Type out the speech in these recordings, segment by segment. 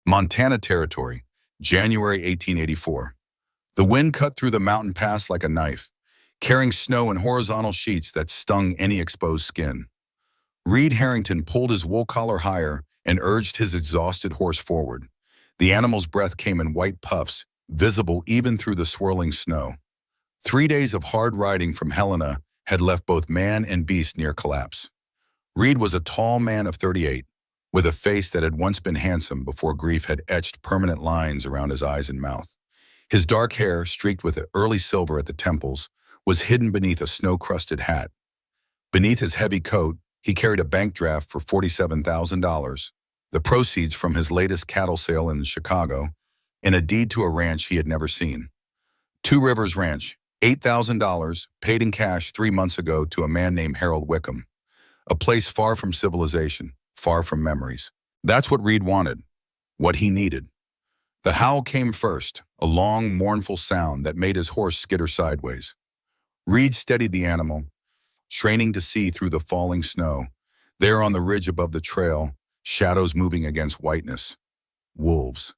Montana Territory, January 1884. The wind cut through the mountain pass like a knife, carrying snow in horizontal sheets that stung any exposed skin. Reed Harrington pulled his wool collar higher and urged his exhausted horse forward. The animal's breath came in white puffs, visible even through the swirling snow. 3 days of hard riding from Helena had left both man and beast near collapse. Reed was a tall man of 38, with a face that had once been handsome before grief had etched permanent lines around his eyes and mouth. His dark hair, streaked with early silver at the temples, was hidden beneath a snow-crusted hat. Beneath his heavy coat, he carried a bank draft for $47,000, the proceeds from his latest cattle sale in Chicago, and a deed to a ranch he had never seen. Two Rivers Ranch, $8,000, paid in cash 3 months ago to a man named Harold Wickham. A place far from civilization, far from memories. That's what Reed wanted, what he needed. The howl came first, a long, mournful sound that made his horse skitter sideways. Reed steadied the animal, straining to see through the falling snow. There on the ridge above the trail, shadows moving against whiteness. Wolves.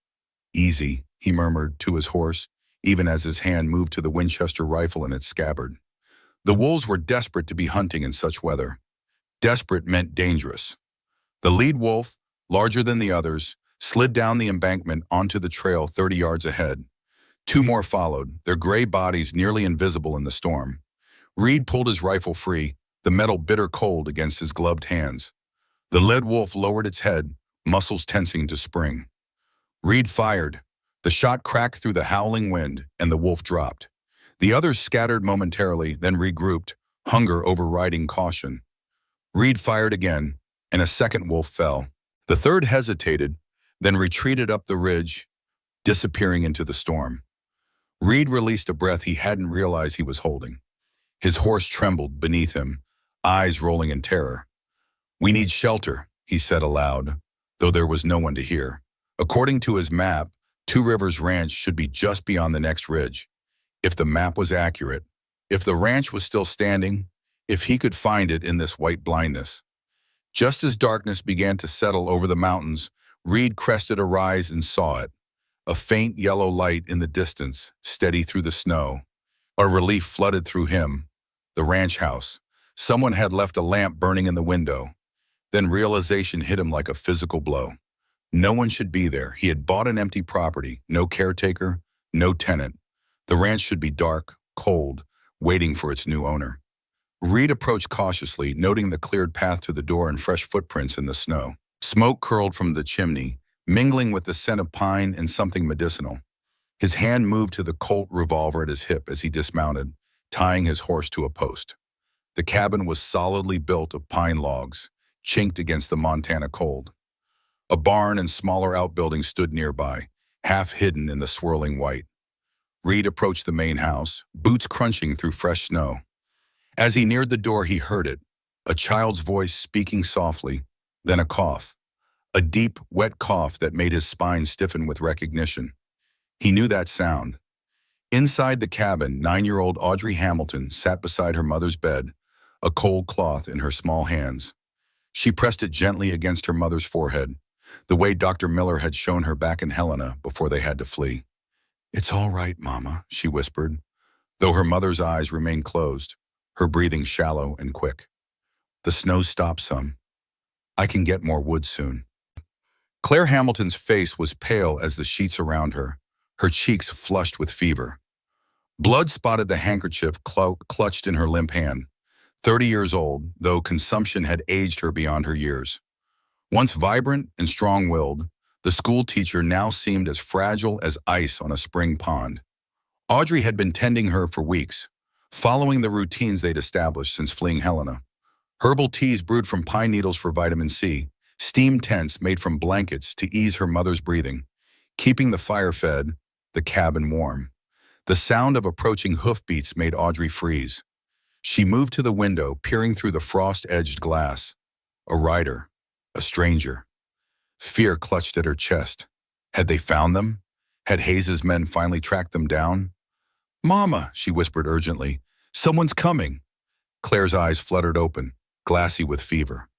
Easy, he murmured to his horse, even as his hand moved to the Winchester rifle in its scabbard. The wolves were desperate to be hunting in such weather. Desperate meant dangerous. The lead wolf, larger than the others, slid down the embankment onto the trail 30 yards ahead. Two more followed, their gray bodies nearly invisible in the storm. Reed pulled his rifle free, the metal bitter cold against his gloved hands. The lead wolf lowered its head, muscles tensing to spring. Reed fired. The shot cracked through the howling wind, and the wolf dropped. The others scattered momentarily, then regrouped, hunger overriding caution. Reed fired again, and a second wolf fell. The third hesitated, then retreated up the ridge, disappearing into the storm. Reed released a breath he hadn't realized he was holding. His horse trembled beneath him, eyes rolling in terror. "We need shelter," he said aloud, though there was no one to hear. According to his map, Two Rivers Ranch should be just beyond the next ridge. If the map was accurate, if the ranch was still standing, if he could find it in this white blindness. Just as darkness began to settle over the mountains, Reed crested a rise and saw it. A faint yellow light in the distance, steady through the snow. A relief flooded through him. The ranch house. Someone had left a lamp burning in the window. Then realization hit him like a physical blow. No one should be there. He had bought an empty property, no caretaker, no tenant. The ranch should be dark, cold, waiting for its new owner. Reed approached cautiously, noting the cleared path to the door and fresh footprints in the snow. Smoke curled from the chimney, mingling with the scent of pine and something medicinal. His hand moved to the Colt revolver at his hip as he dismounted, tying his horse to a post. The cabin was solidly built of pine logs, chinked against the Montana cold. A barn and smaller outbuildings stood nearby, half hidden in the swirling white. Reed approached the main house, boots crunching through fresh snow. As he neared the door, he heard it, a child's voice speaking softly, then a cough. A deep, wet cough that made his spine stiffen with recognition. He knew that sound. Inside the cabin, 9-year-old Audrey Hamilton sat beside her mother's bed, a cold cloth in her small hands. She pressed it gently against her mother's forehead, the way Dr. Miller had shown her back in Helena before they had to flee. "It's all right, Mama," she whispered, though her mother's eyes remained closed, her breathing shallow and quick. "The snow stopped some. I can get more wood soon." Claire Hamilton's face was pale as the sheets around her cheeks flushed with fever. Blood spotted the handkerchief clutched in her limp hand. 30 years old, though consumption had aged her beyond her years. Once vibrant and strong-willed, the school teacher now seemed as fragile as ice on a spring pond. Audrey had been tending her for weeks, following the routines they'd established since fleeing Helena. Herbal teas brewed from pine needles for vitamin C, steam tents made from blankets to ease her mother's breathing, keeping the fire fed, the cabin warm. The sound of approaching hoofbeats made Audrey freeze. She moved to the window, peering through the frost-edged glass. A rider, a stranger. Fear clutched at her chest. Had they found them? Had Hayes's men finally tracked them down? "Mama," she whispered urgently, "someone's coming." Claire's eyes fluttered open, glassy with fever.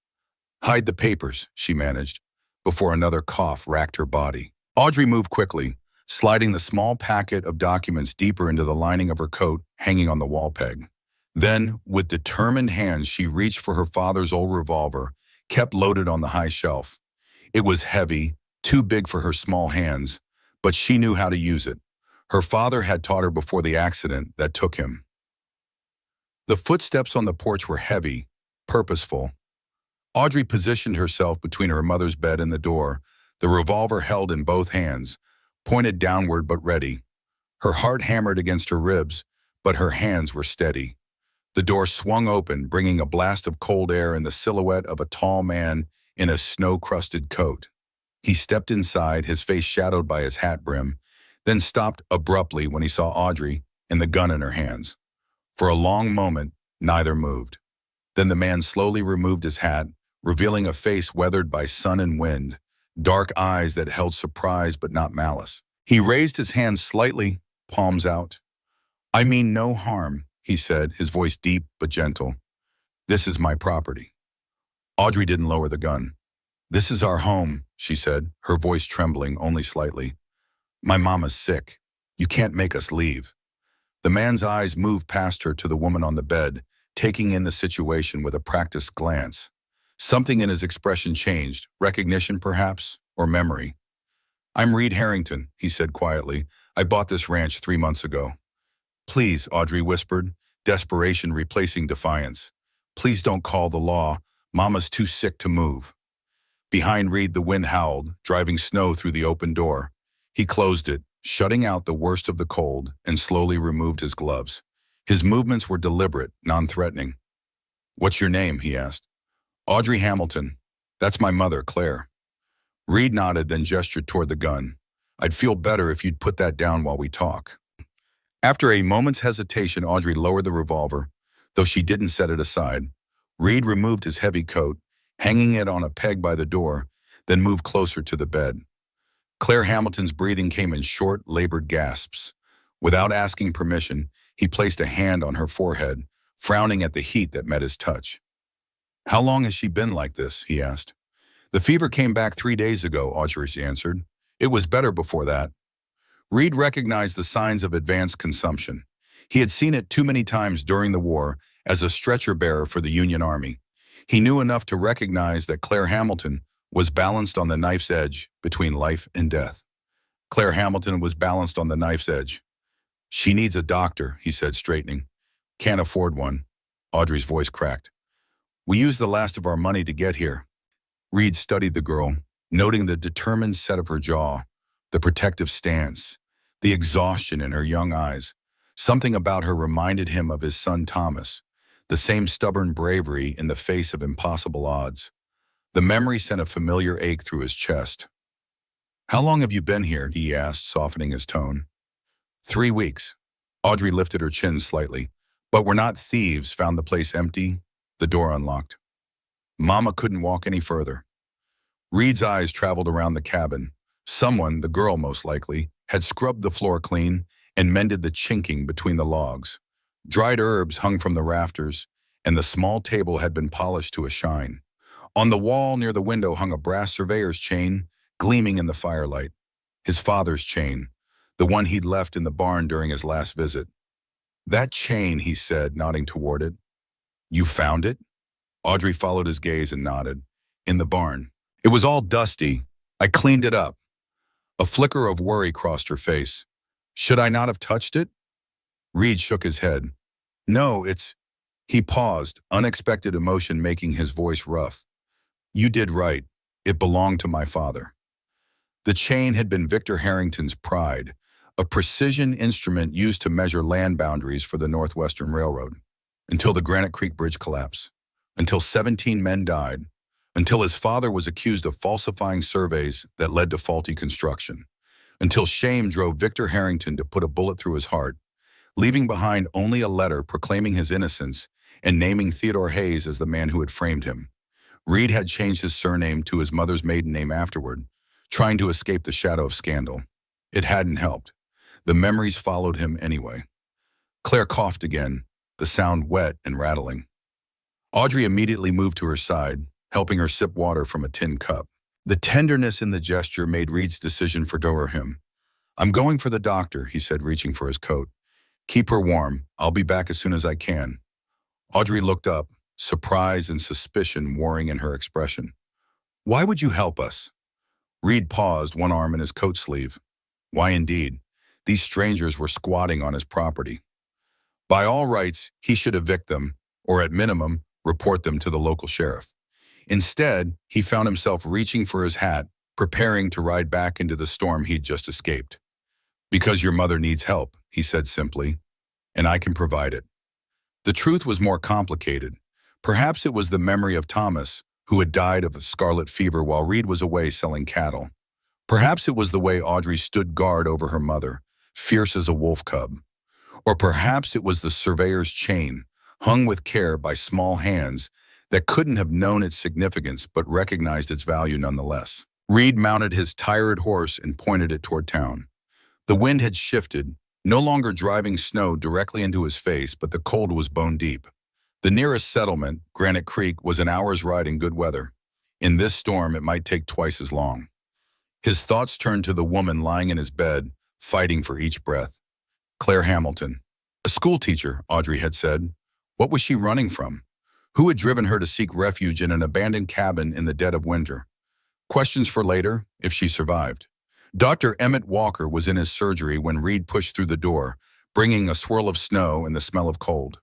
"Hide the papers," she managed, before another cough racked her body. Audrey moved quickly, sliding the small packet of documents deeper into the lining of her coat hanging on the wall peg. Then, with determined hands, she reached for her father's old revolver, kept loaded on the high shelf. It was heavy, too big for her small hands, but she knew how to use it. Her father had taught her before the accident that took him. The footsteps on the porch were heavy, purposeful. Audrey positioned herself between her mother's bed and the door, the revolver held in both hands, pointed downward but ready. Her heart hammered against her ribs, but her hands were steady. The door swung open, bringing a blast of cold air and the silhouette of a tall man in a snow-crusted coat. He stepped inside, his face shadowed by his hat brim, then stopped abruptly when he saw Audrey and the gun in her hands. For a long moment, neither moved. Then the man slowly removed his hat, revealing a face weathered by sun and wind, dark eyes that held surprise but not malice. He raised his hands slightly, palms out. "I mean no harm," he said, his voice deep but gentle. "This is my property." Audrey didn't lower the gun. "This is our home," she said, her voice trembling only slightly. "My mama's sick. You can't make us leave." The man's eyes moved past her to the woman on the bed, taking in the situation with a practiced glance. Something in his expression changed, recognition perhaps, or memory. "I'm Reed Harrington," he said quietly. "I bought this ranch 3 months ago." "Please," Audrey whispered, desperation replacing defiance. "Please don't call the law. Mama's too sick to move." Behind Reed, the wind howled, driving snow through the open door. He closed it, shutting out the worst of the cold, and slowly removed his gloves. His movements were deliberate, non-threatening. "What's your name?" he asked. "Audrey Hamilton. That's my mother, Claire." Reed nodded, then gestured toward the gun. "I'd feel better if you'd put that down while we talk." After a moment's hesitation, Audrey lowered the revolver, though she didn't set it aside. Reed removed his heavy coat, hanging it on a peg by the door, then moved closer to the bed. Claire Hamilton's breathing came in short, labored gasps. Without asking permission, he placed a hand on her forehead, frowning at the heat that met his touch. "How long has she been like this?" he asked. "The fever came back 3 days ago," Audrey answered. "It was better before that." Reed recognized the signs of advanced consumption. He had seen it too many times during the war as a stretcher bearer for the Union Army. He knew enough to recognize that Claire Hamilton was balanced on the knife's edge between life and death. Claire Hamilton was balanced on the knife's edge. "She needs a doctor," he said, straightening. "Can't afford one." Audrey's voice cracked. "We used the last of our money to get here." Reed studied the girl, noting the determined set of her jaw, the protective stance, the exhaustion in her young eyes. Something about her reminded him of his son Thomas, the same stubborn bravery in the face of impossible odds. The memory sent a familiar ache through his chest. "How long have you been here?" he asked, softening his tone. 3 weeks. Audrey lifted her chin slightly. "But we're not thieves, found the place empty, the door unlocked." Mama couldn't walk any further. Reed's eyes traveled around the cabin. Someone, the girl most likely, had scrubbed the floor clean and mended the chinking between the logs. Dried herbs hung from the rafters, and the small table had been polished to a shine. On the wall near the window hung a brass surveyor's chain, gleaming in the firelight. His father's chain, the one he'd left in the barn during his last visit. "That chain," he said, nodding toward it. "You found it?" Audrey followed his gaze and nodded. "In the barn. It was all dusty. I cleaned it up." A flicker of worry crossed her face. "Should I not have touched it?" Reed shook his head. "No, it's—" He paused, unexpected emotion making his voice rough. "You did right. It belonged to my father." The chain had been Victor Harrington's pride, a precision instrument used to measure land boundaries for the Northwestern Railroad, until the Granite Creek Bridge collapse, until 17 men died, until his father was accused of falsifying surveys that led to faulty construction, until shame drove Victor Harrington to put a bullet through his heart, leaving behind only a letter proclaiming his innocence and naming Theodore Hayes as the man who had framed him. Reed had changed his surname to his mother's maiden name afterward, trying to escape the shadow of scandal. It hadn't helped. The memories followed him anyway. Claire coughed again, the sound wet and rattling. Audrey immediately moved to her side, helping her sip water from a tin cup. The tenderness in the gesture made Reed's decision for him. "I'm going for the doctor," he said, reaching for his coat. "Keep her warm. I'll be back as soon as I can." Audrey looked up, surprise and suspicion warring in her expression. "Why would you help us?" Reed paused, one arm in his coat sleeve. Why indeed? These strangers were squatting on his property. By all rights, he should evict them, or at minimum, report them to the local sheriff. Instead, he found himself reaching for his hat, preparing to ride back into the storm he'd just escaped. "Because your mother needs help," he said simply, "and I can provide it." The truth was more complicated. Perhaps it was the memory of Thomas, who had died of scarlet fever while Reed was away selling cattle. Perhaps it was the way Audrey stood guard over her mother, fierce as a wolf cub. Or perhaps it was the surveyor's chain, hung with care by small hands, that couldn't have known its significance but recognized its value nonetheless. Reed mounted his tired horse and pointed it toward town. The wind had shifted, no longer driving snow directly into his face, but the cold was bone deep. The nearest settlement, Granite Creek, was an hour's ride in good weather. In this storm, it might take twice as long. His thoughts turned to the woman lying in his bed, fighting for each breath. Claire Hamilton. A schoolteacher, Audrey had said. What was she running from? Who had driven her to seek refuge in an abandoned cabin in the dead of winter? Questions for later, if she survived. Dr. Emmett Walker was in his surgery when Reed pushed through the door, bringing a swirl of snow and the smell of cold.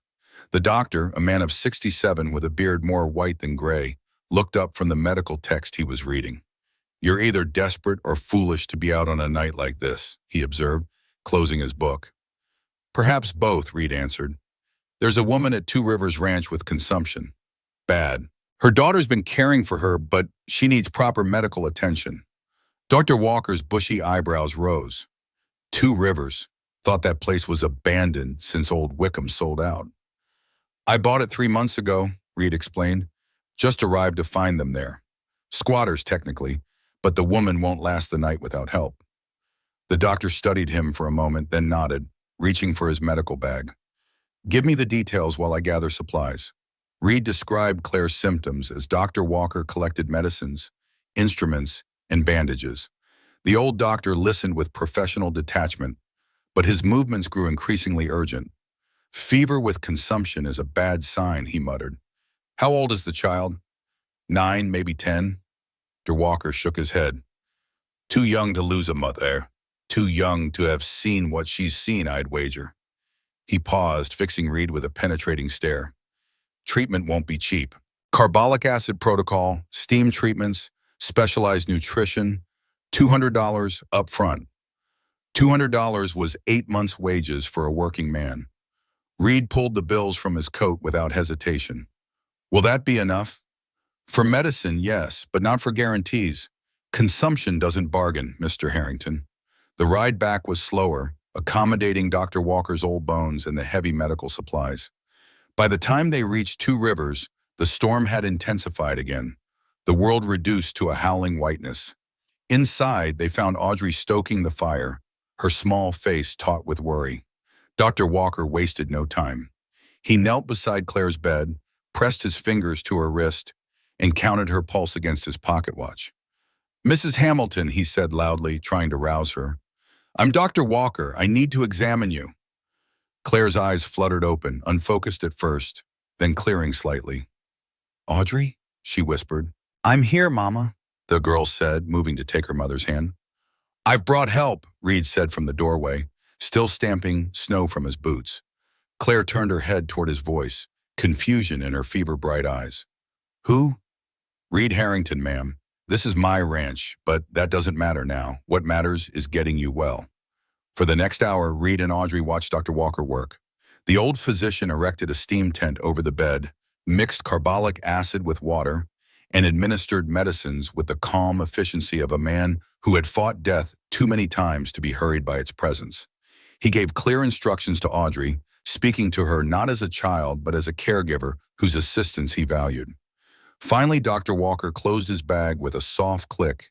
The doctor, a man of 67 with a beard more white than gray, looked up from the medical text he was reading. "You're either desperate or foolish to be out on a night like this," he observed, closing his book. "Perhaps both," Reed answered. "There's a woman at Two Rivers Ranch with consumption. Bad. Her daughter's been caring for her, but she needs proper medical attention." Dr. Walker's bushy eyebrows rose. Two Rivers. Thought that place was abandoned since old Wickham sold out. "I bought it 3 months ago," Reed explained. "Just arrived to find them there. Squatters, technically, but the woman won't last the night without help." The doctor studied him for a moment, then nodded, reaching for his medical bag. "Give me the details while I gather supplies." Reed described Claire's symptoms as Dr. Walker collected medicines, instruments, and bandages. The old doctor listened with professional detachment, but his movements grew increasingly urgent. "Fever with consumption is a bad sign," he muttered. "How old is the child?" 9, maybe 10. Dr. Walker shook his head. "Too young to lose a mother. Too young to have seen what she's seen, I'd wager." He paused, fixing Reed with a penetrating stare. "Treatment won't be cheap. Carbolic acid protocol, steam treatments, specialized nutrition, $200 up front." $200 was 8 months' wages for a working man. Reed pulled the bills from his coat without hesitation. "Will that be enough?" "For medicine, yes, but not for guarantees. Consumption doesn't bargain, Mr. Harrington." The ride back was slower, accommodating Dr. Walker's old bones and the heavy medical supplies. By the time they reached Two Rivers, the storm had intensified again, the world reduced to a howling whiteness. Inside, they found Audrey stoking the fire, her small face taut with worry. Dr. Walker wasted no time. He knelt beside Claire's bed, pressed his fingers to her wrist, and counted her pulse against his pocket watch. "Mrs. Hamilton," he said loudly, trying to rouse her. "I'm Dr. Walker. I need to examine you." Claire's eyes fluttered open, unfocused at first, then clearing slightly. "Audrey?" she whispered. "I'm here, Mama," the girl said, moving to take her mother's hand. "I've brought help," Reed said from the doorway, still stamping snow from his boots. Claire turned her head toward his voice, confusion in her fever-bright eyes. "Who?" "Reed Harrington, ma'am. This is my ranch, but that doesn't matter now. What matters is getting you well." For the next hour, Reed and Audrey watched Dr. Walker work. The old physician erected a steam tent over the bed, mixed carbolic acid with water, and administered medicines with the calm efficiency of a man who had fought death too many times to be hurried by its presence. He gave clear instructions to Audrey, speaking to her not as a child but as a caregiver whose assistance he valued. Finally, Dr. Walker closed his bag with a soft click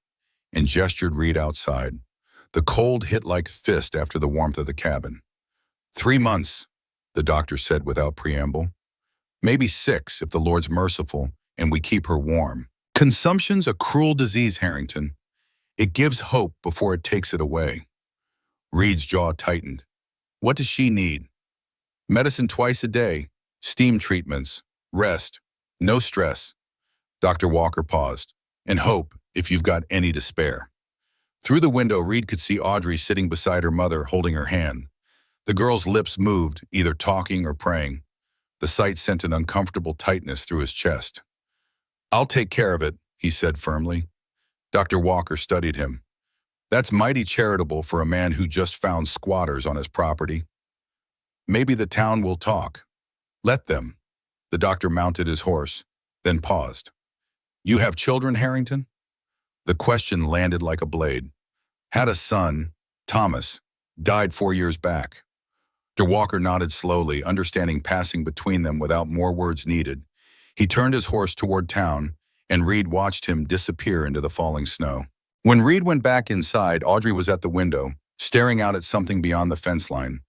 and gestured Reed outside. The cold hit like a fist after the warmth of the cabin. 3 months, the doctor said without preamble. "Maybe 6 if the Lord's merciful and we keep her warm." Consumption's a cruel disease, Harrington. It gives hope before it takes it away. Reed's jaw tightened. What does she need? Medicine twice a day, steam treatments, rest, no stress. Dr. Walker paused. And hope, if you've got any to spare. Through the window, Reed could see Audrey sitting beside her mother, holding her hand. The girl's lips moved, either talking or praying. The sight sent an uncomfortable tightness through his chest. I'll take care of it, he said firmly. Dr. Walker studied him. That's mighty charitable for a man who just found squatters on his property. Maybe the town will talk. Let them. The doctor mounted his horse, then paused. You have children, Harrington? The question landed like a blade. Had a son, Thomas, died 4 years back. Dr. Walker nodded slowly, understanding passing between them without more words needed. He turned his horse toward town, and Reed watched him disappear into the falling snow. When Reed went back inside, Audrey was at the window, staring out at something beyond the fence line.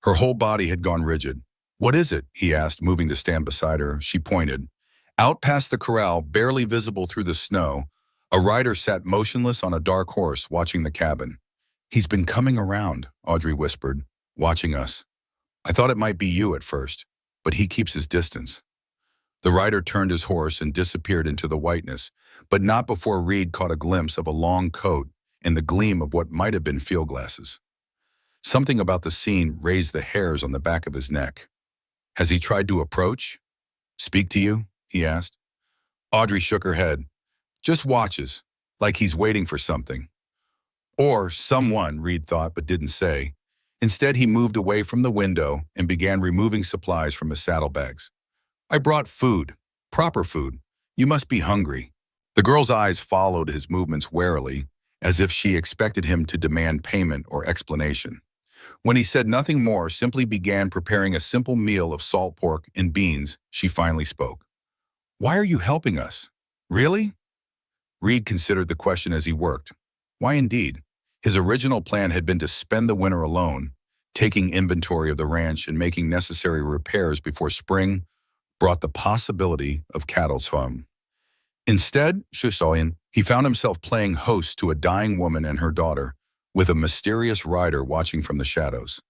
Her whole body had gone rigid. What is it? He asked, moving to stand beside her. She pointed. Out past the corral, barely visible through the snow, a rider sat motionless on a dark horse, watching the cabin. He's been coming around, Audrey whispered, watching us. I thought it might be you at first, but he keeps his distance. The rider turned his horse and disappeared into the whiteness, but not before Reed caught a glimpse of a long coat and the gleam of what might have been field glasses. Something about the scene raised the hairs on the back of his neck. Has he tried to approach? Speak to you? He asked. Audrey shook her head. Just watches, like he's waiting for something. Or someone, Reed thought but didn't say. Instead, he moved away from the window and began removing supplies from his saddlebags. I brought food, proper food. You must be hungry. The girl's eyes followed his movements warily, as if she expected him to demand payment or explanation. When he said nothing more, simply began preparing a simple meal of salt pork and beans, she finally spoke. Why are you helping us? Really? Reed considered the question as he worked. Why indeed? His original plan had been to spend the winter alone, taking inventory of the ranch and making necessary repairs before spring brought the possibility of cattle's home. Instead, he found himself playing host to a dying woman and her daughter, with a mysterious rider watching from the shadows.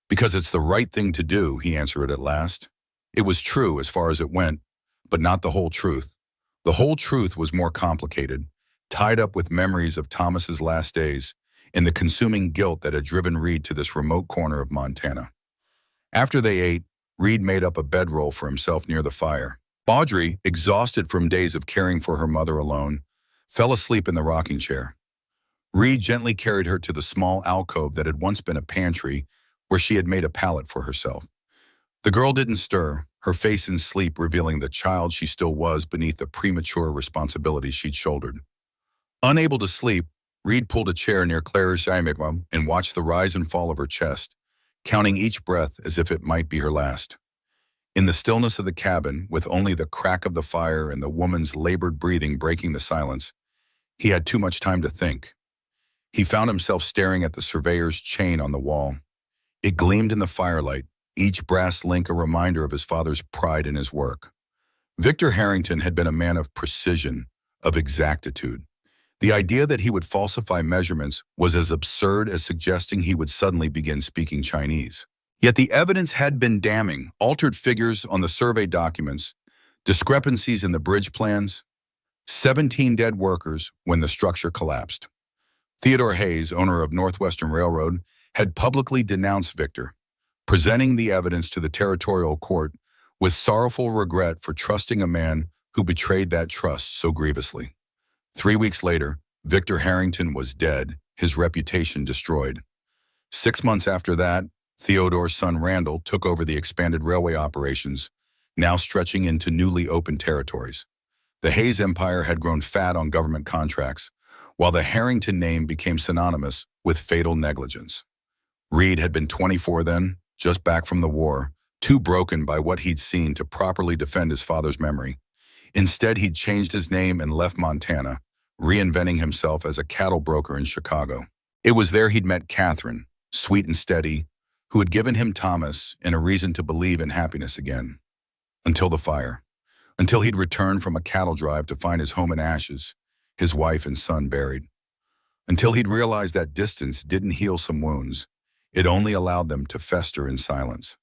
Because it's the right thing to do, he answered at last. It was true as far as it went, but not the whole truth. The whole truth was more complicated, tied up with memories of Thomas's last days and the consuming guilt that had driven Reed to this remote corner of Montana. After they ate, Reed made up a bedroll for himself near the fire. Audrey, exhausted from days of caring for her mother alone, fell asleep in the rocking chair. Reed gently carried her to the small alcove that had once been a pantry where she had made a pallet for herself. The girl didn't stir, her face in sleep revealing the child she still was beneath the premature responsibilities she'd shouldered. Unable to sleep, Reed pulled a chair near Claire's amygdala and watched the rise and fall of her chest, counting each breath as if it might be her last. In the stillness of the cabin, with only the crack of the fire and the woman's labored breathing breaking the silence, he had too much time to think. He found himself staring at the surveyor's chain on the wall. It gleamed in the firelight, each brass link a reminder of his father's pride in his work. Victor Harrington had been a man of precision, of exactitude. The idea that he would falsify measurements was as absurd as suggesting he would suddenly begin speaking Chinese. Yet the evidence had been damning: altered figures on the survey documents, discrepancies in the bridge plans, 17 dead workers when the structure collapsed. Theodore Hayes, owner of Northwestern Railroad, had publicly denounced Victor, presenting the evidence to the territorial court with sorrowful regret for trusting a man who betrayed that trust so grievously. 3 weeks later, Victor Harrington was dead, his reputation destroyed. 6 months after that, Theodore's son Randall took over the expanded railway operations, now stretching into newly opened territories. The Hayes empire had grown fat on government contracts, while the Harrington name became synonymous with fatal negligence. Reed had been 24 then, just back from the war, too broken by what he'd seen to properly defend his father's memory. Instead, he'd changed his name and left Montana, reinventing himself as a cattle broker in Chicago. It was there he'd met Catherine, sweet and steady, who had given him Thomas and a reason to believe in happiness again. Until the fire. until he'd returned from a cattle drive to find his home in ashes, his wife and son buried. Until he'd realized that distance didn't heal some wounds, it only allowed them to fester in silence.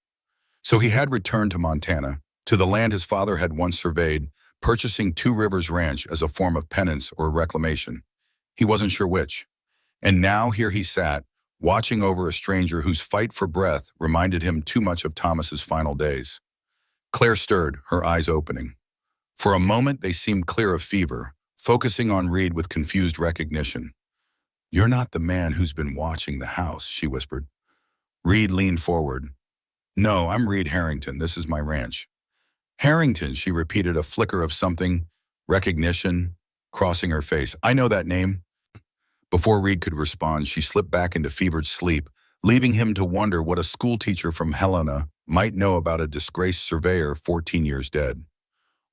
So he had returned to Montana, to the land his father had once surveyed, purchasing Two Rivers Ranch as a form of penance or reclamation. He wasn't sure which. And now here he sat, watching over a stranger whose fight for breath reminded him too much of Thomas's final days. Claire stirred, her eyes opening. For a moment they seemed clear of fever, focusing on Reed with confused recognition. "You're not the man who's been watching the house," she whispered. Reed leaned forward. "No, I'm Reed Harrington. This is my ranch." "Harrington," she repeated, a flicker of something, recognition, crossing her face. "I know that name." Before Reed could respond, she slipped back into fevered sleep, leaving him to wonder what a schoolteacher from Helena might know about a disgraced surveyor 14 years dead.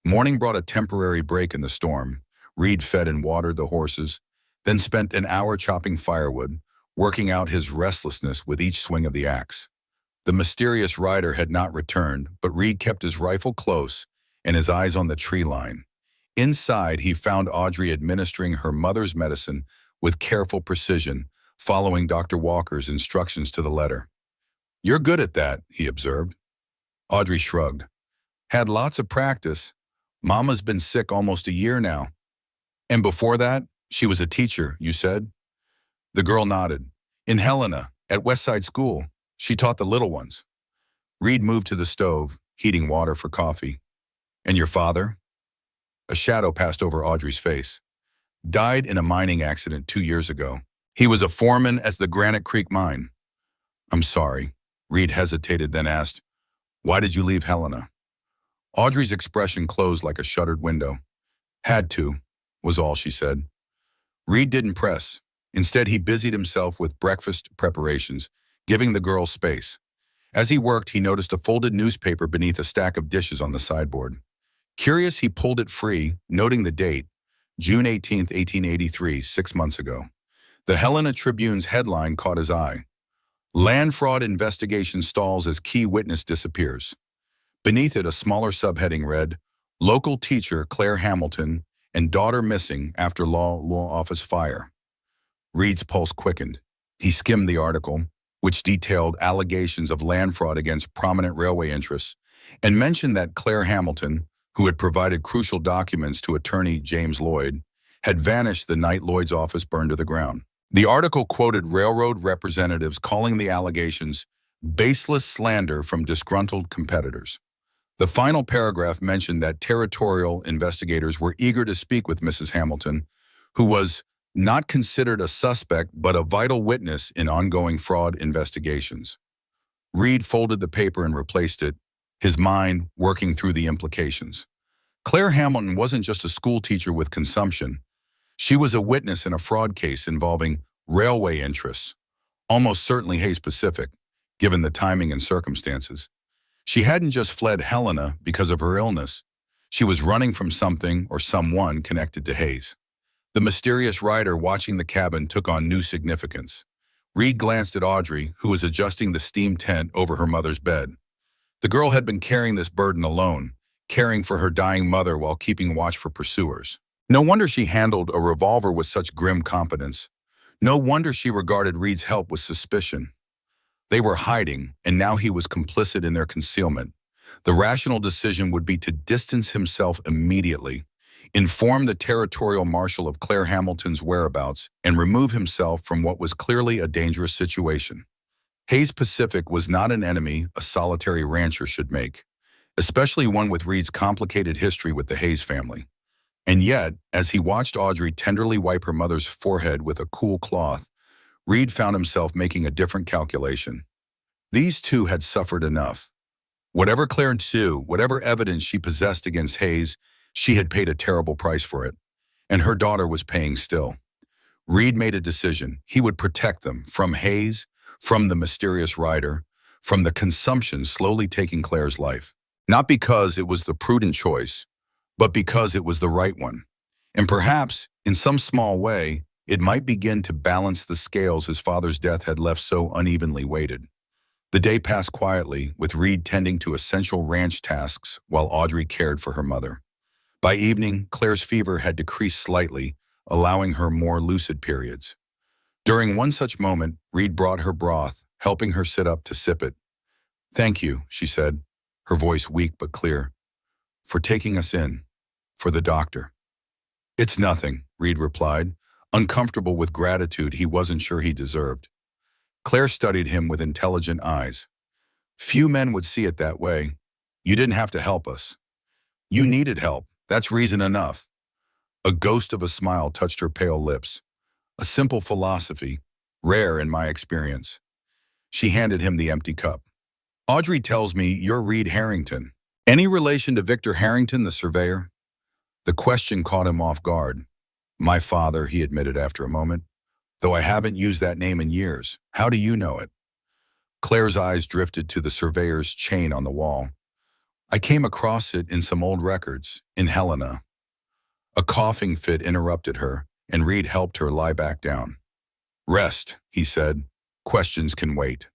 Morning brought a temporary break in the storm. Reed fed and watered the horses, then spent an hour chopping firewood, working out his restlessness with each swing of the axe. The mysterious rider had not returned, but Reed kept his rifle close and his eyes on the tree line. Inside, he found Audrey administering her mother's medicine with careful precision, following Dr. Walker's instructions to the letter. "You're good at that," he observed. Audrey shrugged. "Had lots of practice. Mama's been sick almost a year now." "And before that, she was a teacher, you said?" The girl nodded. "In Helena, at Westside School. She taught the little ones." Reed moved to the stove, heating water for coffee. "And your father?" A shadow passed over Audrey's face. "Died in a mining accident 2 years ago. He was a foreman at the Granite Creek mine." "I'm sorry." Reed hesitated, then asked, "Why did you leave Helena?" Audrey's expression closed like a shuttered window. "Had to," was all she said. Reed didn't press. Instead, he busied himself with breakfast preparations, giving the girl space. As he worked, he noticed a folded newspaper beneath a stack of dishes on the sideboard. Curious, he pulled it free, noting the date, June 18, 1883, 6 months ago. The Helena Tribune's headline caught his eye. "Land fraud investigation stalls as key witness disappears." Beneath it, a smaller subheading read, "Local teacher Claire Hamilton and daughter missing after law office fire." Reed's pulse quickened. He skimmed the article, which detailed allegations of land fraud against prominent railway interests, and mentioned that Claire Hamilton, who had provided crucial documents to attorney James Lloyd, had vanished the night Lloyd's office burned to the ground. The article quoted railroad representatives calling the allegations baseless slander from disgruntled competitors. The final paragraph mentioned that territorial investigators were eager to speak with Mrs. Hamilton, who was not considered a suspect but a vital witness in ongoing fraud investigations. Reed folded the paper and replaced it, his mind working through the implications. Claire Hamilton wasn't just a school teacher with consumption. She was a witness in a fraud case involving railway interests, almost certainly Hayes Pacific, given the timing and circumstances. She hadn't just fled Helena because of her illness. She was running from something or someone connected to Hayes. The mysterious rider watching the cabin took on new significance. Reed glanced at Audrey, who was adjusting the steam tent over her mother's bed. The girl had been carrying this burden alone, caring for her dying mother while keeping watch for pursuers. No wonder she handled a revolver with such grim competence. No wonder she regarded Reed's help with suspicion. They were hiding, and now he was complicit in their concealment. The rational decision would be to distance himself immediately, inform the territorial marshal of Claire Hamilton's whereabouts, and remove himself from what was clearly a dangerous situation. Hayes Pacific was not an enemy a solitary rancher should make, especially one with Reed's complicated history with the Hayes family. And yet, as he watched Audrey tenderly wipe her mother's forehead with a cool cloth, Reed found himself making a different calculation. These two had suffered enough. Whatever Claire knew, whatever evidence she possessed against Hayes, she had paid a terrible price for it, and her daughter was paying still. Reed made a decision. He would protect them from Hayes, from the mysterious rider, from the consumption slowly taking Claire's life. Not because it was the prudent choice, but because it was the right one. And perhaps, in some small way, it might begin to balance the scales his father's death had left so unevenly weighted. The day passed quietly, with Reed tending to essential ranch tasks while Audrey cared for her mother. By evening, Claire's fever had decreased slightly, allowing her more lucid periods. During one such moment, Reed brought her broth, helping her sit up to sip it. "Thank you," she said, her voice weak but clear, "for taking us in, for the doctor." "It's nothing," Reed replied, uncomfortable with gratitude he wasn't sure he deserved. Claire studied him with intelligent eyes. "Few men would see it that way. You didn't have to help us. You needed help. That's reason enough." A ghost of a smile touched her pale lips. "A simple philosophy, rare in my experience." She handed him the empty cup. "Audrey tells me you're Reed Harrington. Any relation to Victor Harrington, the surveyor?" The question caught him off guard. "My father," he admitted after a moment, "though I haven't used that name in years. How do you know it?" Claire's eyes drifted to the surveyor's chain on the wall. "I came across it in some old records, in Helena." A coughing fit interrupted her, and Reed helped her lie back down. "Rest," he said. "Questions can wait."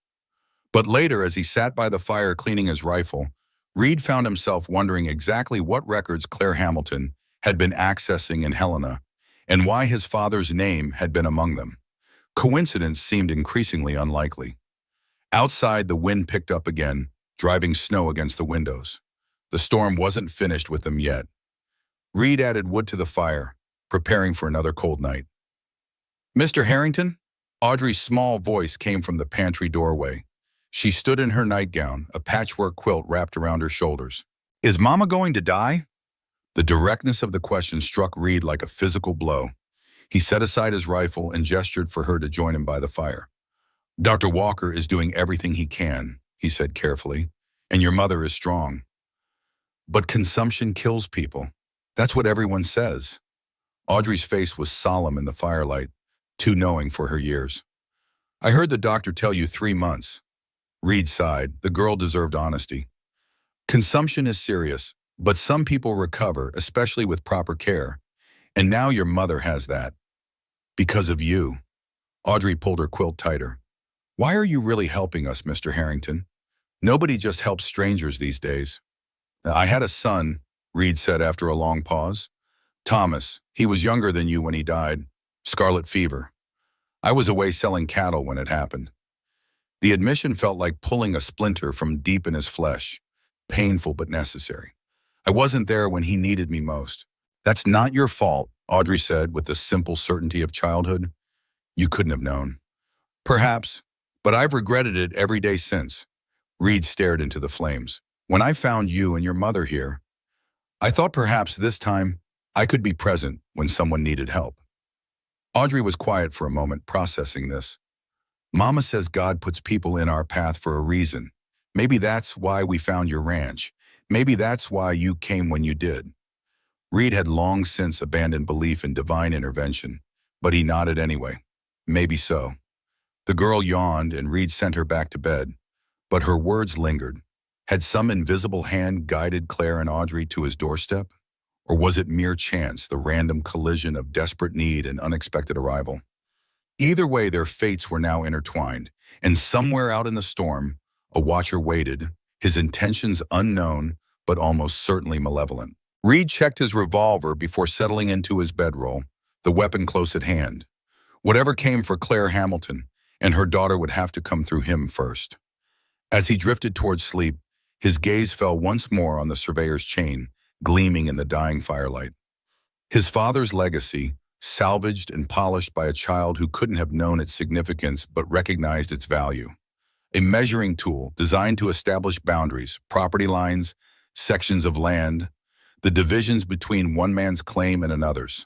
But later, as he sat by the fire cleaning his rifle, Reed found himself wondering exactly what records Claire Hamilton had been accessing in Helena, and why his father's name had been among them. Coincidence seemed increasingly unlikely. Outside, the wind picked up again, driving snow against the windows. The storm wasn't finished with them yet. Reed added wood to the fire, preparing for another cold night. "Mr. Harrington?" Audrey's small voice came from the pantry doorway. She stood in her nightgown, a patchwork quilt wrapped around her shoulders. "Is Mama going to die?" The directness of the question struck Reed like a physical blow. He set aside his rifle and gestured for her to join him by the fire. "Dr. Walker is doing everything he can," he said carefully, "and your mother is strong." "But consumption kills people. That's what everyone says." Audrey's face was solemn in the firelight, too knowing for her years. "I heard the doctor tell you 3 months." Reed sighed. The girl deserved honesty. "Consumption is serious, but some people recover, especially with proper care. And now your mother has that. Because of you." Audrey pulled her quilt tighter. "Why are you really helping us, Mr. Harrington? Nobody just helps strangers these days." "I had a son," Reed said after a long pause. "Thomas. He was younger than you when he died. Scarlet fever. I was away selling cattle when it happened." The admission felt like pulling a splinter from deep in his flesh. Painful but necessary. "I wasn't there when he needed me most." "That's not your fault," Audrey said with the simple certainty of childhood. "You couldn't have known." "Perhaps, but I've regretted it every day since." Reed stared into the flames. "When I found you and your mother here, I thought perhaps this time I could be present when someone needed help." Audrey was quiet for a moment, processing this. "Mama says God puts people in our path for a reason. Maybe that's why we found your ranch. Maybe that's why you came when you did." Reed had long since abandoned belief in divine intervention, but he nodded anyway. "Maybe so." The girl yawned and Reed sent her back to bed, but her words lingered. Had some invisible hand guided Claire and Audrey to his doorstep? Or was it mere chance, the random collision of desperate need and unexpected arrival? Either way, their fates were now intertwined, and somewhere out in the storm, a watcher waited, his intentions unknown, but almost certainly malevolent. Reed checked his revolver before settling into his bedroll, the weapon close at hand. Whatever came for Claire Hamilton, and her daughter would have to come through him first. As he drifted towards sleep, his gaze fell once more on the surveyor's chain, gleaming in the dying firelight. His father's legacy, salvaged and polished by a child who couldn't have known its significance but recognized its value. A measuring tool designed to establish boundaries, property lines, sections of land, the divisions between one man's claim and another's.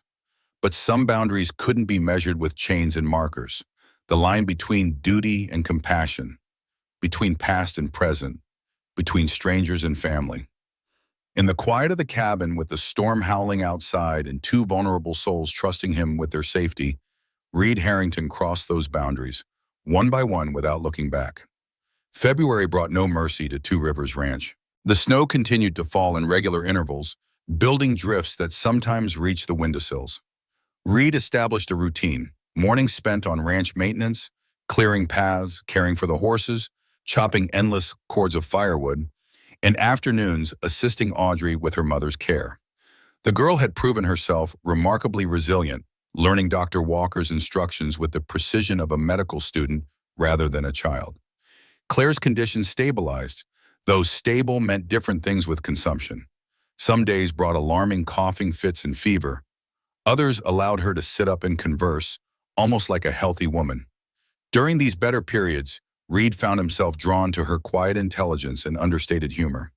But some boundaries couldn't be measured with chains and markers. The line between duty and compassion, between past and present, between strangers and family. In the quiet of the cabin, with the storm howling outside and two vulnerable souls trusting him with their safety, Reed Harrington crossed those boundaries, one by one without looking back. February brought no mercy to Two Rivers Ranch. The snow continued to fall in regular intervals, building drifts that sometimes reached the windowsills. Reed established a routine, mornings spent on ranch maintenance, clearing paths, caring for the horses, chopping endless cords of firewood, and afternoons assisting Audrey with her mother's care. The girl had proven herself remarkably resilient, learning Dr. Walker's instructions with the precision of a medical student rather than a child. Claire's condition stabilized, though stable meant different things with consumption. Some days brought alarming coughing fits and fever. Others allowed her to sit up and converse, almost like a healthy woman. During these better periods, Reed found himself drawn to her quiet intelligence and understated humor.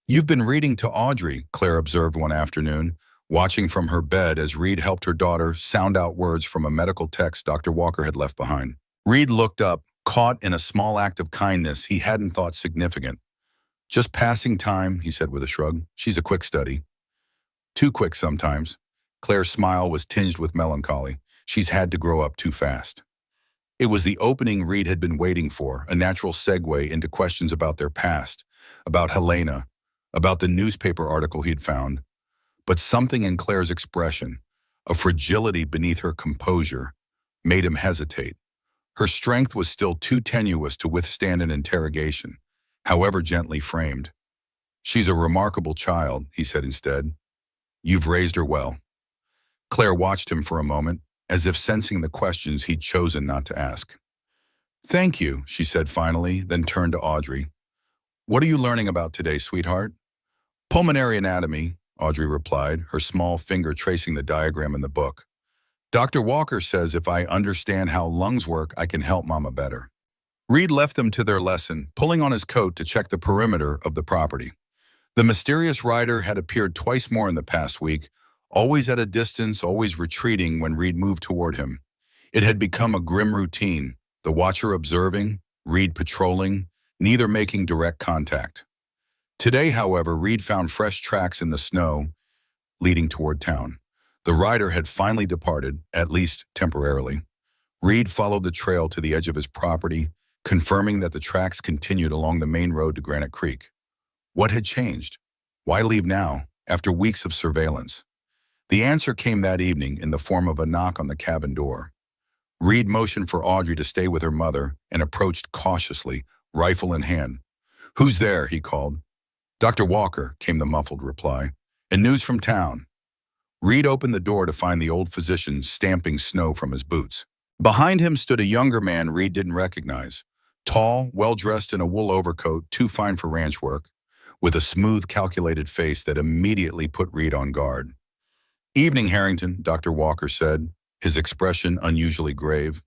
"You've been reading to Audrey," Claire observed one afternoon, watching from her bed as Reed helped her daughter sound out words from a medical text Dr. Walker had left behind. Reed looked up, caught in a small act of kindness he hadn't thought significant. "Just passing time," he said with a shrug. "She's a quick study." "Too quick sometimes." Claire's smile was tinged with melancholy. "She's had to grow up too fast." It was the opening Reed had been waiting for, a natural segue into questions about their past, about Helena, about the newspaper article he'd found. But something in Claire's expression, a fragility beneath her composure, made him hesitate. Her strength was still too tenuous to withstand an interrogation, however gently framed. "She's a remarkable child," he said instead. "You've raised her well." Claire watched him for a moment, as if sensing the questions he'd chosen not to ask. "Thank you," she said finally, then turned to Audrey. "What are you learning about today, sweetheart?" "Pulmonary anatomy," Audrey replied, her small finger tracing the diagram in the book. "Dr. Walker says if I understand how lungs work, I can help Mama better." Reed left them to their lesson, pulling on his coat to check the perimeter of the property. The mysterious rider had appeared twice more in the past week, always at a distance, always retreating when Reed moved toward him. It had become a grim routine, the watcher observing, Reed patrolling, neither making direct contact. Today, however, Reed found fresh tracks in the snow leading toward town. The rider had finally departed, at least temporarily. Reed followed the trail to the edge of his property, confirming that the tracks continued along the main road to Granite Creek. What had changed? Why leave now, after weeks of surveillance? The answer came that evening in the form of a knock on the cabin door. Reed motioned for Audrey to stay with her mother and approached cautiously, rifle in hand. "Who's there?" he called. "Dr. Walker," came the muffled reply. "And news from town." Reed opened the door to find the old physician stamping snow from his boots. Behind him stood a younger man Reed didn't recognize. Tall, well-dressed in a wool overcoat, too fine for ranch work, with a smooth, calculated face that immediately put Reed on guard. "Evening, Harrington," Dr. Walker said, his expression unusually grave.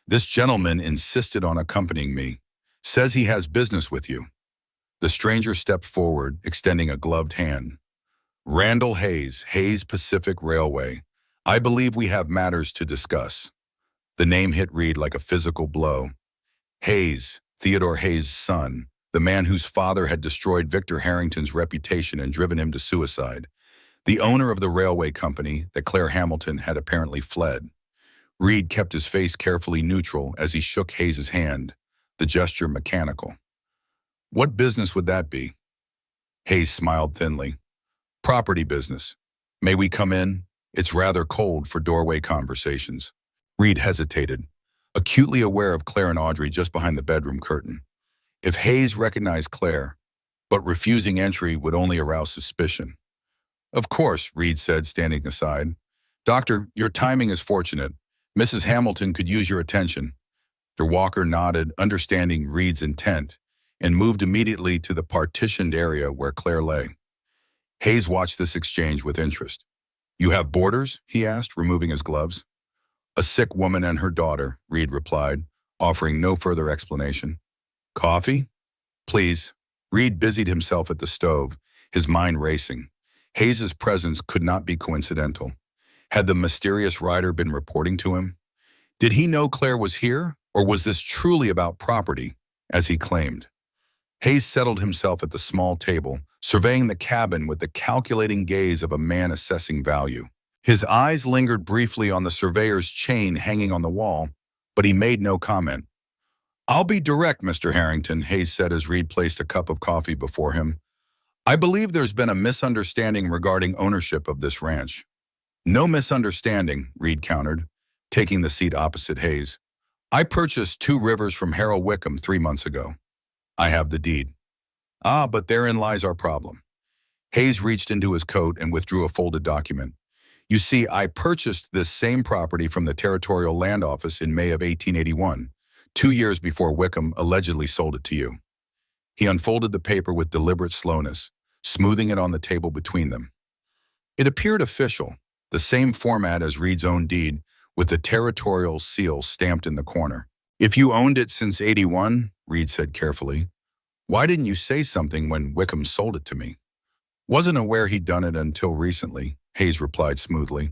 "This gentleman insisted on accompanying me. Says he has business with you." The stranger stepped forward, extending a gloved hand. "Randall Hayes, Hayes Pacific Railway. I believe we have matters to discuss." The name hit Reed like a physical blow. Hayes, Theodore Hayes' son, the man whose father had destroyed Victor Harrington's reputation and driven him to suicide. The owner of the railway company that Claire Hamilton had apparently fled. Reed kept his face carefully neutral as he shook Hayes' hand, the gesture mechanical. "What business would that be?" Hayes smiled thinly. "Property business. May we come in? It's rather cold for doorway conversations." Reed hesitated, acutely aware of Claire and Audrey just behind the bedroom curtain. If Hayes recognized Claire, but refusing entry would only arouse suspicion. "Of course," Reed said, standing aside. "Doctor, your timing is fortunate. Mrs. Hamilton could use your attention." Dr. Walker nodded, understanding Reed's intent, and moved immediately to the partitioned area where Claire lay. Hayes watched this exchange with interest. "You have boarders?" he asked, removing his gloves. "A sick woman and her daughter," Reed replied, offering no further explanation. "Coffee?" "Please." Reed busied himself at the stove, his mind racing. Hayes's presence could not be coincidental. Had the mysterious rider been reporting to him? Did he know Claire was here, or was this truly about property, as he claimed? Hayes settled himself at the small table, surveying the cabin with the calculating gaze of a man assessing value. His eyes lingered briefly on the surveyor's chain hanging on the wall, but he made no comment. "I'll be direct, Mr. Harrington," Hayes said as Reed placed a cup of coffee before him. "I believe there's been a misunderstanding regarding ownership of this ranch." "No misunderstanding," Reed countered, taking the seat opposite Hayes. "I purchased 2 Rivers from Harold Wickham 3 months ago. I have the deed." "Ah, but therein lies our problem. Hayes reached into his coat and withdrew a folded document. You see, I purchased this same property from the Territorial Land Office in May of 1881, 2 years before Wickham allegedly sold it to you. He unfolded the paper with deliberate slowness, smoothing it on the table between them. It appeared official, the same format as Reed's own deed, with the territorial seal stamped in the corner. If you owned it since '81, Reed said carefully, why didn't you say something when Wickham sold it to me? Wasn't aware he'd done it until recently, Hayes replied smoothly.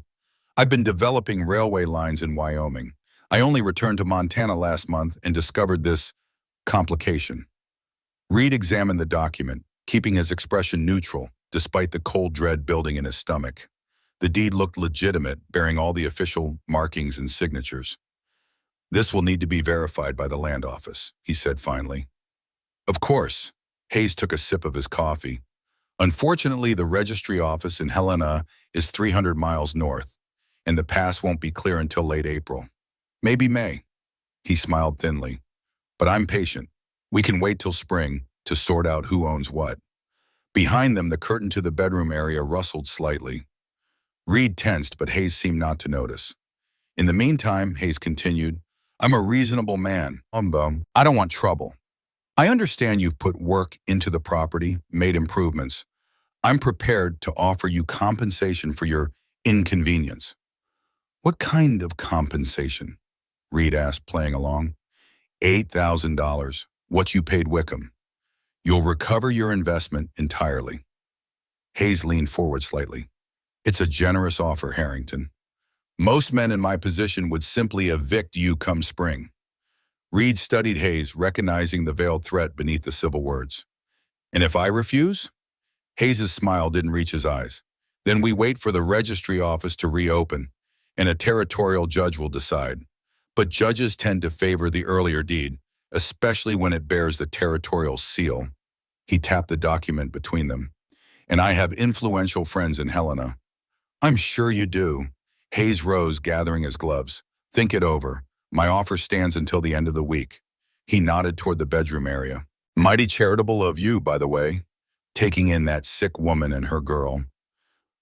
I've been developing railway lines in Wyoming. I only returned to Montana last month and discovered this complication. Reed examined the document, keeping his expression neutral, despite the cold dread building in his stomach. The deed looked legitimate, bearing all the official markings and signatures. This will need to be verified by the land office, he said finally. Of course. Hayes took a sip of his coffee. Unfortunately, the registry office in Helena is 300 miles north, and the pass won't be clear until late April. Maybe May. He smiled thinly. But I'm patient. We can wait till spring to sort out who owns what. Behind them, the curtain to the bedroom area rustled slightly. Reed tensed, but Hayes seemed not to notice. In the meantime, Hayes continued, I'm a reasonable man. I don't want trouble. I understand you've put work into the property, made improvements. I'm prepared to offer you compensation for your inconvenience. What kind of compensation? Reed asked, playing along. $8,000, what you paid Wickham. You'll recover your investment entirely. Hayes leaned forward slightly. It's a generous offer, Harrington. Most men in my position would simply evict you come spring. Reed studied Hayes, recognizing the veiled threat beneath the civil words. And if I refuse? Hayes's smile didn't reach his eyes. Then we wait for the registry office to reopen, and a territorial judge will decide. But judges tend to favor the earlier deed, especially when it bears the territorial seal. He tapped the document between them. And I have influential friends in Helena. I'm sure you do. Hayes rose, gathering his gloves. Think it over. My offer stands until the end of the week. He nodded toward the bedroom area. Mighty charitable of you, by the way, taking in that sick woman and her girl.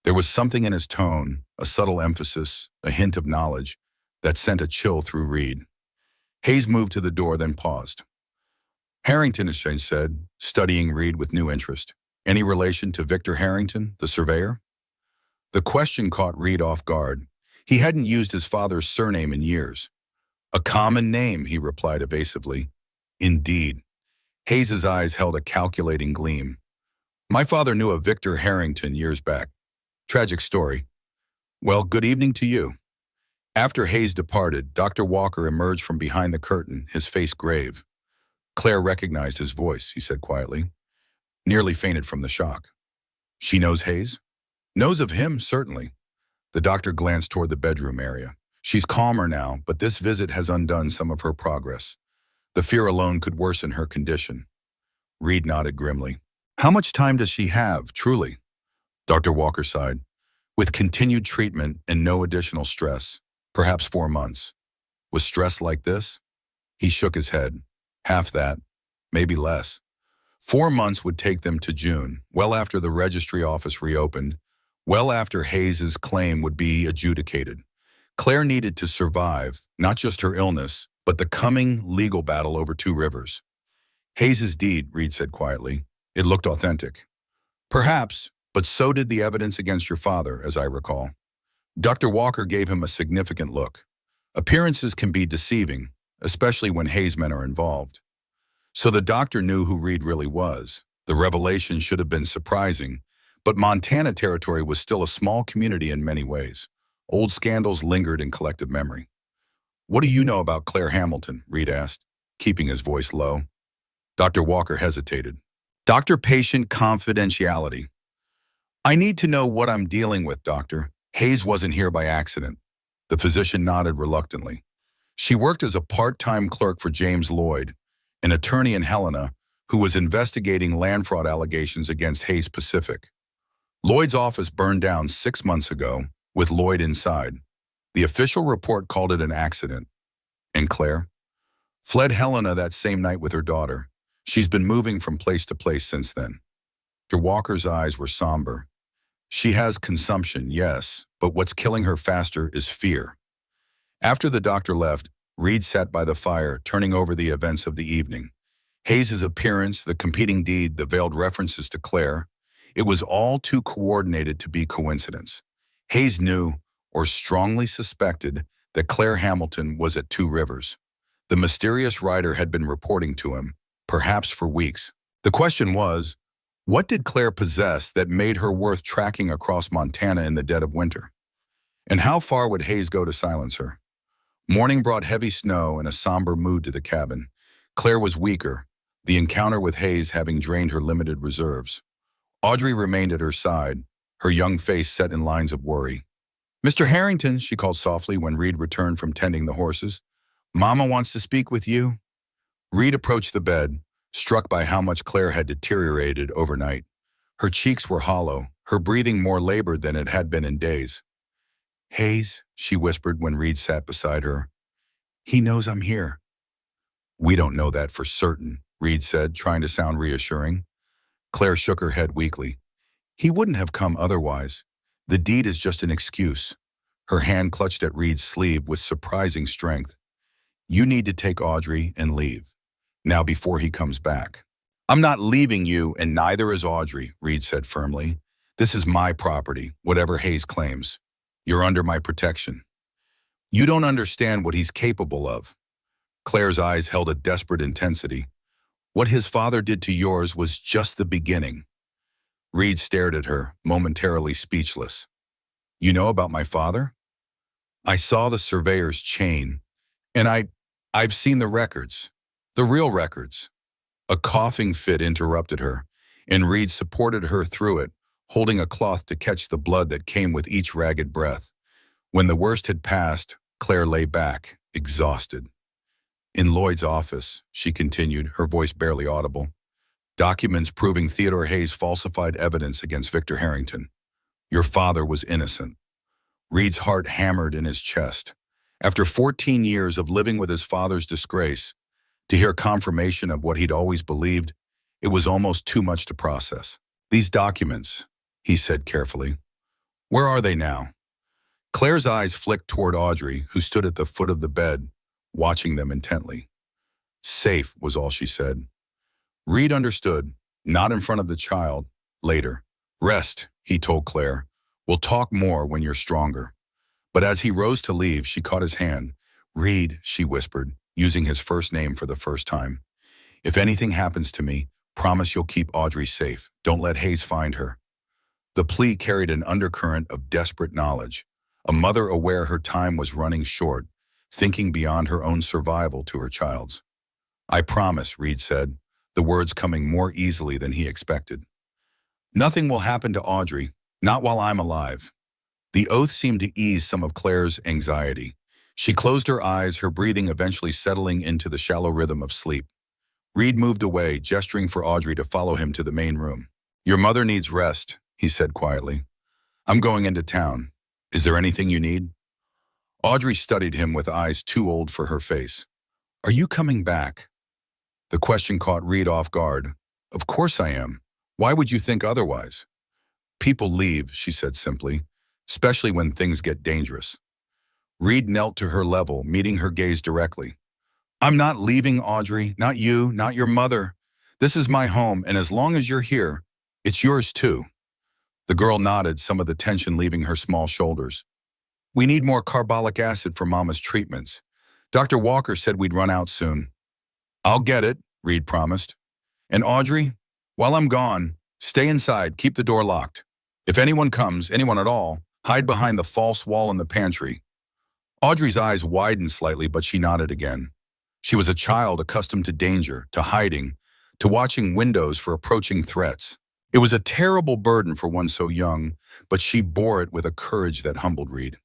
There was something in his tone, a subtle emphasis, a hint of knowledge, that sent a chill through Reed. Hayes moved to the door, then paused. Harrington, Shane said, studying Reed with new interest. Any relation to Victor Harrington, the surveyor? The question caught Reed off guard. He hadn't used his father's surname in years. A common name, he replied evasively. Indeed. Hayes's eyes held a calculating gleam. My father knew a Victor Harrington years back. Tragic story. Well, good evening to you. After Hayes departed, Dr. Walker emerged from behind the curtain, his face grave. Claire recognized his voice, he said quietly. Nearly fainted from the shock. She knows Hayes? Knows of him, certainly. The doctor glanced toward the bedroom area. She's calmer now, but this visit has undone some of her progress. The fear alone could worsen her condition. Reed nodded grimly. How much time does she have, truly? Dr. Walker sighed. With continued treatment and no additional stress, perhaps 4 months. With stress like this? He shook his head. Half that, maybe less. 4 months would take them to June, well after the registry office reopened, well after Hayes's claim would be adjudicated. Claire needed to survive, not just her illness, but the coming legal battle over Two Rivers. Hayes's deed, Reed said quietly. It looked authentic. Perhaps, but so did the evidence against your father, as I recall. Dr. Walker gave him a significant look. Appearances can be deceiving, especially when Hayes men are involved. So the doctor knew who Reed really was. The revelation should have been surprising, but Montana Territory was still a small community in many ways. Old scandals lingered in collective memory. What do you know about Claire Hamilton? Reed asked, keeping his voice low. Dr. Walker hesitated. Doctor-patient confidentiality. I need to know what I'm dealing with, doctor. Hayes wasn't here by accident. The physician nodded reluctantly. She worked as a part-time clerk for James Lloyd, an attorney in Helena who was investigating land fraud allegations against Hayes Pacific. Lloyd's office burned down 6 months ago, with Lloyd inside. The official report called it an accident. And Claire? Fled Helena that same night with her daughter. She's been moving from place to place since then. Dr. Walker's eyes were somber. She has consumption, yes, but what's killing her faster is fear. After the doctor left, Reed sat by the fire, turning over the events of the evening. Hayes's appearance, the competing deed, the veiled references to Claire. It was all too coordinated to be coincidence. Hayes knew, or strongly suspected, that Claire Hamilton was at Two Rivers. The mysterious writer had been reporting to him, perhaps for weeks. The question was, what did Claire possess that made her worth tracking across Montana in the dead of winter? And how far would Hayes go to silence her? Morning brought heavy snow and a somber mood to the cabin. Claire was weaker, the encounter with Hayes having drained her limited reserves. Audrey remained at her side, her young face set in lines of worry. "Mr. Harrington," she called softly when Reed returned from tending the horses. "Mama wants to speak with you." Reed approached the bed, struck by how much Claire had deteriorated overnight. Her cheeks were hollow, her breathing more labored than it had been in days. "Hayes," she whispered when Reed sat beside her. "He knows I'm here." "We don't know that for certain," Reed said, trying to sound reassuring. Claire shook her head weakly. "He wouldn't have come otherwise. The deed is just an excuse." Her hand clutched at Reed's sleeve with surprising strength. "You need to take Audrey and leave. Now before he comes back." "I'm not leaving you, and neither is Audrey," Reed said firmly. "This is my property, whatever Hayes claims. You're under my protection." "You don't understand what he's capable of." Claire's eyes held a desperate intensity. "What his father did to yours was just the beginning." Reed stared at her, momentarily speechless. "You know about my father?" "I saw the surveyor's chain, and I've seen the records. The real records." A coughing fit interrupted her, and Reed supported her through it, holding a cloth to catch the blood that came with each ragged breath. When the worst had passed, Claire lay back, exhausted. "In Lloyd's office," she continued, her voice barely audible. "Documents proving Theodore Hayes falsified evidence against Victor Harrington. Your father was innocent." Reed's heart hammered in his chest. After 14 years of living with his father's disgrace, to hear confirmation of what he'd always believed, it was almost too much to process. "These documents," he said carefully. "Where are they now?" Claire's eyes flicked toward Audrey, who stood at the foot of the bed, watching them intently. "Safe," was all she said. Reed understood, not in front of the child, later. "Rest," he told Claire. "We'll talk more when you're stronger." But as he rose to leave, she caught his hand. "Reed," she whispered, using his first name for the first time. "If anything happens to me, promise you'll keep Audrey safe. Don't let Hayes find her." The plea carried an undercurrent of desperate knowledge. A mother aware her time was running short, thinking beyond her own survival to her child's. "I promise," Reed said, the words coming more easily than he expected. "Nothing will happen to Audrey, not while I'm alive." The oath seemed to ease some of Claire's anxiety. She closed her eyes, her breathing eventually settling into the shallow rhythm of sleep. Reed moved away, gesturing for Audrey to follow him to the main room. "Your mother needs rest," he said quietly. "I'm going into town. Is there anything you need?" Audrey studied him with eyes too old for her face. "Are you coming back?" The question caught Reed off guard. "Of course I am. Why would you think otherwise?" "People leave," she said simply, "especially when things get dangerous." Reed knelt to her level, meeting her gaze directly. "I'm not leaving, Audrey. Not you, not your mother. This is my home, and as long as you're here, it's yours too." The girl nodded, some of the tension leaving her small shoulders. "We need more carbolic acid for Mama's treatments. Dr. Walker said we'd run out soon." "I'll get it," Reed promised. "And Audrey, while I'm gone, stay inside, keep the door locked. If anyone comes, anyone at all, hide behind the false wall in the pantry." Audrey's eyes widened slightly, but she nodded again. She was a child accustomed to danger, to hiding, to watching windows for approaching threats. It was a terrible burden for one so young, but she bore it with a courage that humbled Reed.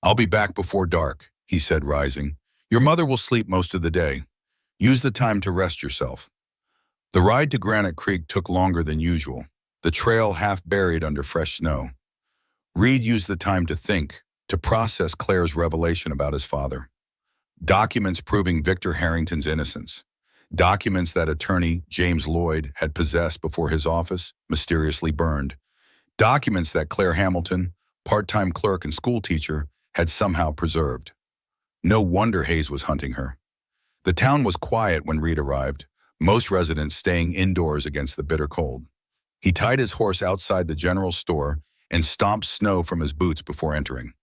"I'll be back before dark," he said, rising. "Your mother will sleep most of the day. Use the time to rest yourself." The ride to Granite Creek took longer than usual, the trail half buried under fresh snow. Reed used the time to think, to process Claire's revelation about his father. Documents proving Victor Harrington's innocence. Documents that attorney James Lloyd had possessed before his office mysteriously burned. Documents that Claire Hamilton, part-time clerk and schoolteacher, had somehow preserved. No wonder Hayes was hunting her. The town was quiet when Reed arrived, most residents staying indoors against the bitter cold. He tied his horse outside the general store and stomped snow from his boots before entering.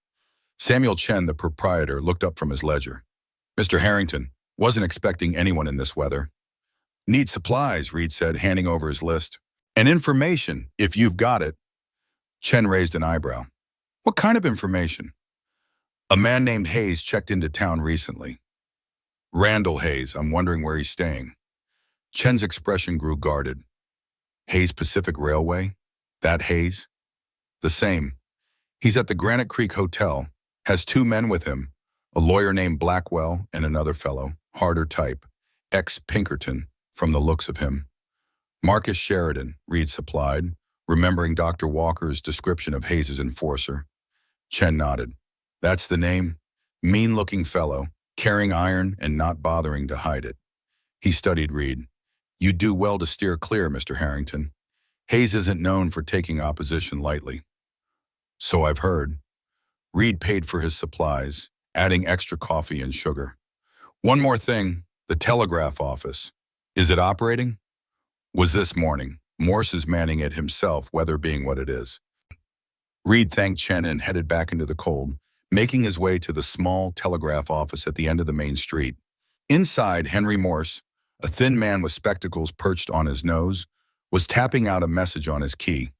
Samuel Chen, the proprietor, looked up from his ledger. "Mr. Harrington, wasn't expecting anyone in this weather." "Need supplies," Reed said, handing over his list. "And information, if you've got it." Chen raised an eyebrow. "What kind of information?" "A man named Hayes checked into town recently." "Randall Hayes, I'm wondering where he's staying." Chen's expression grew guarded. "Hayes Pacific Railway? That Hayes?" "The same. He's at the Granite Creek Hotel, has 2 men with him, a lawyer named Blackwell and another fellow, harder type, ex-Pinkerton, from the looks of him." "Marcus Sheridan," Reed supplied, remembering Dr. Walker's description of Hayes's enforcer. Chen nodded. "That's the name. Mean-looking fellow, carrying iron and not bothering to hide it." He studied Reed. "You do well to steer clear, Mr. Harrington. Hayes isn't known for taking opposition lightly." "So I've heard." Reed paid for his supplies, adding extra coffee and sugar. "One more thing, the telegraph office. Is it operating?" "Was this morning. Morse is manning it himself, weather being what it is." Reed thanked Chen and headed back into the cold, making his way to the small telegraph office at the end of the main street. Inside, Henry Morse, a thin man with spectacles perched on his nose, was tapping out a message on his key.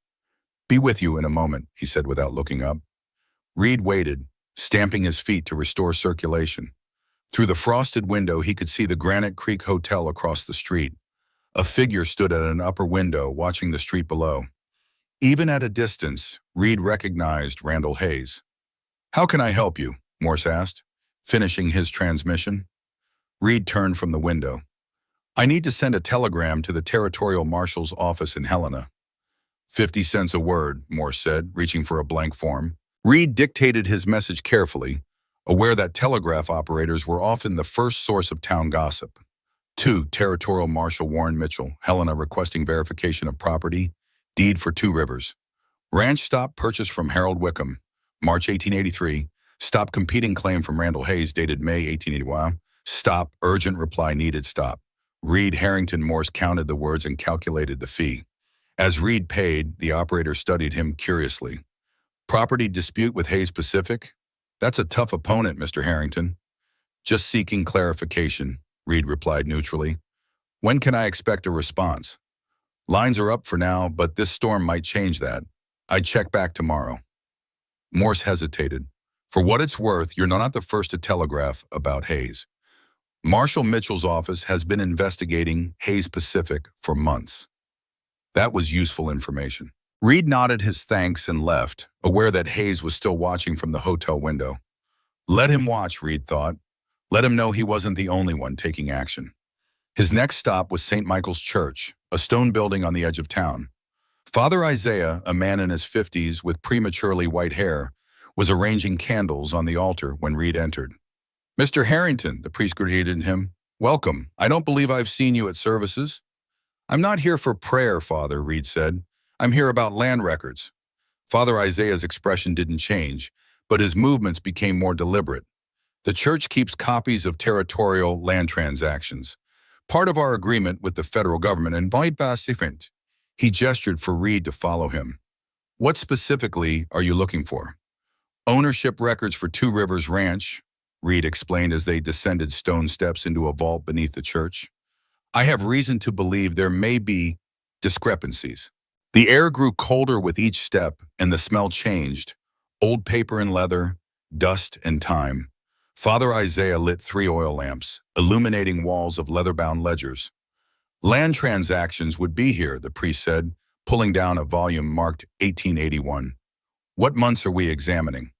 "Be with you in a moment," he said without looking up. Reed waited, stamping his feet to restore circulation. Through the frosted window, he could see the Granite Creek Hotel across the street. A figure stood at an upper window, watching the street below. Even at a distance, Reed recognized Randall Hayes. "How can I help you?" Morse asked, finishing his transmission. Reed turned from the window. "I need to send a telegram to the Territorial Marshal's office in Helena." 50 cents a word, Morse said, reaching for a blank form. Reed dictated his message carefully, aware that telegraph operators were often the first source of town gossip. "To Territorial Marshal Warren Mitchell, Helena, requesting verification of property, deed for 2 Rivers. Ranch stop purchased from Harold Wickham, March 1883. Stop competing claim from Randall Hayes, dated May 1881. Stop, urgent reply needed, stop." Reed Harrington Morse counted the words and calculated the fee. As Reed paid, the operator studied him curiously. "Property dispute with Hayes Pacific? That's a tough opponent, Mr. Harrington." "Just seeking clarification," Reed replied neutrally. "When can I expect a response?" "Lines are up for now, but this storm might change that. I'd check back tomorrow." Morse hesitated. "For what it's worth, you're not the first to telegraph about Hayes. Marshal Mitchell's office has been investigating Hayes Pacific for months." That was useful information. Reed nodded his thanks and left, aware that Hayes was still watching from the hotel window. Let him watch, Reed thought. Let him know he wasn't the only one taking action. His next stop was St. Michael's Church, a stone building on the edge of town. Father Isaiah, a man in his 50s with prematurely white hair, was arranging candles on the altar when Reed entered. "Mr. Harrington," the priest greeted him. "Welcome. I don't believe I've seen you at services." "I'm not here for prayer, Father," Reed said. "I'm here about land records." Father Isaiah's expression didn't change, but his movements became more deliberate. "The church keeps copies of territorial land transactions, part of our agreement with the federal government and by Pacific." He gestured for Reed to follow him. "What specifically are you looking for?" "Ownership records for 2 Rivers Ranch," Reed explained as they descended stone steps into a vault beneath the church. "I have reason to believe there may be discrepancies." The air grew colder with each step, and the smell changed. Old paper and leather, dust and time. Father Isaiah lit 3 oil lamps, illuminating walls of leather-bound ledgers. "Land transactions would be here," the priest said, pulling down a volume marked 1881. "What months are we examining?"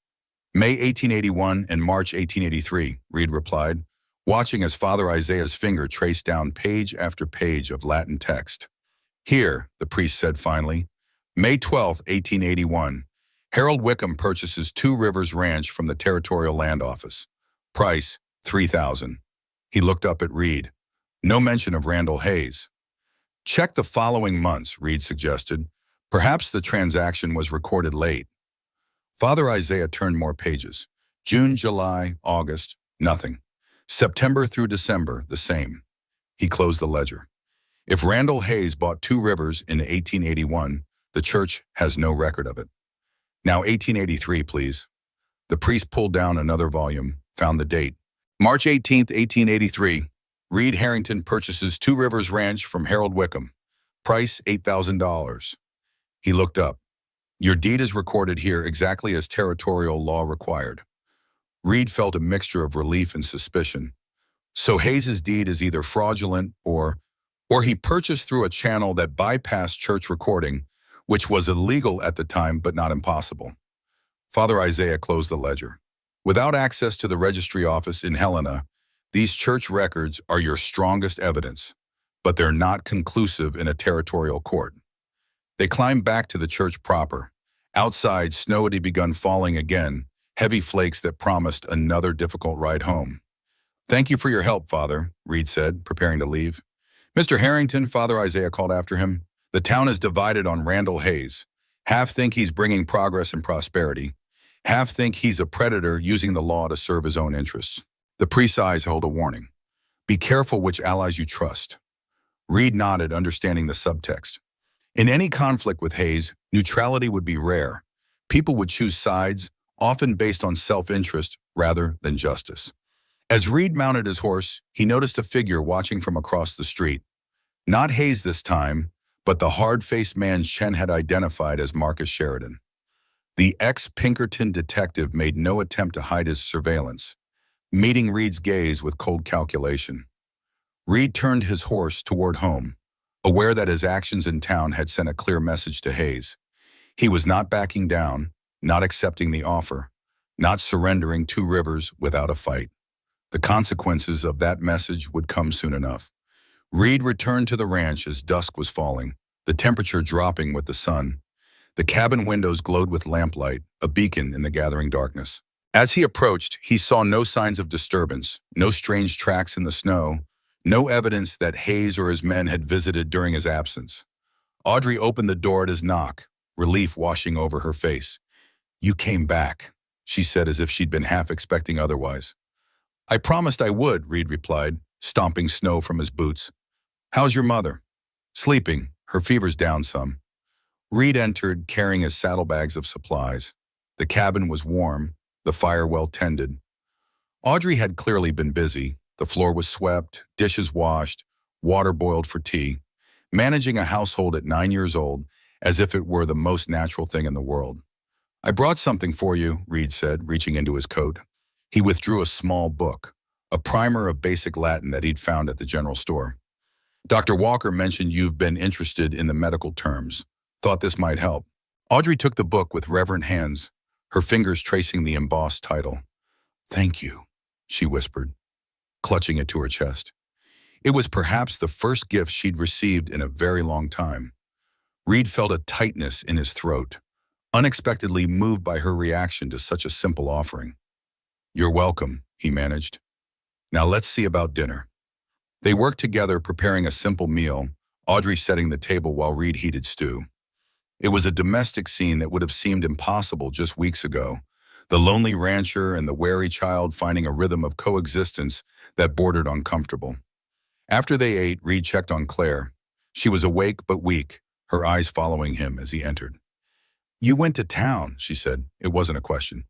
"May 1881 and March 1883, Reed replied, watching as Father Isaiah's finger traced down page after page of Latin text. "Here," the priest said finally, "May 12, 1881. Harold Wickham purchases 2 Rivers Ranch from the Territorial Land Office. Price, $3,000. He looked up at Reed. No mention of Randall Hayes. Check the following months, Reed suggested. Perhaps the transaction was recorded late. Father Isaiah turned more pages. June, July, August, nothing. September through December, the same. He closed the ledger. If Randall Hayes bought Two Rivers in 1881, the church has no record of it. Now 1883, please. The priest pulled down another volume, found the date. March 18th, 1883. Reed Harrington purchases Two Rivers Ranch from Harold Wickham. Price $8,000. He looked up. Your deed is recorded here exactly as territorial law required. Reed felt a mixture of relief and suspicion. So Hayes's deed is either fraudulent or he purchased through a channel that bypassed church recording, which was illegal at the time but not impossible. Father Isaiah closed the ledger. Without access to the registry office in Helena, these church records are your strongest evidence, but they're not conclusive in a territorial court. They climbed back to the church proper. Outside, snow had begun falling again, heavy flakes that promised another difficult ride home. Thank you for your help, Father, Reed said, preparing to leave. Mr. Harrington, Father Isaiah called after him. The town is divided on Randall Hayes. Half think he's bringing progress and prosperity. Half think he's a predator using the law to serve his own interests. The priest's eyes held a warning. Be careful which allies you trust. Reed nodded, understanding the subtext. In any conflict with Hayes, neutrality would be rare. People would choose sides, often based on self-interest rather than justice. As Reed mounted his horse, he noticed a figure watching from across the street. Not Hayes this time, but the hard-faced man Chen had identified as Marcus Sheridan. The ex-Pinkerton detective made no attempt to hide his surveillance, meeting Reed's gaze with cold calculation. Reed turned his horse toward home, aware that his actions in town had sent a clear message to Hayes. He was not backing down, not accepting the offer, not surrendering Two Rivers without a fight. The consequences of that message would come soon enough. Reed returned to the ranch as dusk was falling, the temperature dropping with the sun. The cabin windows glowed with lamplight, a beacon in the gathering darkness. As he approached, he saw no signs of disturbance, no strange tracks in the snow, no evidence that Hayes or his men had visited during his absence. Audrey opened the door at his knock, relief washing over her face. You came back, she said as if she'd been half expecting otherwise. I promised I would, Reed replied, stomping snow from his boots. How's your mother? Sleeping, her fever's down some. Reed entered, carrying his saddlebags of supplies. The cabin was warm, the fire well tended. Audrey had clearly been busy. The floor was swept, dishes washed, water boiled for tea, managing a household at 9 years old as if it were the most natural thing in the world. I brought something for you, Reed said, reaching into his coat. He withdrew a small book, a primer of basic Latin that he'd found at the general store. Dr. Walker mentioned you've been interested in the medical terms. Thought this might help. Audrey took the book with reverent hands, her fingers tracing the embossed title. Thank you, she whispered, clutching it to her chest. It was perhaps the first gift she'd received in a very long time. Reed felt a tightness in his throat, unexpectedly moved by her reaction to such a simple offering. You're welcome, he managed. Now let's see about dinner. They worked together preparing a simple meal, Audrey setting the table while Reed heated stew. It was a domestic scene that would have seemed impossible just weeks ago, the lonely rancher and the wary child finding a rhythm of coexistence that bordered on comfortable. After they ate, Reed checked on Claire. She was awake but weak, her eyes following him as he entered. You went to town, she said. It wasn't a question.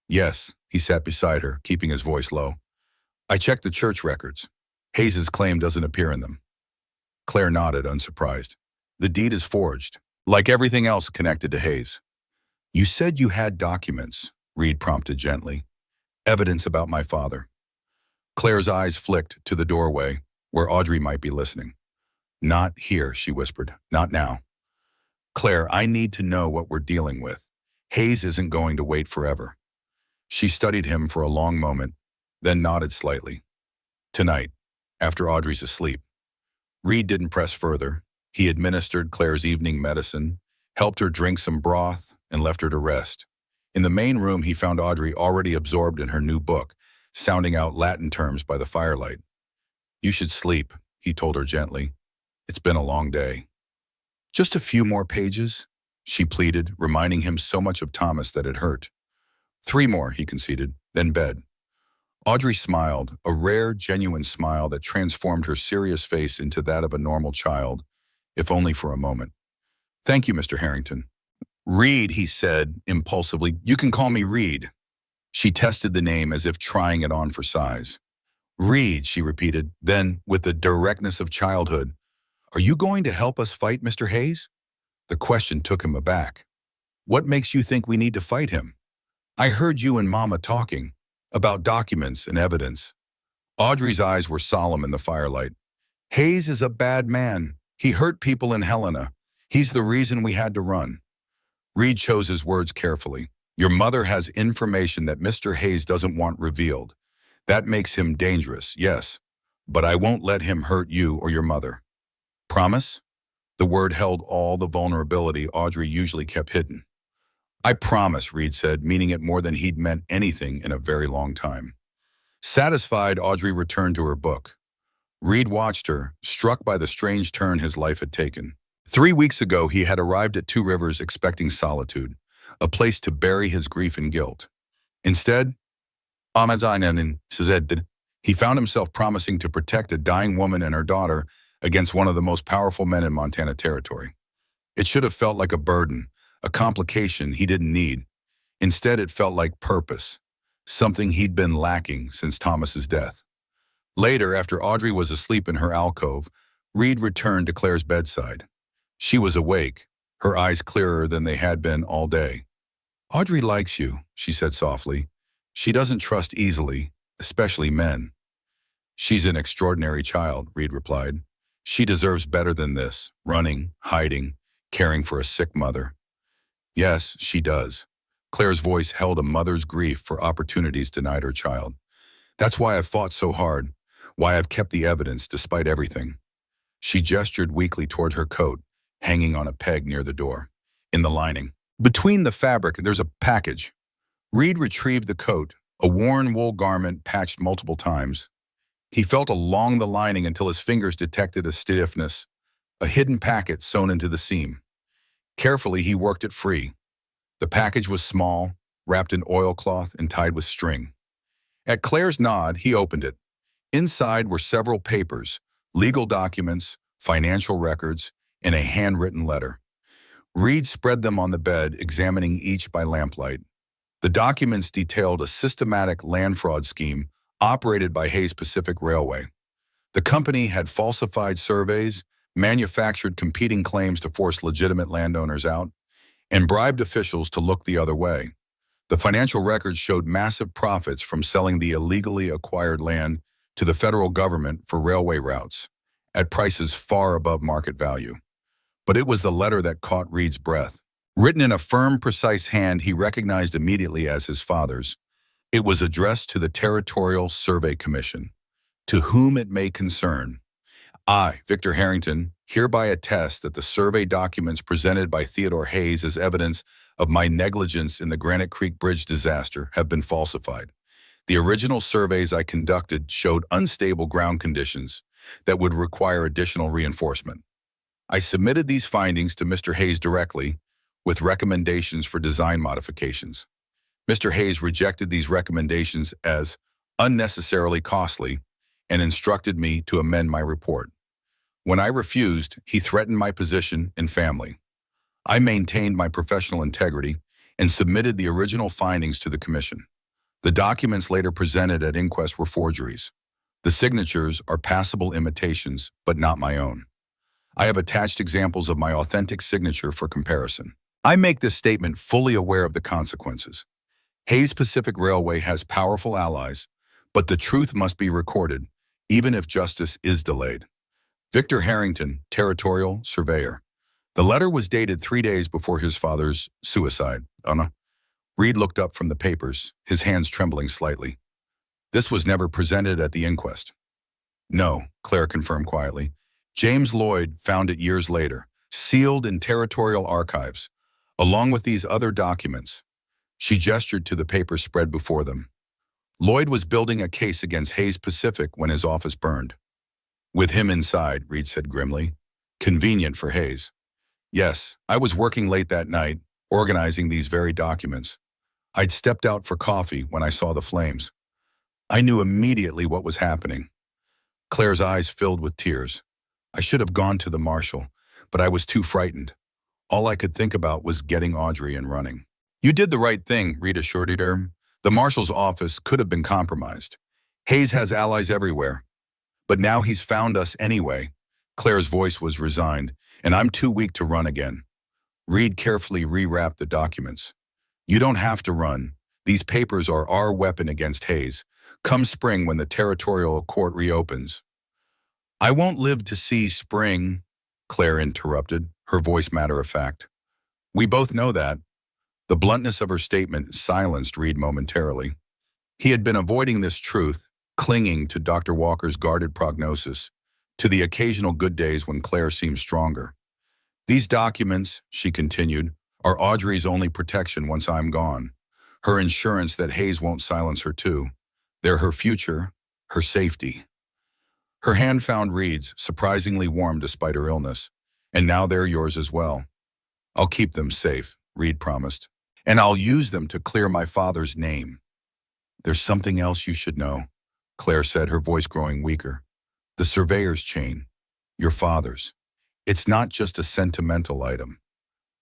Yes, he sat beside her, keeping his voice low. I checked the church records. Hayes's claim doesn't appear in them. Claire nodded, unsurprised. The deed is forged, like everything else connected to Hayes. You said you had documents, Reed prompted gently. Evidence about my father. Claire's eyes flicked to the doorway, where Audrey might be listening. Not here, she whispered. Not now. Claire, I need to know what we're dealing with. Hayes isn't going to wait forever. She studied him for a long moment, then nodded slightly. Tonight, after Audrey's asleep. Reed didn't press further. He administered Claire's evening medicine, helped her drink some broth, and left her to rest. In the main room, he found Audrey already absorbed in her new book, sounding out Latin terms by the firelight. You should sleep, he told her gently. It's been a long day. Just a few more pages, she pleaded, reminding him so much of Thomas that it hurt. 3 more, he conceded, then bed. Audrey smiled, a rare, genuine smile that transformed her serious face into that of a normal child, if only for a moment. Thank you, Mr. Harrington. Reed, he said impulsively. You can call me Reed. She tested the name as if trying it on for size. Reed, she repeated, then, with the directness of childhood, are you going to help us fight Mr. Hayes? The question took him aback. What makes you think we need to fight him? I heard you and Mama talking about documents and evidence. Audrey's eyes were solemn in the firelight. Hayes is a bad man. He hurt people in Helena. He's the reason we had to run. Reed chose his words carefully. Your mother has information that Mr. Hayes doesn't want revealed. That makes him dangerous, yes, but I won't let him hurt you or your mother. Promise? The word held all the vulnerability Audrey usually kept hidden. I promise, Reed said, meaning it more than he'd meant anything in a very long time. Satisfied, Audrey returned to her book. Reed watched her, struck by the strange turn his life had taken. 3 weeks ago, he had arrived at Two Rivers expecting solitude, a place to bury his grief and guilt. Instead, he found himself promising to protect a dying woman and her daughter against one of the most powerful men in Montana Territory. It should have felt like a burden, a complication he didn't need. Instead, it felt like purpose, something he'd been lacking since Thomas's death. Later, after Audrey was asleep in her alcove, Reed returned to Claire's bedside. She was awake, her eyes clearer than they had been all day. Audrey likes you, she said softly. She doesn't trust easily, especially men. She's an extraordinary child, Reed replied. She deserves better than this, running, hiding, caring for a sick mother. Yes, she does. Claire's voice held a mother's grief for opportunities denied her child. That's why I've fought so hard, why I've kept the evidence despite everything. She gestured weakly toward her coat, hanging on a peg near the door. In the lining, between the fabric, there's a package. Reed retrieved the coat, a worn wool garment patched multiple times. He felt along the lining until his fingers detected a stiffness, a hidden packet sewn into the seam. Carefully, he worked it free. The package was small, wrapped in oilcloth and tied with string. At Claire's nod, he opened it. Inside were several papers, legal documents, financial records, and a handwritten letter. Reed spread them on the bed, examining each by lamplight. The documents detailed a systematic land fraud scheme operated by Hayes Pacific Railway. The company had falsified surveys, manufactured competing claims to force legitimate landowners out, and bribed officials to look the other way. The financial records showed massive profits from selling the illegally acquired land to the federal government for railway routes, at prices far above market value. But it was the letter that caught Reed's breath. Written in a firm, precise hand he recognized immediately as his father's, it was addressed to the Territorial Survey Commission. To whom it may concern, I, Victor Harrington, hereby attest that the survey documents presented by Theodore Hayes as evidence of my negligence in the Granite Creek Bridge disaster have been falsified. The original surveys I conducted showed unstable ground conditions that would require additional reinforcement. I submitted these findings to Mr. Hayes directly, with recommendations for design modifications. Mr. Hayes rejected these recommendations as unnecessarily costly and instructed me to amend my report. When I refused, he threatened my position and family. I maintained my professional integrity and submitted the original findings to the commission. The documents later presented at inquest were forgeries. The signatures are passable imitations, but not my own. I have attached examples of my authentic signature for comparison. I make this statement fully aware of the consequences. Hayes Pacific Railway has powerful allies, but the truth must be recorded, even if justice is delayed. Victor Harrington, Territorial Surveyor. The letter was dated 3 days before his father's suicide. Reed looked up from the papers, his hands trembling slightly. This was never presented at the inquest. No, Claire confirmed quietly. James Lloyd found it years later, sealed in territorial archives, along with these other documents. She gestured to the papers spread before them. Lloyd was building a case against Hayes Pacific when his office burned. With him inside, Reed said grimly. Convenient for Hayes. Yes, I was working late that night, organizing these very documents. I'd stepped out for coffee when I saw the flames. I knew immediately what was happening. Claire's eyes filled with tears. I should have gone to the marshal, but I was too frightened. All I could think about was getting Audrey and running. You did the right thing, Reed assured her. The marshal's office could have been compromised. Hayes has allies everywhere. But now he's found us anyway. Claire's voice was resigned, and I'm too weak to run again. Reed carefully rewrapped the documents. You don't have to run. These papers are our weapon against Hayes. Come spring when the territorial court reopens. I won't live to see spring, Claire interrupted, her voice matter-of-fact. We both know that. The bluntness of her statement silenced Reed momentarily. He had been avoiding this truth, clinging to Dr. Walker's guarded prognosis, to the occasional good days when Claire seemed stronger. These documents, she continued, are Audrey's only protection once I'm gone. Her insurance that Hayes won't silence her too. They're her future, her safety. Her hand found Reed's, surprisingly warm despite her illness. And now they're yours as well. I'll keep them safe, Reed promised. And I'll use them to clear my father's name. There's something else you should know, Claire said, her voice growing weaker. The surveyor's chain. Your father's. It's not just a sentimental item.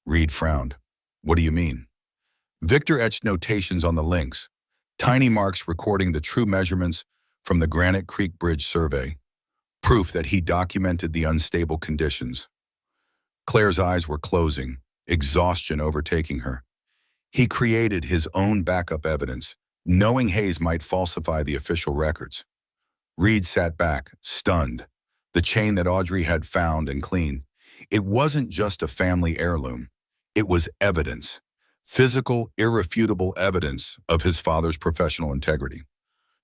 Reed frowned. What do you mean? Victor etched notations on the links, tiny marks recording the true measurements from the Granite Creek Bridge survey, proof that he documented the unstable conditions. Claire's eyes were closing, exhaustion overtaking her. He created his own backup evidence, knowing Hayes might falsify the official records. Reed sat back, stunned. The chain that Audrey had found and cleaned. It wasn't just a family heirloom. It was evidence. Physical, irrefutable evidence of his father's professional integrity.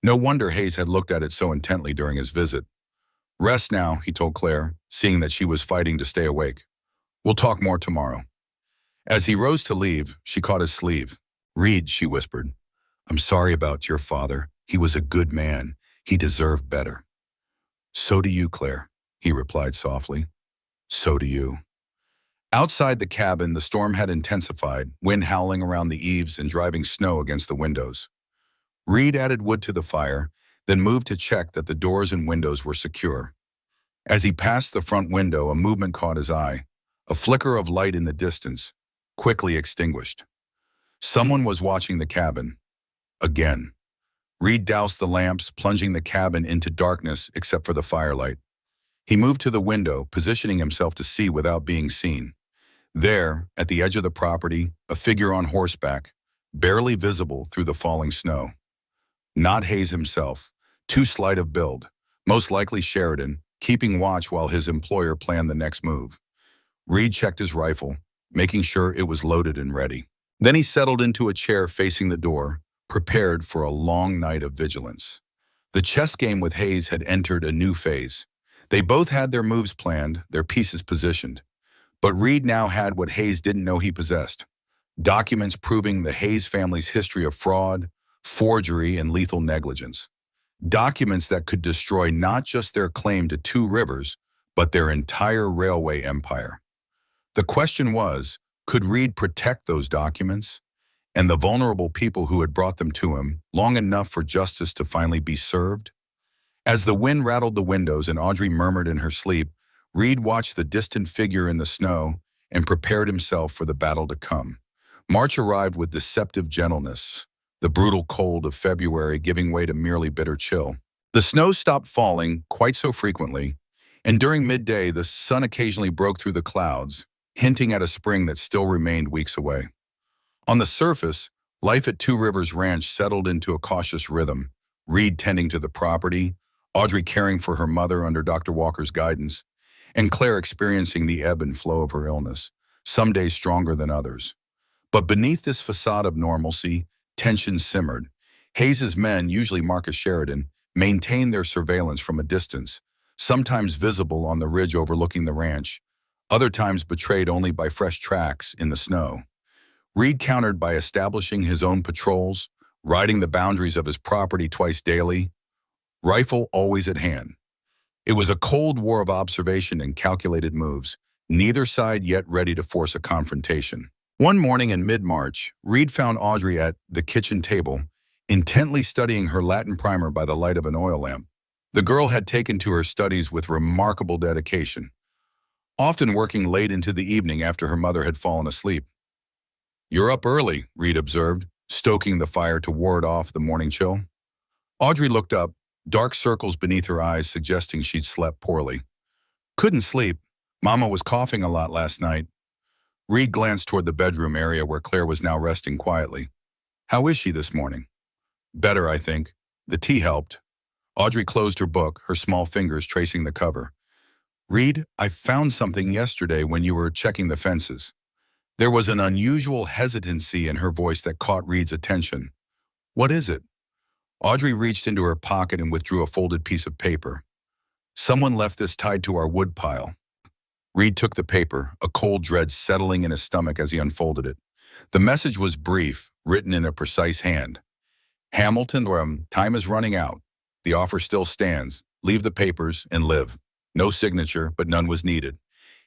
No wonder Hayes had looked at it so intently during his visit. Rest now, he told Claire, seeing that she was fighting to stay awake. We'll talk more tomorrow. As he rose to leave, she caught his sleeve. Reed, she whispered, I'm sorry about your father. He was a good man. He deserved better. So do you, Claire, he replied softly. So do you. Outside the cabin, the storm had intensified, wind howling around the eaves and driving snow against the windows. Reed added wood to the fire, then moved to check that the doors and windows were secure. As he passed the front window, a movement caught his eye, a flicker of light in the distance, quickly extinguished. Someone was watching the cabin. Again. Reed doused the lamps, plunging the cabin into darkness except for the firelight. He moved to the window, positioning himself to see without being seen. There, at the edge of the property, a figure on horseback, barely visible through the falling snow. Not Hayes himself, too slight of build, most likely Sheridan, keeping watch while his employer planned the next move. Reed checked his rifle, making sure it was loaded and ready. Then he settled into a chair facing the door, prepared for a long night of vigilance. The chess game with Hayes had entered a new phase. They both had their moves planned, their pieces positioned. But Reed now had what Hayes didn't know he possessed. Documents proving the Hayes family's history of fraud, forgery, and lethal negligence. Documents that could destroy not just their claim to two rivers, but their entire railway empire. The question was, could Reed protect those documents and the vulnerable people who had brought them to him long enough for justice to finally be served? As the wind rattled the windows and Audrey murmured in her sleep, Reed watched the distant figure in the snow and prepared himself for the battle to come. March arrived with deceptive gentleness, the brutal cold of February giving way to merely bitter chill. The snow stopped falling quite so frequently, and during midday the sun occasionally broke through the clouds, hinting at a spring that still remained weeks away. On the surface, life at Two Rivers Ranch settled into a cautious rhythm, Reed tending to the property, Audrey caring for her mother under Dr. Walker's guidance, and Claire experiencing the ebb and flow of her illness, some days stronger than others. But beneath this facade of normalcy, tension simmered. Hayes's men, usually Marcus Sheridan, maintained their surveillance from a distance, sometimes visible on the ridge overlooking the ranch, other times betrayed only by fresh tracks in the snow. Reed countered by establishing his own patrols, riding the boundaries of his property twice daily, rifle always at hand. It was a cold war of observation and calculated moves, neither side yet ready to force a confrontation. One morning in mid-March, Reed found Audrey at the kitchen table, intently studying her Latin primer by the light of an oil lamp. The girl had taken to her studies with remarkable dedication, often working late into the evening after her mother had fallen asleep. "You're up early," Reed observed, stoking the fire to ward off the morning chill. Audrey looked up, dark circles beneath her eyes suggesting she'd slept poorly. "Couldn't sleep. Mama was coughing a lot last night." Reed glanced toward the bedroom area where Claire was now resting quietly. "How is she this morning?" "Better, I think. The tea helped." Audrey closed her book, her small fingers tracing the cover. "Reed, I found something yesterday when you were checking the fences." There was an unusual hesitancy in her voice that caught Reed's attention. "What is it?" Audrey reached into her pocket and withdrew a folded piece of paper. "Someone left this tied to our wood pile." Reed took the paper, a cold dread settling in his stomach as he unfolded it. The message was brief, written in a precise hand. "Hamilton, time is running out. The offer still stands. Leave the papers and live." No signature, but none was needed.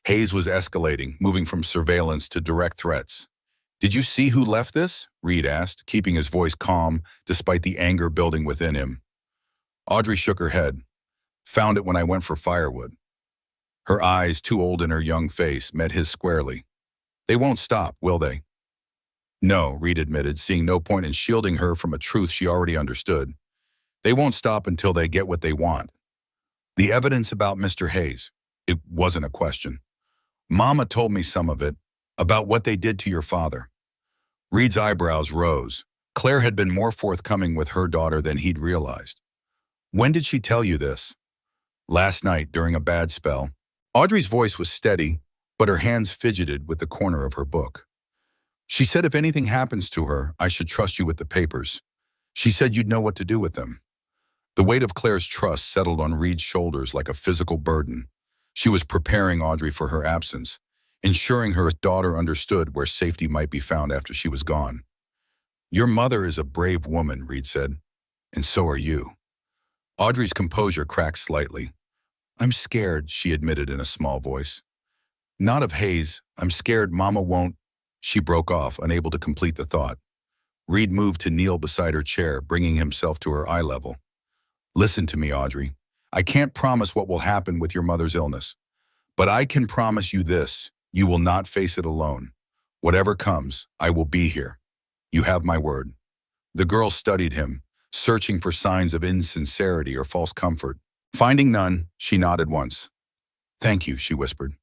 Hayes was escalating, moving from surveillance to direct threats. "Did you see who left this?" Reed asked, keeping his voice calm despite the anger building within him. Audrey shook her head. "Found it when I went for firewood." Her eyes, too old in her young face, met his squarely. "They won't stop, will they?" "No," Reed admitted, seeing no point in shielding her from a truth she already understood. "They won't stop until they get what they want." "The evidence about Mr. Hayes." It wasn't a question. "Mama told me some of it, about what they did to your father." Reed's eyebrows rose. Claire had been more forthcoming with her daughter than he'd realized. "When did she tell you this?" "Last night, during a bad spell." Audrey's voice was steady, but her hands fidgeted with the corner of her book. "She said if anything happens to her, I should trust you with the papers. She said you'd know what to do with them." The weight of Claire's trust settled on Reed's shoulders like a physical burden. She was preparing Audrey for her absence, ensuring her daughter understood where safety might be found after she was gone. "Your mother is a brave woman," Reed said, "and so are you." Audrey's composure cracked slightly. "I'm scared," she admitted in a small voice. "Not of Hayes. I'm scared Mama won't—" She broke off, unable to complete the thought. Reed moved to kneel beside her chair, bringing himself to her eye level. "Listen to me, Audrey. I can't promise what will happen with your mother's illness, but I can promise you this: you will not face it alone. Whatever comes, I will be here. You have my word." The girl studied him, searching for signs of insincerity or false comfort. Finding none, she nodded once. "Thank you," she whispered.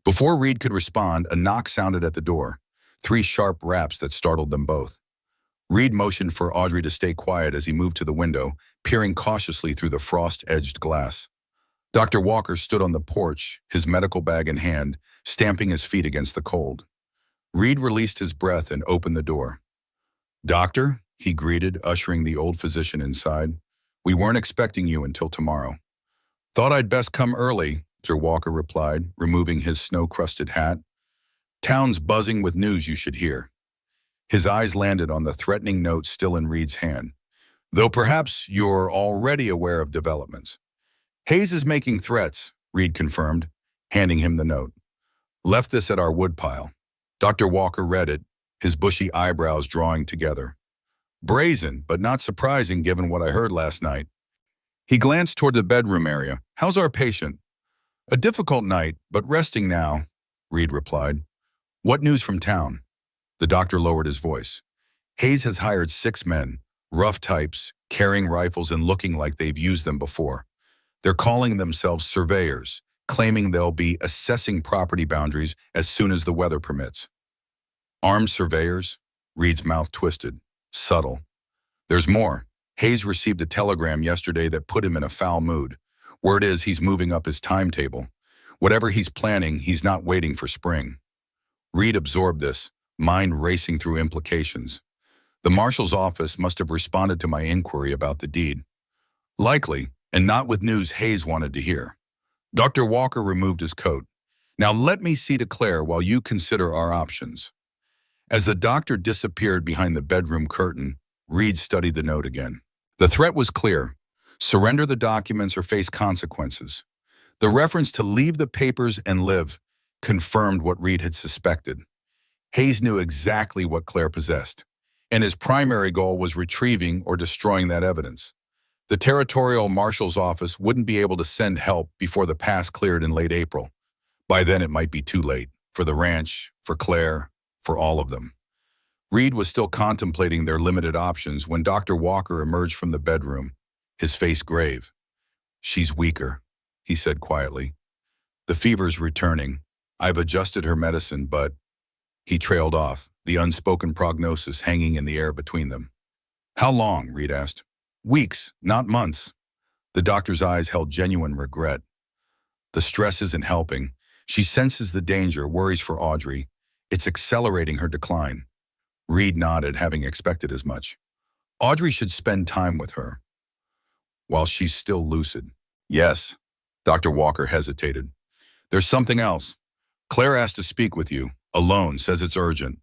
Before Reed could respond, a knock sounded at the door, 3 sharp raps that startled them both. Reed motioned for Audrey to stay quiet as he moved to the window, peering cautiously through the frost-edged glass. Dr. Walker stood on the porch, his medical bag in hand, stamping his feet against the cold. Reed released his breath and opened the door. "Doctor," he greeted, ushering the old physician inside. "We weren't expecting you until tomorrow." "Thought I'd best come early," Dr. Walker replied, removing his snow-crusted hat. "Town's buzzing with news you should hear." His eyes landed on the threatening note still in Reed's hand. "Though perhaps you're already aware of developments." "Hayes is making threats," Reed confirmed, handing him the note. "Left this at our woodpile." Dr. Walker read it, his bushy eyebrows drawing together. "Brazen, but not surprising given what I heard last night." He glanced toward the bedroom area. "How's our patient?" "A difficult night, but resting now," Reed replied. "What news from town?" The doctor lowered his voice. "Hayes has hired 6 men, rough types, carrying rifles and looking like they've used them before. They're calling themselves surveyors, claiming they'll be assessing property boundaries as soon as the weather permits." "Armed surveyors?" Reed's mouth twisted. "Subtle." "There's more. Hayes received a telegram yesterday that put him in a foul mood. Word is he's moving up his timetable. Whatever he's planning, he's not waiting for spring." Reed absorbed this, mind racing through implications. The marshal's office must have responded to my inquiry about the deed. Likely, and not with news Hayes wanted to hear. Dr. Walker removed his coat. "Now let me see to Claire while you consider our options." As the doctor disappeared behind the bedroom curtain, Reed studied the note again. The threat was clear. Surrender the documents or face consequences. The reference to leave the papers and live confirmed what Reed had suspected. Hayes knew exactly what Claire possessed, and his primary goal was retrieving or destroying that evidence. The territorial marshal's office wouldn't be able to send help before the pass cleared in late April. By then it might be too late, for the ranch, for Claire, for all of them. Reed was still contemplating their limited options when Dr. Walker emerged from the bedroom, his face grave. "She's weaker," he said quietly. "The fever's returning. I've adjusted her medicine, but—" He trailed off, the unspoken prognosis hanging in the air between them. "How long?" Reed asked. "Weeks, not months." The doctor's eyes held genuine regret. "The stress isn't helping. She senses the danger, worries for Audrey. It's accelerating her decline." Reed nodded, having expected as much. "Audrey should spend time with her while she's still lucid." "Yes." Dr. Walker hesitated. "There's something else. Claire asked to speak with you, alone, says it's urgent."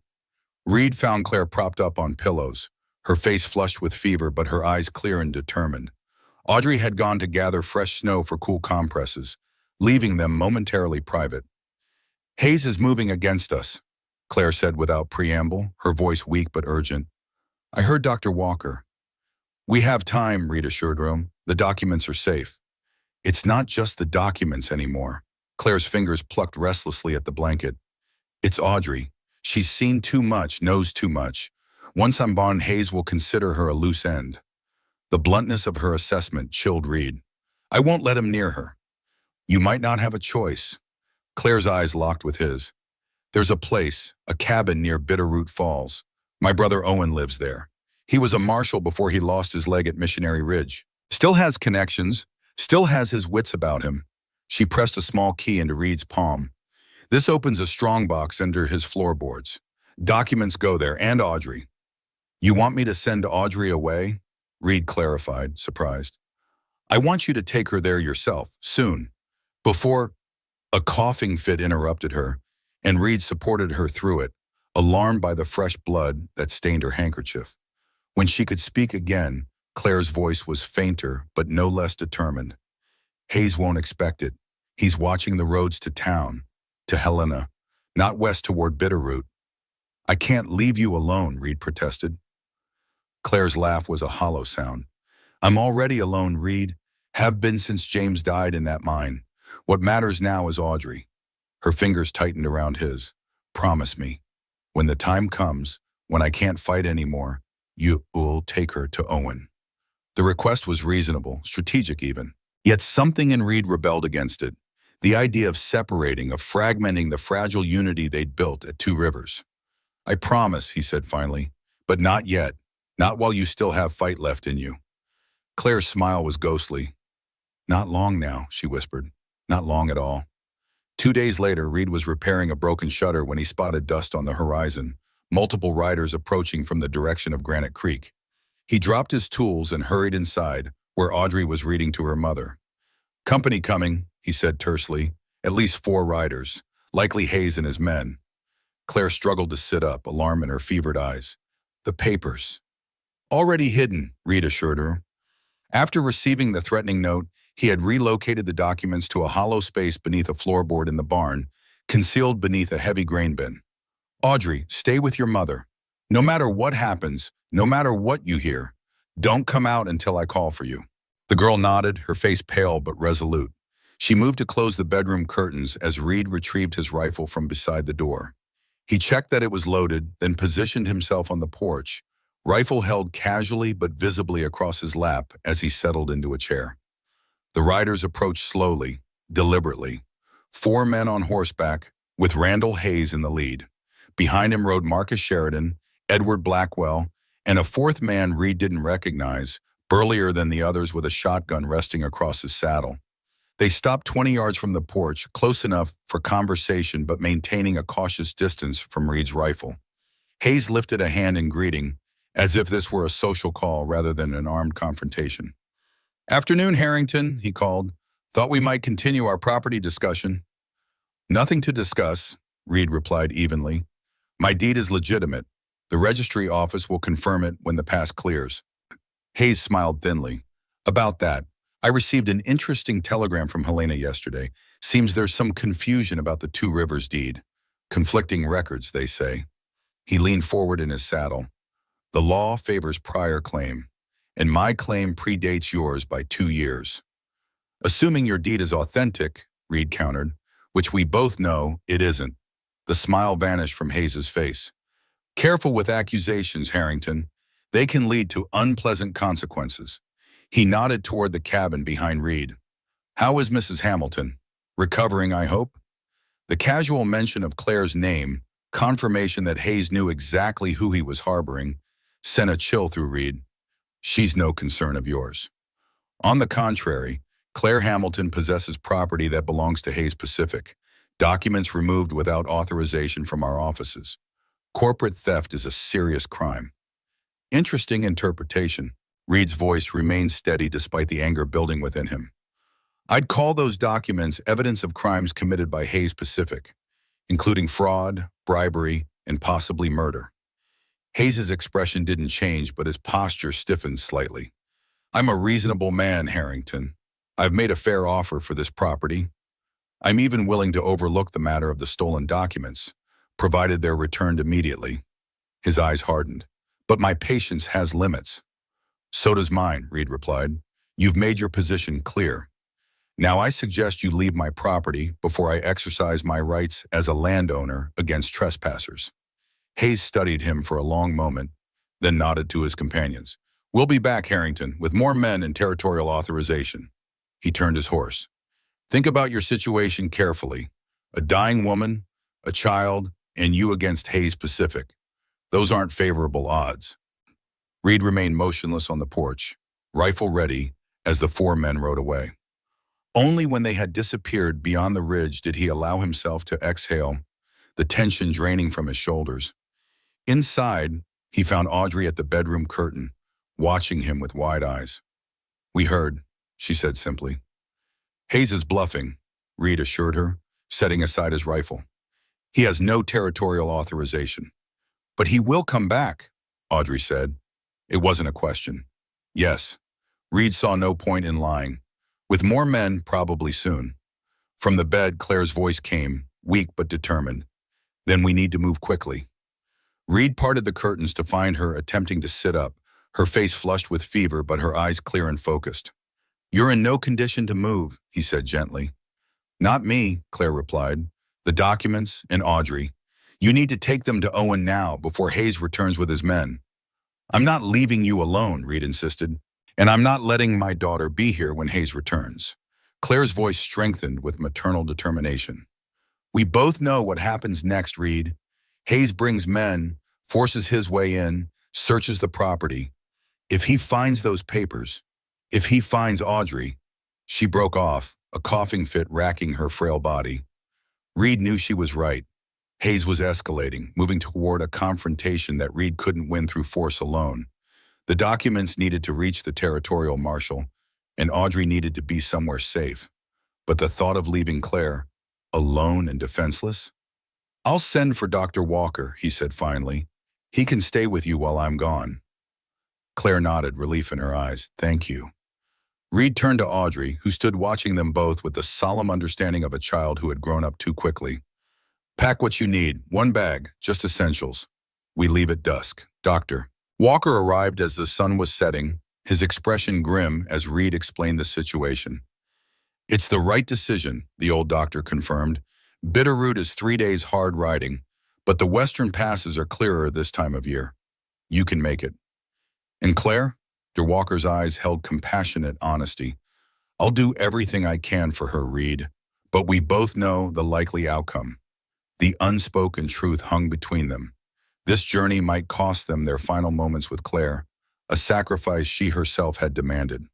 Reed found Claire propped up on pillows, her face flushed with fever but her eyes clear and determined. Audrey had gone to gather fresh snow for cool compresses, leaving them momentarily private. "Hayes is moving against us," Claire said without preamble, her voice weak but urgent. "I heard Dr. Walker." "We have time," Reed assured her. "The documents are safe." "It's not just the documents anymore." Claire's fingers plucked restlessly at the blanket. "It's Audrey. She's seen too much, knows too much. Once I'm gone, Hayes will consider her a loose end." The bluntness of her assessment chilled Reed. "I won't let him near her." "You might not have a choice." Claire's eyes locked with his. "There's a place, a cabin near Bitterroot Falls. My brother Owen lives there. He was a marshal before he lost his leg at Missionary Ridge. Still has connections, still has his wits about him." She pressed a small key into Reed's palm. "This opens a strongbox under his floorboards. Documents go there, and Audrey." "You want me to send Audrey away?" Reed clarified, surprised. "I want you to take her there yourself, soon." Before— A coughing fit interrupted her, and Reed supported her through it, alarmed by the fresh blood that stained her handkerchief. When she could speak again, Claire's voice was fainter but no less determined. "Hayes won't expect it. He's watching the roads to town, to Helena, not west toward Bitterroot." "I can't leave you alone," Reed protested. Claire's laugh was a hollow sound. "I'm already alone, Reed. Have been since James died in that mine. What matters now is Audrey." Her fingers tightened around his. "Promise me, when the time comes, when I can't fight anymore, you'll take her to Owen." The request was reasonable, strategic even. Yet something in Reed rebelled against it. The idea of separating, of fragmenting the fragile unity they'd built at Two Rivers. "I promise," he said finally, "but not yet. Not while you still have fight left in you." Claire's smile was ghostly. "Not long now," she whispered. "Not long at all." 2 days later, Reed was repairing a broken shutter when he spotted dust on the horizon, multiple riders approaching from the direction of Granite Creek. He dropped his tools and hurried inside, where Audrey was reading to her mother. "Company coming," he said tersely. "At least 4 riders, likely Hayes and his men." Claire struggled to sit up, alarm in her fevered eyes. "The papers." "Already hidden," Reed assured her. After receiving the threatening note, he had relocated the documents to a hollow space beneath a floorboard in the barn, concealed beneath a heavy grain bin. "Audrey, stay with your mother. No matter what happens, no matter what you hear, don't come out until I call for you." The girl nodded, her face pale but resolute. She moved to close the bedroom curtains as Reed retrieved his rifle from beside the door. He checked that it was loaded, then positioned himself on the porch, rifle held casually but visibly across his lap as he settled into a chair. The riders approached slowly, deliberately. 4 men on horseback, with Randall Hayes in the lead. Behind him rode Marcus Sheridan, Edward Blackwell, and a 4th man Reed didn't recognize, burlier than the others with a shotgun resting across his saddle. They stopped 20 yards from the porch, close enough for conversation but maintaining a cautious distance from Reed's rifle. Hayes lifted a hand in greeting, as if this were a social call rather than an armed confrontation. "Afternoon, Harrington," he called. "Thought we might continue our property discussion." "Nothing to discuss," Reed replied evenly. "My deed is legitimate. The registry office will confirm it when the pass clears." Hayes smiled thinly. About that, I received an interesting telegram from Helena yesterday. Seems there's some confusion about the Two Rivers deed. Conflicting records, they say. He leaned forward in his saddle. The law favors prior claim, and my claim predates yours by 2 years. Assuming your deed is authentic, Reed countered, which we both know it isn't. The smile vanished from Hayes's face. Careful with accusations, Harrington. They can lead to unpleasant consequences. He nodded toward the cabin behind Reed. How is Mrs. Hamilton? Recovering, I hope? The casual mention of Claire's name, confirmation that Hayes knew exactly who he was harboring, sent a chill through Reed. She's no concern of yours. On the contrary, Claire Hamilton possesses property that belongs to Hayes Pacific, documents removed without authorization from our offices. Corporate theft is a serious crime. Interesting interpretation. Reed's voice remained steady despite the anger building within him. I'd call those documents evidence of crimes committed by Hayes Pacific, including fraud, bribery, and possibly murder. Hayes's expression didn't change, but his posture stiffened slightly. I'm a reasonable man, Harrington. I've made a fair offer for this property. I'm even willing to overlook the matter of the stolen documents, provided they're returned immediately. His eyes hardened. But my patience has limits. So does mine, Reed replied. You've made your position clear. Now I suggest you leave my property before I exercise my rights as a landowner against trespassers. Hayes studied him for a long moment, then nodded to his companions. We'll be back, Harrington, with more men and territorial authorization. He turned his horse. Think about your situation carefully. A dying woman, a child, and you against Hayes Pacific. Those aren't favorable odds. Reed remained motionless on the porch, rifle ready, as the four men rode away. Only when they had disappeared beyond the ridge did he allow himself to exhale, the tension draining from his shoulders. Inside, he found Audrey at the bedroom curtain, watching him with wide eyes. We heard, she said simply. Hayes is bluffing, Reed assured her, setting aside his rifle. He has no territorial authorization. But he will come back, Audrey said. It wasn't a question. Yes, Reed saw no point in lying. With more men, probably soon. From the bed, Claire's voice came, weak but determined. Then we need to move quickly. Reed parted the curtains to find her attempting to sit up, her face flushed with fever but her eyes clear and focused. You're in no condition to move, he said gently. Not me, Claire replied. The documents and Audrey. You need to take them to Owen now before Hayes returns with his men. I'm not leaving you alone, Reed insisted, and I'm not letting my daughter be here when Hayes returns. Claire's voice strengthened with maternal determination. We both know what happens next, Reed. Hayes brings men, forces his way in, searches the property. If he finds those papers, if he finds Audrey, she broke off, a coughing fit racking her frail body. Reed knew she was right. Hayes was escalating, moving toward a confrontation that Reed couldn't win through force alone. The documents needed to reach the territorial marshal, and Audrey needed to be somewhere safe. But the thought of leaving Claire, alone and defenseless? I'll send for Dr. Walker, he said finally. He can stay with you while I'm gone. Claire nodded, relief in her eyes. Thank you. Reed turned to Audrey, who stood watching them both with the solemn understanding of a child who had grown up too quickly. Pack what you need, one bag, just essentials. We leave at dusk. Doctor. Walker arrived as the sun was setting, his expression grim as Reed explained the situation. It's the right decision, the old doctor confirmed. Bitterroot is 3 days hard riding, but the western passes are clearer this time of year. You can make it. And Claire? Dr. Walker's eyes held compassionate honesty. I'll do everything I can for her, Reed, but we both know the likely outcome. The unspoken truth hung between them. This journey might cost them their final moments with Claire, a sacrifice she herself had demanded.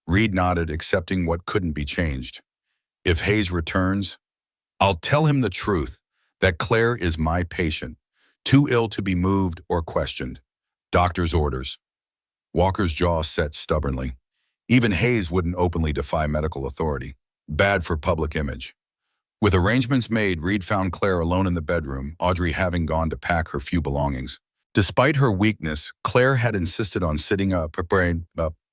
Reed nodded, accepting what couldn't be changed. If Hayes returns, I'll tell him the truth, that Claire is my patient, too ill to be moved or questioned. Doctor's orders. Walker's jaw set stubbornly. Even Hayes wouldn't openly defy medical authority. Bad for public image. With arrangements made, Reed found Claire alone in the bedroom, Audrey having gone to pack her few belongings. Despite her weakness, Claire had insisted on sitting up,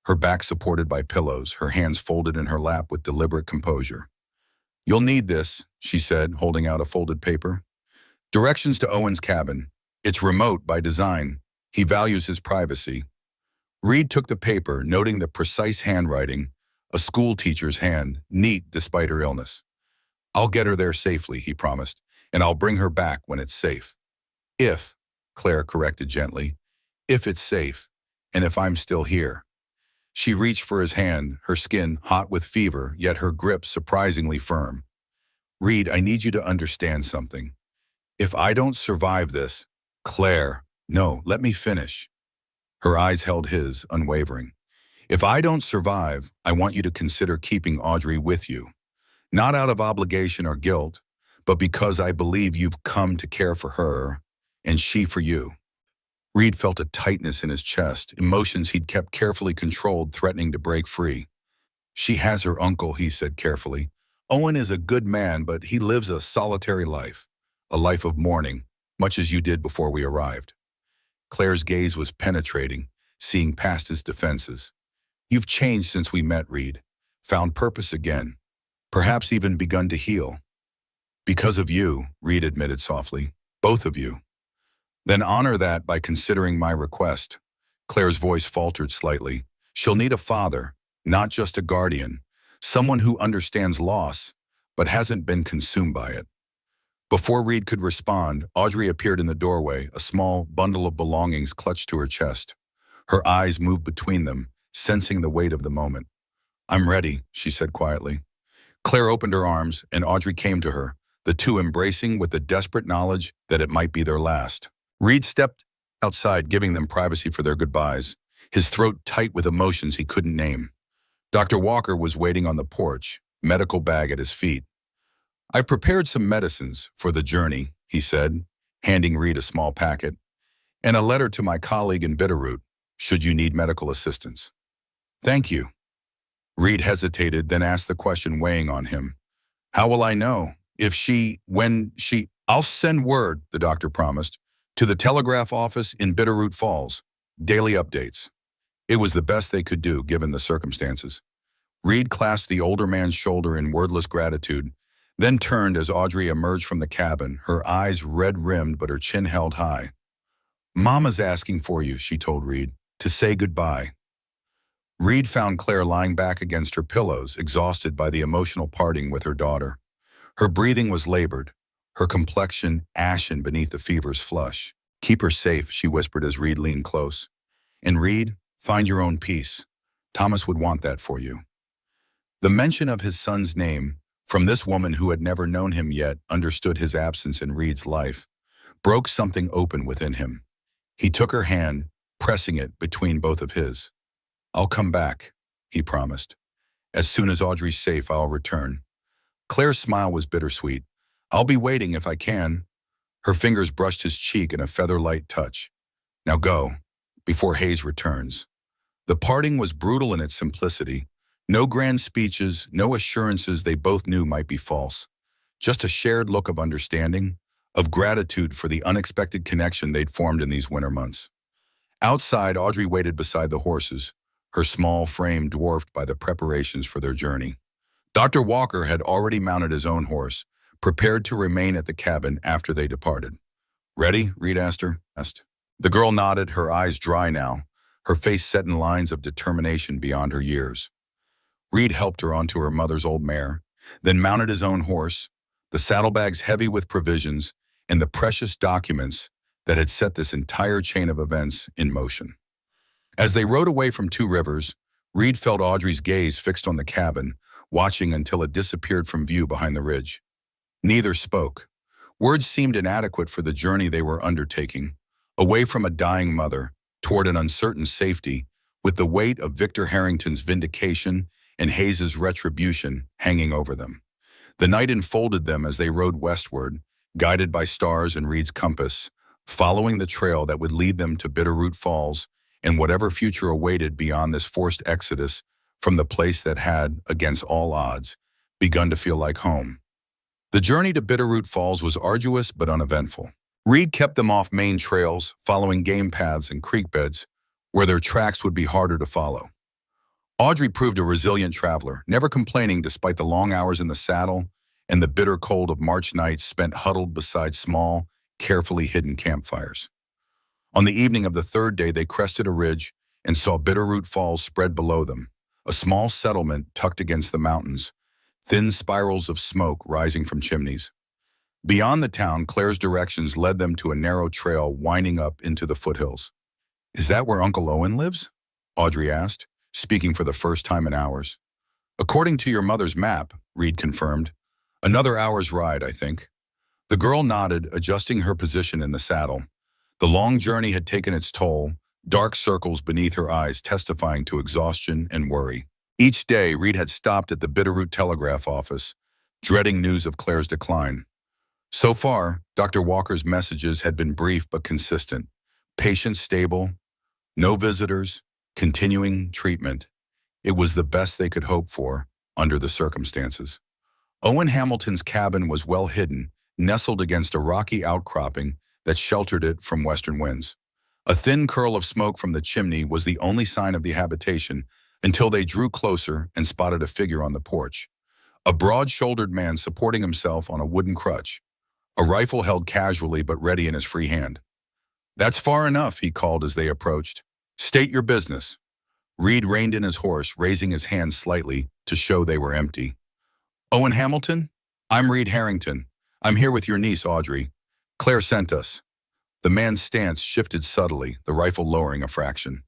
her back supported by pillows, her hands folded in her lap with deliberate composure. "You'll need this," she said, holding out a folded paper. "Directions to Owen's cabin. It's remote by design. He values his privacy." Reed took the paper, noting the precise handwriting, a school teacher's hand, neat despite her illness. "I'll get her there safely," he promised, "and I'll bring her back when it's safe." "If," Claire corrected gently, "if it's safe, and if I'm still here." She reached for his hand, her skin hot with fever, yet her grip surprisingly firm. "Reed, I need you to understand something. If I don't survive this—" "Claire, no, let me finish." Her eyes held his, unwavering. "If I don't survive, I want you to consider keeping Audrey with you. Not out of obligation or guilt, but because I believe you've come to care for her, and she for you." Reed felt a tightness in his chest, emotions he'd kept carefully controlled threatening to break free. "She has her uncle," he said carefully. "Owen is a good man, but he lives a solitary life, a life of mourning, much as you did before we arrived." Claire's gaze was penetrating, seeing past his defenses. "You've changed since we met, Reed. Found purpose again. Perhaps even begun to heal." "Because of you," Reed admitted softly. "Both of you." "Then honor that by considering my request." Claire's voice faltered slightly. "She'll need a father, not just a guardian, someone who understands loss, but hasn't been consumed by it." Before Reed could respond, Audrey appeared in the doorway, a small bundle of belongings clutched to her chest. Her eyes moved between them, sensing the weight of the moment. "I'm ready," she said quietly. Claire opened her arms, and Audrey came to her, the two embracing with the desperate knowledge that it might be their last. Reed stepped outside, giving them privacy for their goodbyes, his throat tight with emotions he couldn't name. Dr. Walker was waiting on the porch, medical bag at his feet. "I've prepared some medicines for the journey," he said, handing Reed a small packet, "and a letter to my colleague in Bitterroot, should you need medical assistance." "Thank you." Reed hesitated, then asked the question weighing on him. "How will I know? When she—" "I'll send word," the doctor promised, "to the telegraph office in Bitterroot Falls. Daily updates." It was the best they could do, given the circumstances. Reed clasped the older man's shoulder in wordless gratitude, then turned as Audrey emerged from the cabin, her eyes red-rimmed but her chin held high. "Mama's asking for you," she told Reed, "to say goodbye." Reed found Claire lying back against her pillows, exhausted by the emotional parting with her daughter. Her breathing was labored, her complexion ashen beneath the fever's flush. "Keep her safe," she whispered as Reed leaned close. "And Reed, find your own peace. Thomas would want that for you." The mention of his son's name, from this woman who had never known him yet understood his absence in Reed's life, broke something open within him. He took her hand, pressing it between both of his. "I'll come back," he promised. "As soon as Audrey's safe, I'll return." Claire's smile was bittersweet. "I'll be waiting if I can." Her fingers brushed his cheek in a feather-light touch. "Now go, before Hayes returns." The parting was brutal in its simplicity. No grand speeches, no assurances they both knew might be false. Just a shared look of understanding, of gratitude for the unexpected connection they'd formed in these winter months. Outside, Audrey waited beside the horses, her small frame dwarfed by the preparations for their journey. Dr. Walker had already mounted his own horse, prepared to remain at the cabin after they departed. "Ready?" Reed asked her. The girl nodded, her eyes dry now, her face set in lines of determination beyond her years. Reed helped her onto her mother's old mare, then mounted his own horse, the saddlebags heavy with provisions and the precious documents that had set this entire chain of events in motion. As they rode away from Two Rivers, Reed felt Audrey's gaze fixed on the cabin, watching until it disappeared from view behind the ridge. Neither spoke. Words seemed inadequate for the journey they were undertaking, away from a dying mother, toward an uncertain safety, with the weight of Victor Harrington's vindication and Hayes's retribution hanging over them. The night enfolded them as they rode westward, guided by stars and Reed's compass, following the trail that would lead them to Bitterroot Falls and whatever future awaited beyond this forced exodus from the place that had, against all odds, begun to feel like home. The journey to Bitterroot Falls was arduous but uneventful. Reed kept them off main trails, following game paths and creek beds, where their tracks would be harder to follow. Audrey proved a resilient traveler, never complaining despite the long hours in the saddle and the bitter cold of March nights spent huddled beside small, carefully hidden campfires. On the evening of the third day, they crested a ridge and saw Bitterroot Falls spread below them, a small settlement tucked against the mountains, thin spirals of smoke rising from chimneys. Beyond the town, Claire's directions led them to a narrow trail winding up into the foothills. "Is that where Uncle Owen lives?" Audrey asked, speaking for the first time in hours. "According to your mother's map," Reed confirmed. "Another hour's ride, I think." The girl nodded, adjusting her position in the saddle. The long journey had taken its toll, dark circles beneath her eyes testifying to exhaustion and worry. Each day, Reed had stopped at the Bitterroot Telegraph office, dreading news of Claire's decline. So far, Dr. Walker's messages had been brief but consistent. Patient stable, no visitors, continuing treatment. It was the best they could hope for under the circumstances. Owen Hamilton's cabin was well hidden, nestled against a rocky outcropping that sheltered it from western winds. A thin curl of smoke from the chimney was the only sign of the habitation until they drew closer and spotted a figure on the porch. A broad-shouldered man supporting himself on a wooden crutch, a rifle held casually but ready in his free hand. "That's far enough," he called as they approached. "State your business." Reed reined in his horse, raising his hands slightly to show they were empty. "Owen Hamilton? I'm Reed Harrington. I'm here with your niece, Audrey. Claire sent us." The man's stance shifted subtly, the rifle lowering a fraction.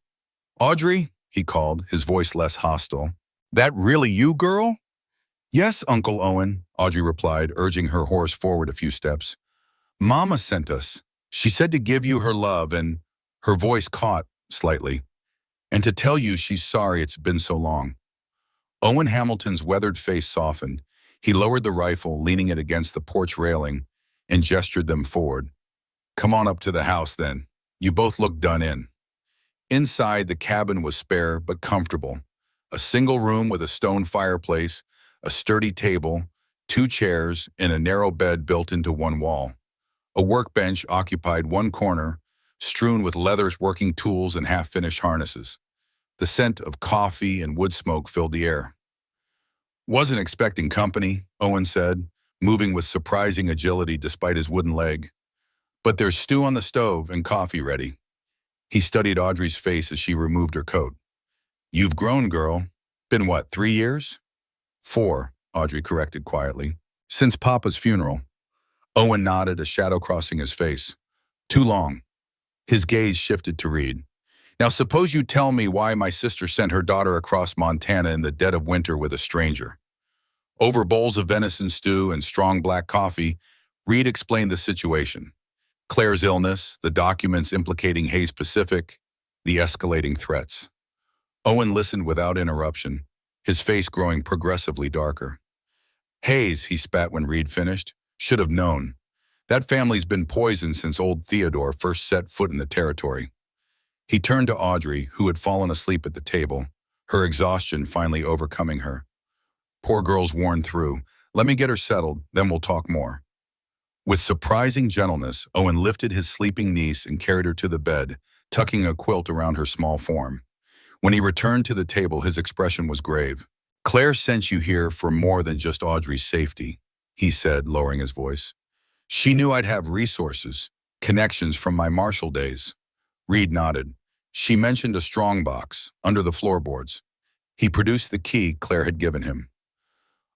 "Audrey?" he called, his voice less hostile. "That really you, girl?" "Yes, Uncle Owen," Audrey replied, urging her horse forward a few steps. "Mama sent us. She said to give you her love and—" her voice caught slightly, "and to tell you she's sorry it's been so long." Owen Hamilton's weathered face softened. He lowered the rifle, leaning it against the porch railing, and gestured them forward. "Come on up to the house, then. You both look done in." Inside, the cabin was spare but comfortable. A single room with a stone fireplace, a sturdy table, 2 chairs, and a narrow bed built into one wall. A workbench occupied one corner, strewn with leather working tools and half-finished harnesses. The scent of coffee and wood smoke filled the air. "Wasn't expecting company," Owen said, moving with surprising agility despite his wooden leg. "But there's stew on the stove and coffee ready." He studied Audrey's face as she removed her coat. "You've grown, girl. Been what, 3 years?" "4, Audrey corrected quietly. "Since Papa's funeral." Owen nodded, a shadow crossing his face. "Too long." His gaze shifted to Reed. "Now suppose you tell me why my sister sent her daughter across Montana in the dead of winter with a stranger." Over bowls of venison stew and strong black coffee, Reed explained the situation. Claire's illness, the documents implicating Hayes Pacific, the escalating threats. Owen listened without interruption, his face growing progressively darker. "Hayes," he spat when Reed finished, "should have known. That family's been poisoned since old Theodore first set foot in the territory." He turned to Audrey, who had fallen asleep at the table, her exhaustion finally overcoming her. "Poor girl's worn through. Let me get her settled, then we'll talk more." With surprising gentleness, Owen lifted his sleeping niece and carried her to the bed, tucking a quilt around her small form. When he returned to the table, his expression was grave. "Claire sent you here for more than just Audrey's safety," he said, lowering his voice. "She knew I'd have resources, connections from my Marshall days." Reed nodded. "She mentioned a strong box, under the floorboards." He produced the key Claire had given him.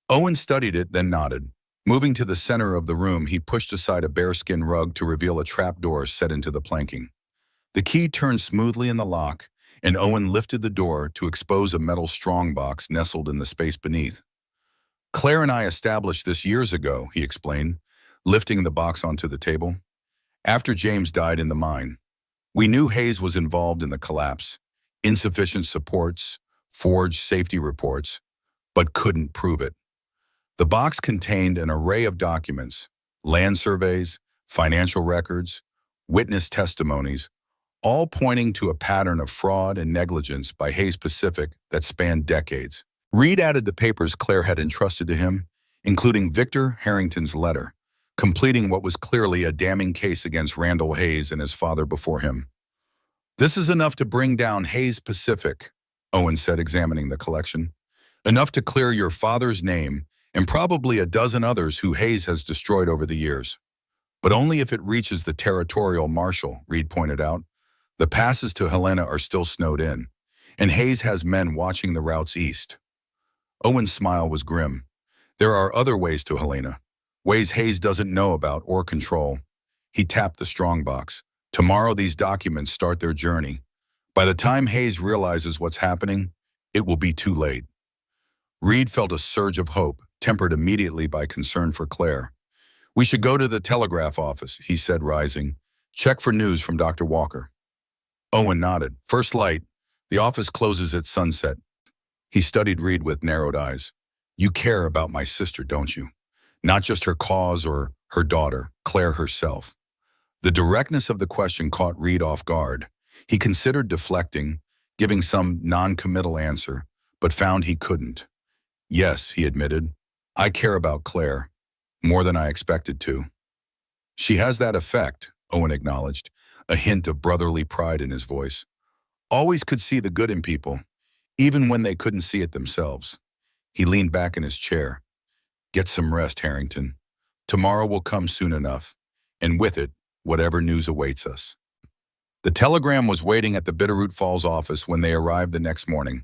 Owen studied it, then nodded. Moving to the center of the room, he pushed aside a bearskin rug to reveal a trapdoor set into the planking. The key turned smoothly in the lock, and Owen lifted the door to expose a metal strongbox nestled in the space beneath. "Claire and I established this years ago," he explained, lifting the box onto the table. "After James died in the mine. We knew Hayes was involved in the collapse, insufficient supports, forged safety reports, but couldn't prove it. The box contained an array of documents, land surveys, financial records, witness testimonies, all pointing to a pattern of fraud and negligence by Hayes Pacific that spanned decades. Reed added the papers Claire had entrusted to him, including Victor Harrington's letter, completing what was clearly a damning case against Randall Hayes and his father before him. "This is enough to bring down Hayes Pacific," Owen said, examining the collection. Enough to clear your father's name and probably a dozen others who Hayes has destroyed over the years. But only if it reaches the territorial marshal, Reed pointed out. The passes to Helena are still snowed in, and Hayes has men watching the routes east. Owen's smile was grim. There are other ways to Helena, ways Hayes doesn't know about or control. He tapped the strongbox. Tomorrow these documents start their journey. By the time Hayes realizes what's happening, it will be too late. Reed felt a surge of hope, tempered immediately by concern for Claire. We should go to the telegraph office, he said, rising. Check for news from Dr. Walker. Owen nodded. First light. The office closes at sunset. He studied Reed with narrowed eyes. You care about my sister, don't you? Not just her cause or her daughter, Claire herself. The directness of the question caught Reed off guard. He considered deflecting, giving some non-committal answer, but found he couldn't. Yes, he admitted. I care about Claire, more than I expected to. She has that effect, Owen acknowledged, a hint of brotherly pride in his voice. Always could see the good in people, even when they couldn't see it themselves. He leaned back in his chair. Get some rest, Harrington. Tomorrow will come soon enough, and with it, whatever news awaits us. The telegram was waiting at the Bitterroot Falls office when they arrived the next morning.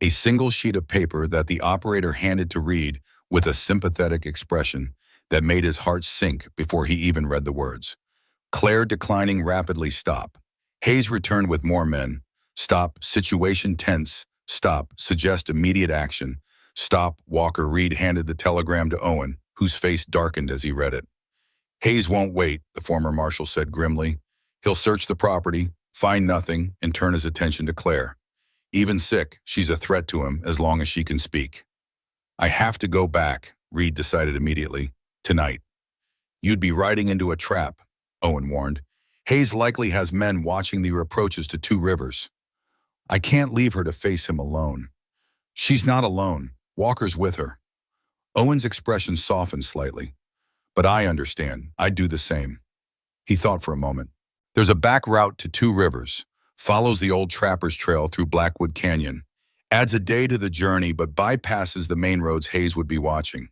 A single sheet of paper that the operator handed to Reed with a sympathetic expression that made his heart sink before he even read the words. Claire declining rapidly, stop. Hayes returned with more men. Stop, situation tense. Stop, suggest immediate action. Stop, Walker. Reed handed the telegram to Owen, whose face darkened as he read it. Hayes won't wait, the former marshal said grimly. He'll search the property, find nothing, and turn his attention to Claire. Even sick, she's a threat to him as long as she can speak. I have to go back, Reed decided immediately. Tonight. You'd be riding into a trap, Owen warned. Hayes likely has men watching the approaches to Two Rivers. I can't leave her to face him alone. She's not alone. Walker's with her. Owen's expression softened slightly. But I understand. I'd do the same. He thought for a moment. There's a back route to Two Rivers. Follows the old Trapper's Trail through Blackwood Canyon. Adds a day to the journey, but bypasses the main roads Hayes would be watching.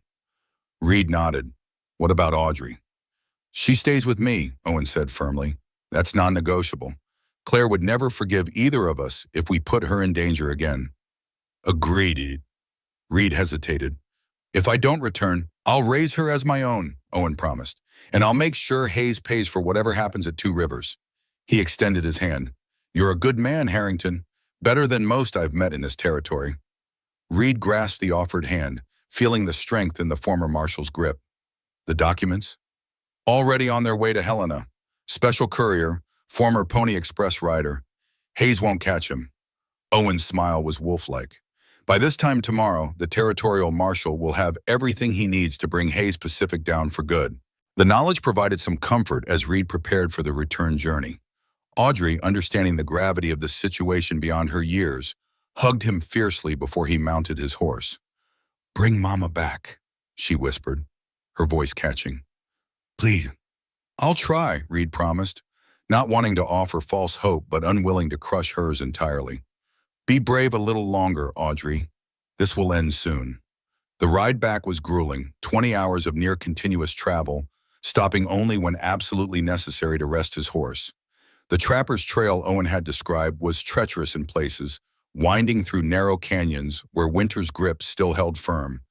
Reed nodded. What about Audrey? She stays with me, Owen said firmly. That's non-negotiable. Claire would never forgive either of us if we put her in danger again. Agreed. Reed hesitated. If I don't return, I'll raise her as my own, Owen promised, and I'll make sure Hayes pays for whatever happens at Two Rivers. He extended his hand. You're a good man, Harrington. Better than most I've met in this territory. Reed grasped the offered hand, feeling the strength in the former marshal's grip. The documents? Already on their way to Helena. Special courier, former Pony Express rider. Hayes won't catch him. Owen's smile was wolf-like. By this time tomorrow, the territorial marshal will have everything he needs to bring Hayes Pacific down for good. The knowledge provided some comfort as Reed prepared for the return journey. Audrey, understanding the gravity of the situation beyond her years, hugged him fiercely before he mounted his horse. Bring Mama back, she whispered, her voice catching. Please. I'll try, Reed promised, not wanting to offer false hope but unwilling to crush hers entirely. Be brave a little longer, Audrey. This will end soon. The ride back was grueling, 20 hours of near-continuous travel, stopping only when absolutely necessary to rest his horse. The Trapper's Trail Owen had described was treacherous in places, winding through narrow canyons where winter's grip still held firm.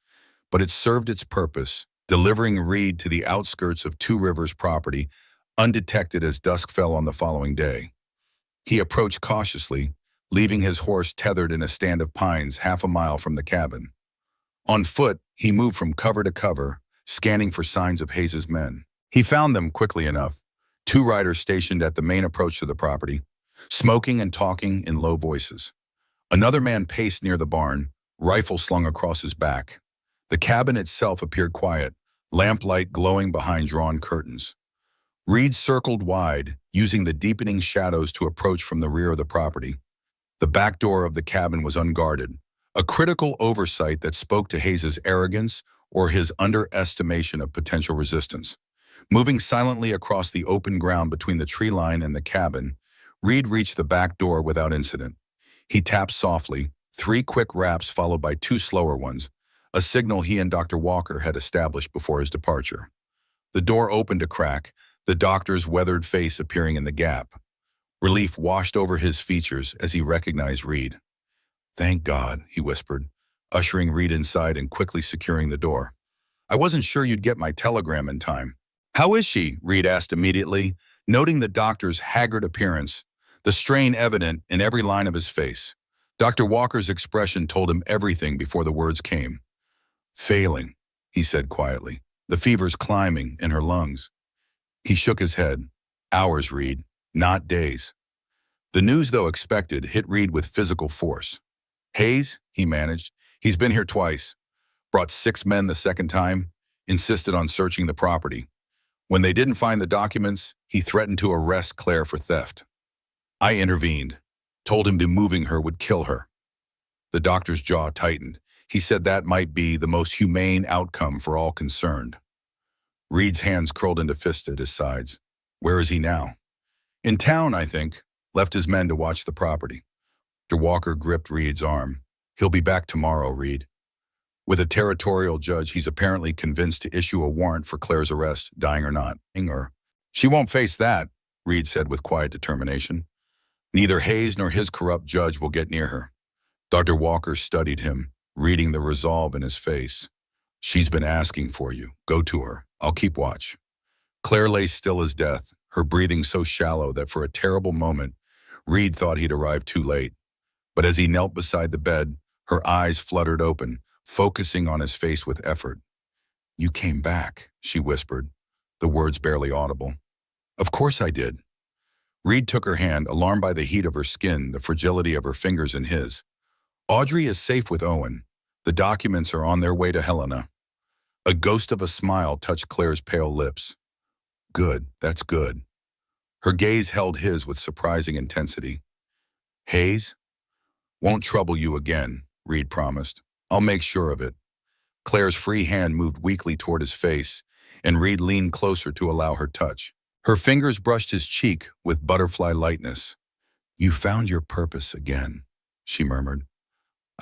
But it served its purpose, delivering Reed to the outskirts of Two Rivers property, undetected as dusk fell on the following day. He approached cautiously, leaving his horse tethered in a stand of pines half a mile from the cabin. On foot, he moved from cover to cover, scanning for signs of Hayes's men. He found them quickly enough. Two riders stationed at the main approach to the property, smoking and talking in low voices. Another man paced near the barn, rifle slung across his back. The cabin itself appeared quiet, lamplight glowing behind drawn curtains. Reed circled wide, using the deepening shadows to approach from the rear of the property. The back door of the cabin was unguarded, a critical oversight that spoke to Hayes's arrogance or his underestimation of potential resistance. Moving silently across the open ground between the tree line and the cabin, Reed reached the back door without incident. He tapped softly, 3 quick raps followed by 2 slower ones, a signal he and Dr. Walker had established before his departure. The door opened a crack, the doctor's weathered face appearing in the gap. Relief washed over his features as he recognized Reed. "Thank God," he whispered, ushering Reed inside and quickly securing the door. "I wasn't sure you'd get my telegram in time." "How is she?" Reed asked immediately, noting the doctor's haggard appearance, the strain evident in every line of his face. Dr. Walker's expression told him everything before the words came. "Failing," he said quietly. "The fever's climbing in her lungs." He shook his head. "Hours, Reed, not days." The news, though expected, hit Reed with physical force. "Hayes," he managed. "He's been here twice. Brought 6 men the second time. Insisted on searching the property. When they didn't find the documents, he threatened to arrest Claire for theft. I intervened. Told him moving her would kill her." The doctor's jaw tightened. He said that might be the most humane outcome for all concerned. Reed's hands curled into fists at his sides. "Where is he now?" "In town, I think. Left his men to watch the property." Dr. Walker gripped Reed's arm. "He'll be back tomorrow, Reed. With a territorial judge, he's apparently convinced to issue a warrant for Claire's arrest, dying or not. Linger. She won't face that," Reed said with quiet determination. "Neither Hayes nor his corrupt judge will get near her." Dr. Walker studied him, reading the resolve in his face. "She's been asking for you. Go to her. I'll keep watch." Claire lay still as death, her breathing so shallow that for a terrible moment, Reed thought he'd arrived too late. But as he knelt beside the bed, her eyes fluttered open, focusing on his face with effort. "You came back," she whispered, the words barely audible. "Of course I did." Reed took her hand, alarmed by the heat of her skin, the fragility of her fingers in his. "Audrey is safe with Owen. The documents are on their way to Helena." A ghost of a smile touched Claire's pale lips. "Good, that's good." Her gaze held his with surprising intensity. "Hayes?" "Won't trouble you again," Reed promised. "I'll make sure of it." Claire's free hand moved weakly toward his face, and Reed leaned closer to allow her touch. Her fingers brushed his cheek with butterfly lightness. "You found your purpose again," she murmured.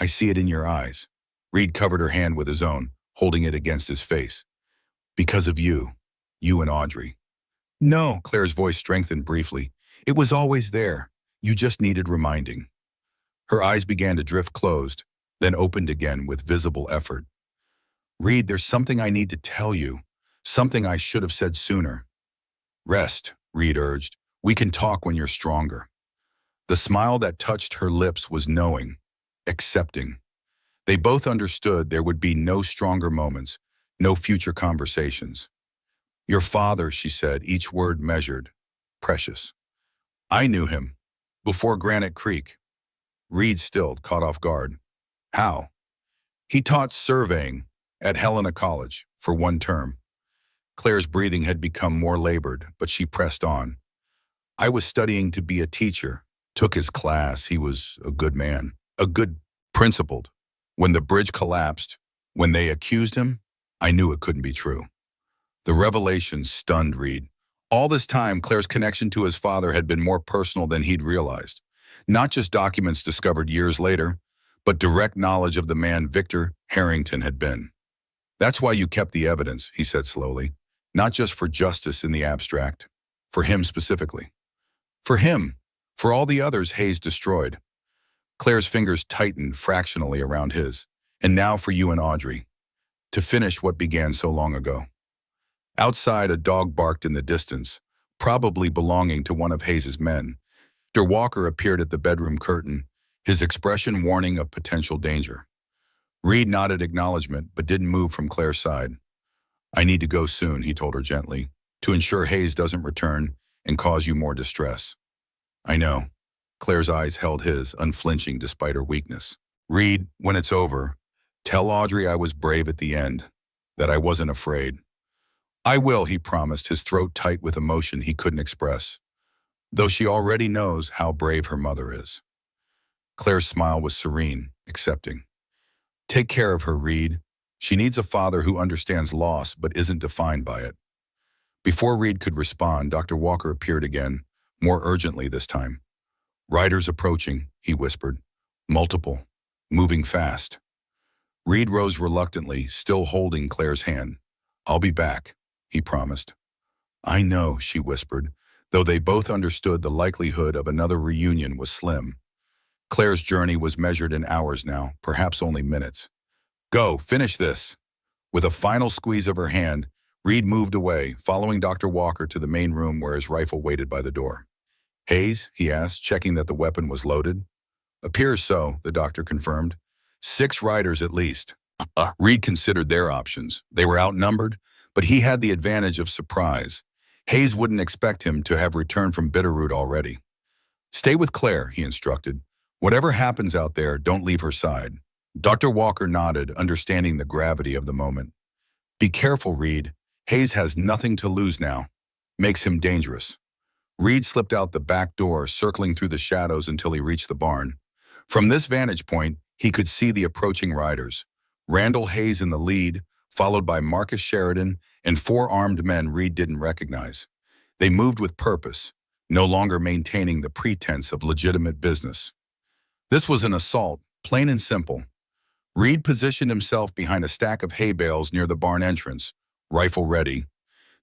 "I see it in your eyes." Reed covered her hand with his own, holding it against his face. "Because of you and Audrey." "No," Claire's voice strengthened briefly. "It was always there. You just needed reminding." Her eyes began to drift closed, then opened again with visible effort. "Reed, there's something I need to tell you. Something I should have said sooner." "Rest," Reed urged. "We can talk when you're stronger." The smile that touched her lips was knowing, accepting. They both understood there would be no stronger moments, no future conversations. "Your father," she said, each word measured. "Precious. I knew him. Before Granite Creek." Reed stilled, caught off guard. "How?" "He taught surveying at Helena College for 1 term. Claire's breathing had become more labored, but she pressed on. "I was studying to be a teacher. Took his class. He was a good man. A good principled. When the bridge collapsed, when they accused him, I knew it couldn't be true." The revelation stunned Reed. All this time, Claire's connection to his father had been more personal than he'd realized. Not just documents discovered years later, but direct knowledge of the man Victor Harrington had been. "That's why you kept the evidence," he said slowly. "Not just for justice in the abstract. For him specifically. For him. For all the others Hayes destroyed." Claire's fingers tightened fractionally around his. "And now for you and Audrey. To finish what began so long ago." Outside, a dog barked in the distance, probably belonging to one of Hayes's men. Dr. Walker appeared at the bedroom curtain, his expression warning of potential danger. Reed nodded acknowledgement, but didn't move from Claire's side. "I need to go soon," he told her gently, "to ensure Hayes doesn't return and cause you more distress." "I know." Claire's eyes held his, unflinching despite her weakness. "Reed, when it's over, tell Audrey I was brave at the end, that I wasn't afraid." "I will," he promised, his throat tight with emotion he couldn't express. "Though she already knows how brave her mother is." Claire's smile was serene, accepting. "Take care of her, Reed. She needs a father who understands loss but isn't defined by it." Before Reed could respond, Dr. Walker appeared again, more urgently this time. "Riders approaching," he whispered. "Multiple. moving fast. Reed rose reluctantly, still holding Claire's hand. "I'll be back," he promised. "I know," she whispered, though they both understood the likelihood of another reunion was slim. Claire's journey was measured in hours now, perhaps only minutes. "Go, finish this." With a final squeeze of her hand, Reed moved away, following Dr. Walker to the main room where his rifle waited by the door. "Hayes?" he asked, checking that the weapon was loaded. "Appears so," the doctor confirmed. 6 riders at least. Reed considered their options. They were outnumbered, but he had the advantage of surprise. Hayes wouldn't expect him to have returned from Bitterroot already. "Stay with Claire," he instructed. "Whatever happens out there, don't leave her side." Dr. Walker nodded, understanding the gravity of the moment. "Be careful, Reed. Hayes has nothing to lose now. Makes him dangerous." Reed slipped out the back door, circling through the shadows until he reached the barn. From this vantage point, he could see the approaching riders. Randall Hayes in the lead, followed by Marcus Sheridan and 4 armed men Reed didn't recognize. They moved with purpose, no longer maintaining the pretense of legitimate business. This was an assault, plain and simple. Reed positioned himself behind a stack of hay bales near the barn entrance, rifle ready.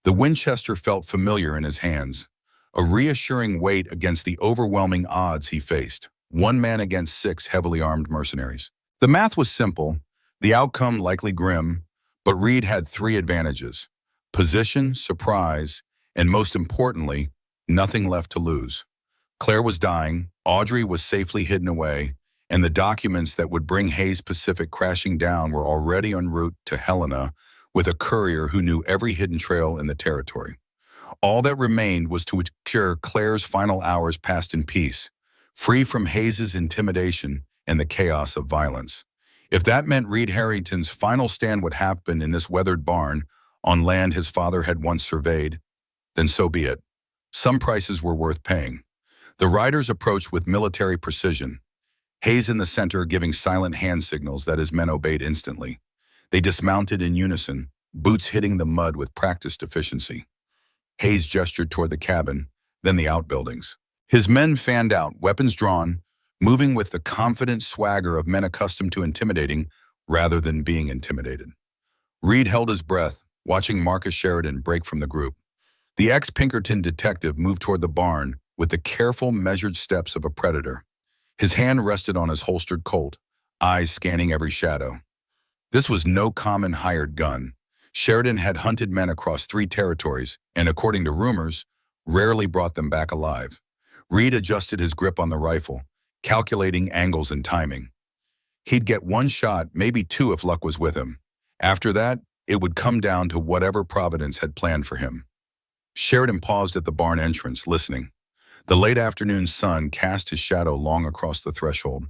The Winchester felt familiar in his hands, a reassuring weight against the overwhelming odds he faced. 1 man against 6 heavily armed mercenaries. The math was simple, the outcome likely grim, but Reed had 3 advantages: position, surprise, and most importantly, nothing left to lose. Claire was dying, Audrey was safely hidden away, and the documents that would bring Hayes Pacific crashing down were already en route to Helena with a courier who knew every hidden trail in the territory. All that remained was to ensure Claire's final hours passed in peace, free from Hayes's intimidation and the chaos of violence. If that meant Reed Harrington's final stand would happen in this weathered barn on land his father had once surveyed, then so be it. Some prices were worth paying. The riders approached with military precision, Hayes in the center giving silent hand signals that his men obeyed instantly. They dismounted in unison, boots hitting the mud with practiced efficiency. Hayes gestured toward the cabin, then the outbuildings. His men fanned out, weapons drawn, moving with the confident swagger of men accustomed to intimidating rather than being intimidated. Reed held his breath, watching Marcus Sheridan break from the group. The ex-Pinkerton detective moved toward the barn with the careful, measured steps of a predator. His hand rested on his holstered Colt, eyes scanning every shadow. This was no common hired gun. Sheridan had hunted men across 3 territories and, according to rumors, rarely brought them back alive. Reed adjusted his grip on the rifle, calculating angles and timing. He'd get 1 shot, maybe 2 if luck was with him. After that, it would come down to whatever Providence had planned for him. Sheridan paused at the barn entrance, listening. The late afternoon sun cast his shadow long across the threshold.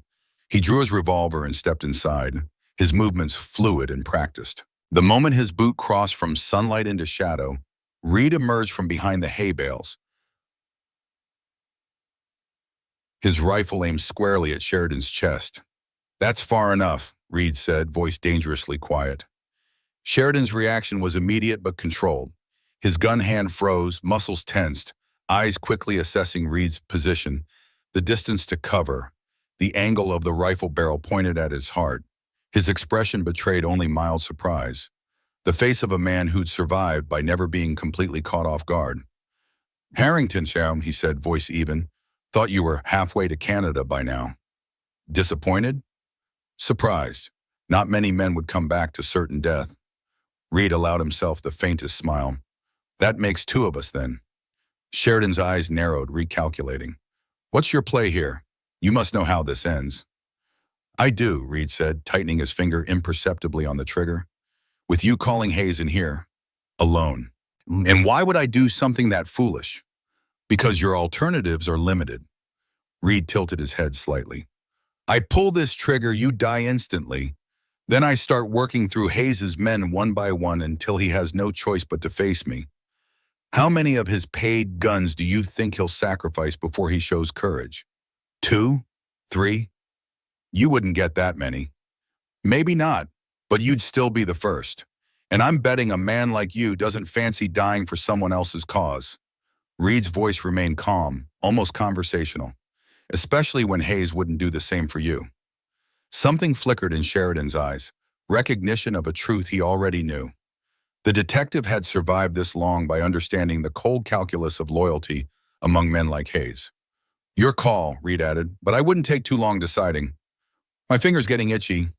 He drew his revolver and stepped inside, his movements fluid and practiced. The moment his boot crossed from sunlight into shadow, Reed emerged from behind the hay bales, his rifle aimed squarely at Sheridan's chest. "That's far enough," Reed said, voice dangerously quiet. Sheridan's reaction was immediate but controlled. His gun hand froze, muscles tensed, eyes quickly assessing Reed's position, the distance to cover, the angle of the rifle barrel pointed at his heart. His expression betrayed only mild surprise, the face of a man who'd survived by never being completely caught off guard. "Harrington, Shaum," he said, voice even. "Thought you were halfway to Canada by now." Disappointed? Surprised. Not many men would come back to certain death. Reed allowed himself the faintest smile. "That makes 2 of us then." Sheridan's eyes narrowed, recalculating. "What's your play here? You must know how this ends." "I do," Reed said, tightening his finger imperceptibly on the trigger. "With you calling Hayes in here, alone. And why would I do something that foolish? Because your alternatives are limited." Reed tilted his head slightly. "I pull this trigger, you die instantly. Then I start working through Hayes's men one by one until he has no choice but to face me. How many of his paid guns do you think he'll sacrifice before he shows courage? 2? 3? You wouldn't get that many. Maybe not, but you'd still be the first. And I'm betting a man like you doesn't fancy dying for someone else's cause." Reed's voice remained calm, almost conversational, especially when Hayes wouldn't do the same for you. Something flickered in Sheridan's eyes, recognition of a truth he already knew. The detective had survived this long by understanding the cold calculus of loyalty among men like Hayes. Your call, Reed added, but I wouldn't take too long deciding. My finger's getting itchy.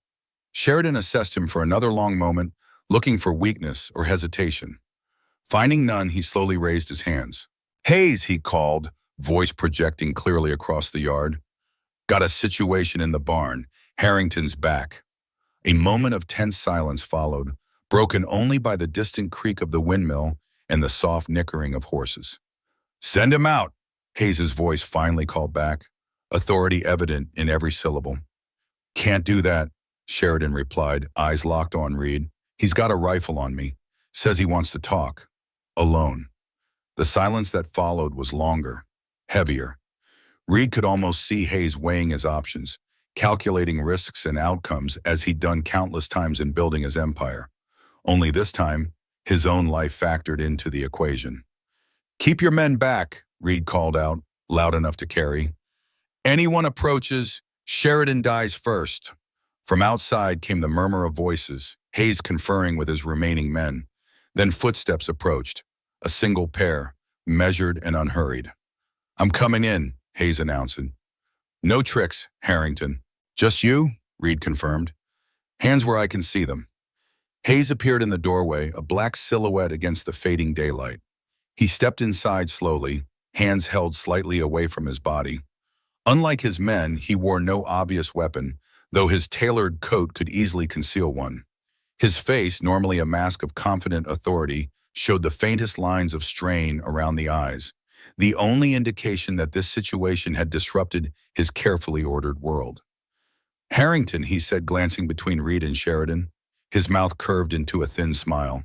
Sheridan assessed him for another long moment, looking for weakness or hesitation. Finding none, he slowly raised his hands. Hayes, he called, voice projecting clearly across the yard. Got a situation in the barn, Harrington's back. A moment of tense silence followed, broken only by the distant creak of the windmill and the soft nickering of horses. Send him out, Hayes's voice finally called back, authority evident in every syllable. Can't do that, Sheridan replied, eyes locked on Reed. He's got a rifle on me. Says he wants to talk. Alone. The silence that followed was longer, heavier. Reed could almost see Hayes weighing his options, calculating risks and outcomes as he'd done countless times in building his empire. Only this time, his own life factored into the equation. Keep your men back, Reed called out, loud enough to carry. Anyone approaches, Sheridan dies first. From outside came the murmur of voices, Hayes conferring with his remaining men. Then footsteps approached, a single pair, measured and unhurried. I'm coming in, Hayes announced. No tricks, Harrington. Just you? Reed confirmed. Hands where I can see them. Hayes appeared in the doorway, a black silhouette against the fading daylight. He stepped inside slowly, hands held slightly away from his body. Unlike his men, he wore no obvious weapon, though his tailored coat could easily conceal one. His face, normally a mask of confident authority, showed the faintest lines of strain around the eyes, the only indication that this situation had disrupted his carefully ordered world. Harrington, he said, glancing between Reed and Sheridan, his mouth curved into a thin smile.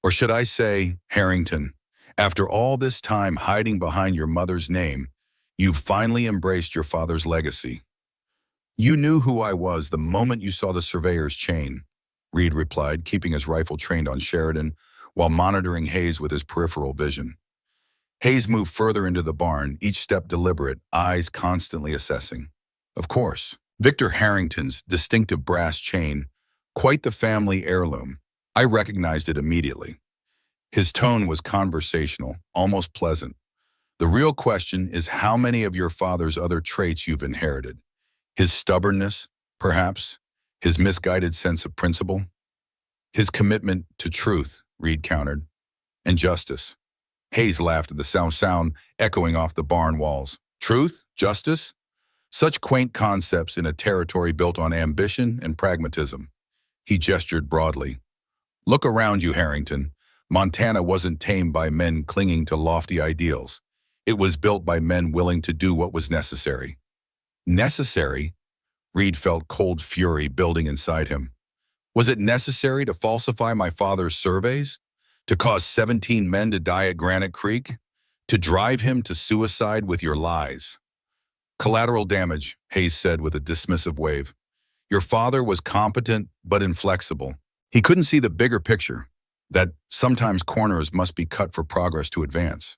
Or should I say, Harrington, after all this time hiding behind your mother's name, you've finally embraced your father's legacy. You knew who I was the moment you saw the surveyor's chain, Reed replied, keeping his rifle trained on Sheridan while monitoring Hayes with his peripheral vision. Hayes moved further into the barn, each step deliberate, eyes constantly assessing. Of course, Victor Harrington's distinctive brass chain, quite the family heirloom. I recognized it immediately. His tone was conversational, almost pleasant. The real question is how many of your father's other traits you've inherited. His stubbornness, perhaps, his misguided sense of principle, his commitment to truth, Reed countered, and justice. Hayes laughed at the sound echoing off the barn walls. Truth? Justice? Such quaint concepts in a territory built on ambition and pragmatism. He gestured broadly. Look around you, Harrington. Montana wasn't tamed by men clinging to lofty ideals. It was built by men willing to do what was necessary. Necessary? Reed felt cold fury building inside him. Was it necessary to falsify my father's surveys? To cause 17 men to die at Granite Creek? To drive him to suicide with your lies? Collateral damage, Hayes said with a dismissive wave. Your father was competent but inflexible. He couldn't see the bigger picture, that sometimes corners must be cut for progress to advance.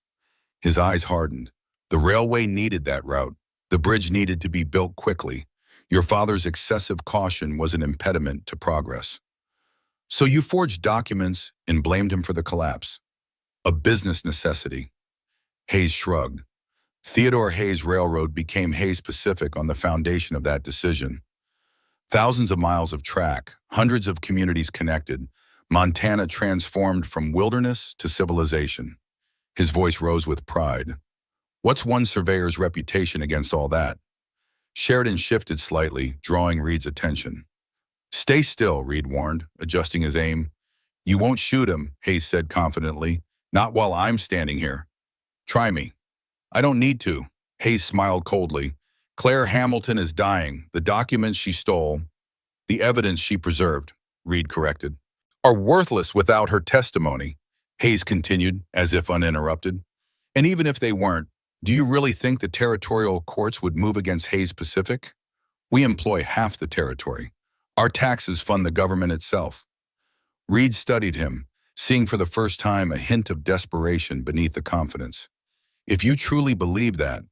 His eyes hardened. The railway needed that route. The bridge needed to be built quickly. Your father's excessive caution was an impediment to progress. So you forged documents and blamed him for the collapse. A business necessity. Hayes shrugged. Theodore Hayes Railroad became Hayes Pacific on the foundation of that decision. Thousands of miles of track, hundreds of communities connected, Montana transformed from wilderness to civilization. His voice rose with pride. What's one surveyor's reputation against all that? Sheridan shifted slightly, drawing Reed's attention. Stay still, Reed warned, adjusting his aim. You won't shoot him, Hayes said confidently. Not while I'm standing here. Try me. I don't need to. Hayes smiled coldly. Claire Hamilton is dying. The documents she stole, the evidence she preserved, Reed corrected, are worthless without her testimony, Hayes continued, as if uninterrupted. And even if they weren't, do you really think the territorial courts would move against Hayes Pacific? We employ half the territory. Our taxes fund the government itself. Reed studied him, seeing for the first time a hint of desperation beneath the confidence. If you truly believe that,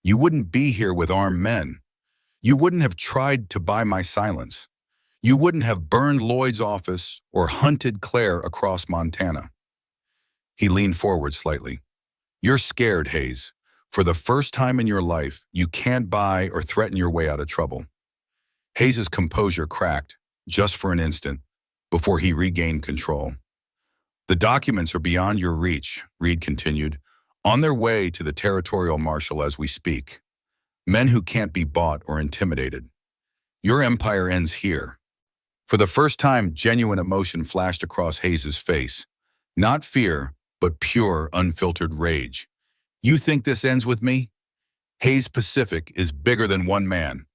you wouldn't be here with armed men. You wouldn't have tried to buy my silence. You wouldn't have burned Lloyd's office or hunted Claire across Montana. He leaned forward slightly. You're scared, Hayes. For the first time in your life, you can't buy or threaten your way out of trouble. Hayes's composure cracked, just for an instant, before he regained control. The documents are beyond your reach, Reed continued, on their way to the territorial marshal as we speak. Men who can't be bought or intimidated. Your empire ends here. For the first time, genuine emotion flashed across Hayes's face. Not fear, but pure, unfiltered rage. You think this ends with me? Hayes Pacific is bigger than one man.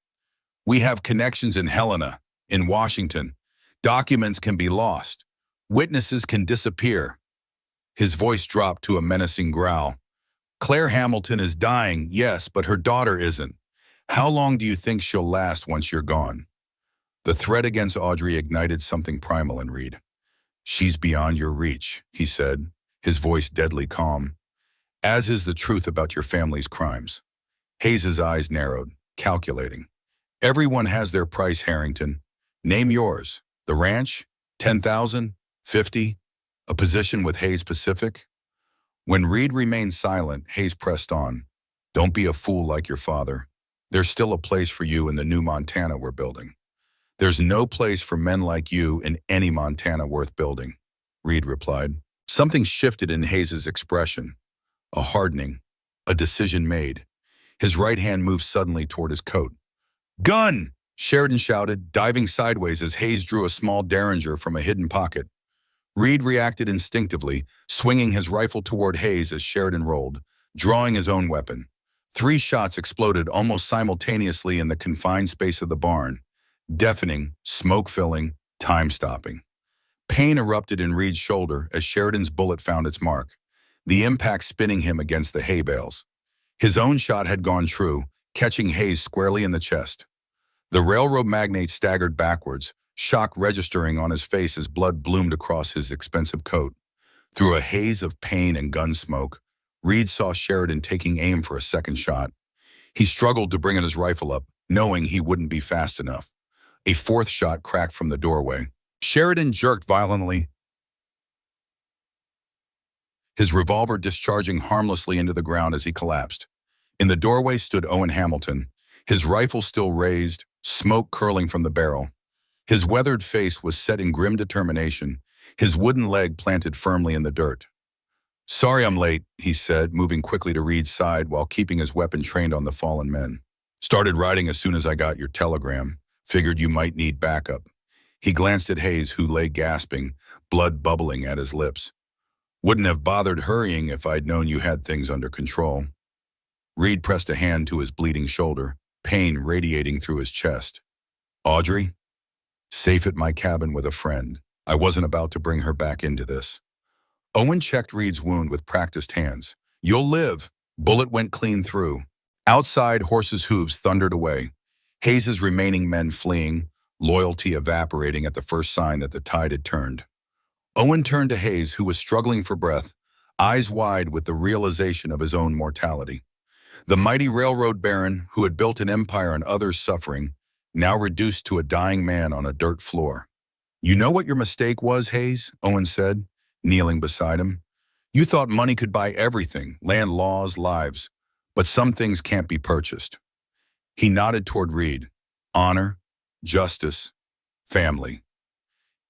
We have connections in Helena, in Washington. Documents can be lost. Witnesses can disappear. His voice dropped to a menacing growl. Claire Hamilton is dying, yes, but her daughter isn't. How long do you think she'll last once you're gone? The threat against Audrey ignited something primal in Reed. She's beyond your reach, he said, his voice deadly calm. As is the truth about your family's crimes. Hayes's eyes narrowed, calculating. Everyone has their price, Harrington. Name yours. The ranch? 10,000? 50? A position with Hayes Pacific? When Reed remained silent, Hayes pressed on. Don't be a fool like your father. There's still a place for you in the new Montana we're building. There's no place for men like you in any Montana worth building, Reed replied. Something shifted in Hayes's expression. A hardening, a decision made. His right hand moved suddenly toward his coat. Gun! Sheridan shouted, diving sideways as Hayes drew a small derringer from a hidden pocket. Reed reacted instinctively, swinging his rifle toward Hayes as Sheridan rolled, drawing his own weapon. 3 shots exploded almost simultaneously in the confined space of the barn, deafening, smoke-filling, time-stopping. Pain erupted in Reed's shoulder as Sheridan's bullet found its mark, the impact spinning him against the hay bales. His own shot had gone true, catching Hayes squarely in the chest. The railroad magnate staggered backwards, shock registering on his face as blood bloomed across his expensive coat. Through a haze of pain and gun smoke, Reed saw Sheridan taking aim for a second shot. He struggled to bring his rifle up, knowing he wouldn't be fast enough. A 4th shot cracked from the doorway. Sheridan jerked violently, his revolver discharging harmlessly into the ground as he collapsed. In the doorway stood Owen Hamilton, his rifle still raised, smoke curling from the barrel. His weathered face was set in grim determination, his wooden leg planted firmly in the dirt. Sorry I'm late, he said, moving quickly to Reed's side while keeping his weapon trained on the fallen men. Started riding as soon as I got your telegram. Figured you might need backup. He glanced at Hayes, who lay gasping, blood bubbling at his lips. Wouldn't have bothered hurrying if I'd known you had things under control. Reed pressed a hand to his bleeding shoulder, pain radiating through his chest. Audrey? Safe at my cabin with a friend. I wasn't about to bring her back into this. Owen checked Reed's wound with practiced hands. You'll live. Bullet went clean through. Outside, horses' hooves thundered away. Hayes's remaining men fleeing, loyalty evaporating at the first sign that the tide had turned. Owen turned to Hayes, who was struggling for breath, eyes wide with the realization of his own mortality. The mighty railroad baron, who had built an empire on others' suffering, now reduced to a dying man on a dirt floor. You know what your mistake was, Hayes? Owen said, kneeling beside him. You thought money could buy everything, land, laws, lives, but some things can't be purchased. He nodded toward Reed. Honor, justice, family.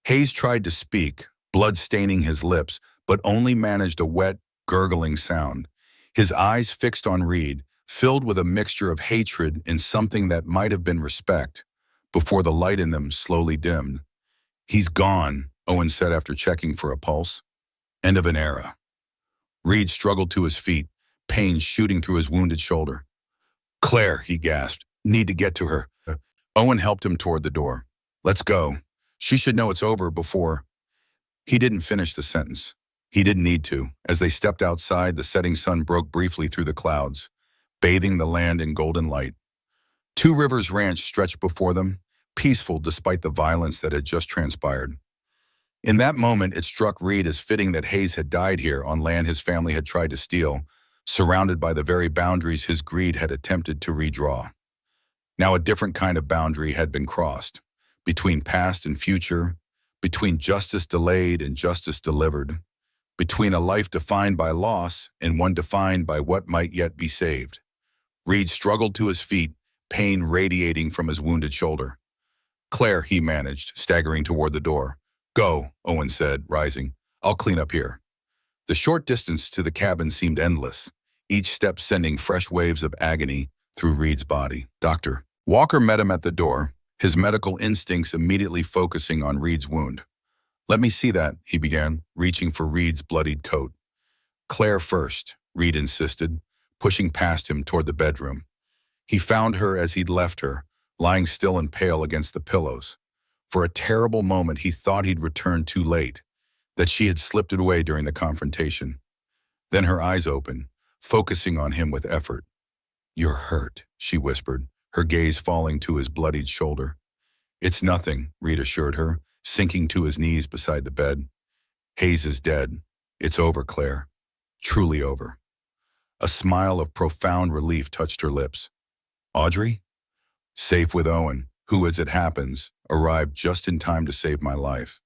Hayes tried to speak, blood staining his lips, but only managed a wet, gurgling sound. His eyes fixed on Reed, filled with a mixture of hatred and something that might have been respect, before the light in them slowly dimmed. He's gone, Owen said after checking for a pulse. End of an era. Reed struggled to his feet, pain shooting through his wounded shoulder. Claire, he gasped. Need to get to her. Owen helped him toward the door. Let's go. She should know it's over before. He didn't finish the sentence. He didn't need to. As they stepped outside, the setting sun broke briefly through the clouds, bathing the land in golden light. Two Rivers Ranch stretched before them, peaceful despite the violence that had just transpired. In that moment, it struck Reed as fitting that Hayes had died here on land his family had tried to steal, surrounded by the very boundaries his greed had attempted to redraw. Now a different kind of boundary had been crossed, between past and future, between justice delayed and justice delivered, between a life defined by loss and one defined by what might yet be saved. Reed struggled to his feet, pain radiating from his wounded shoulder. "Claire," he managed, staggering toward the door. "Go," Owen said, rising. "I'll clean up here." The short distance to the cabin seemed endless, each step sending fresh waves of agony through Reed's body. "Doctor." Walker met him at the door, his medical instincts immediately focusing on Reed's wound. "Let me see that," he began, reaching for Reed's bloodied coat. "Claire first," Reed insisted, pushing past him toward the bedroom. He found her as he'd left her, lying still and pale against the pillows. For a terrible moment he thought he'd returned too late, that she had slipped away during the confrontation. Then her eyes opened, focusing on him with effort. "You're hurt," she whispered, her gaze falling to his bloodied shoulder. "It's nothing," Reed assured her, sinking to his knees beside the bed. "Hayes is dead. It's over, Claire. Truly over." A smile of profound relief touched her lips. "Audrey?" "Safe with Owen, who, as it happens, arrived just in time to save my life."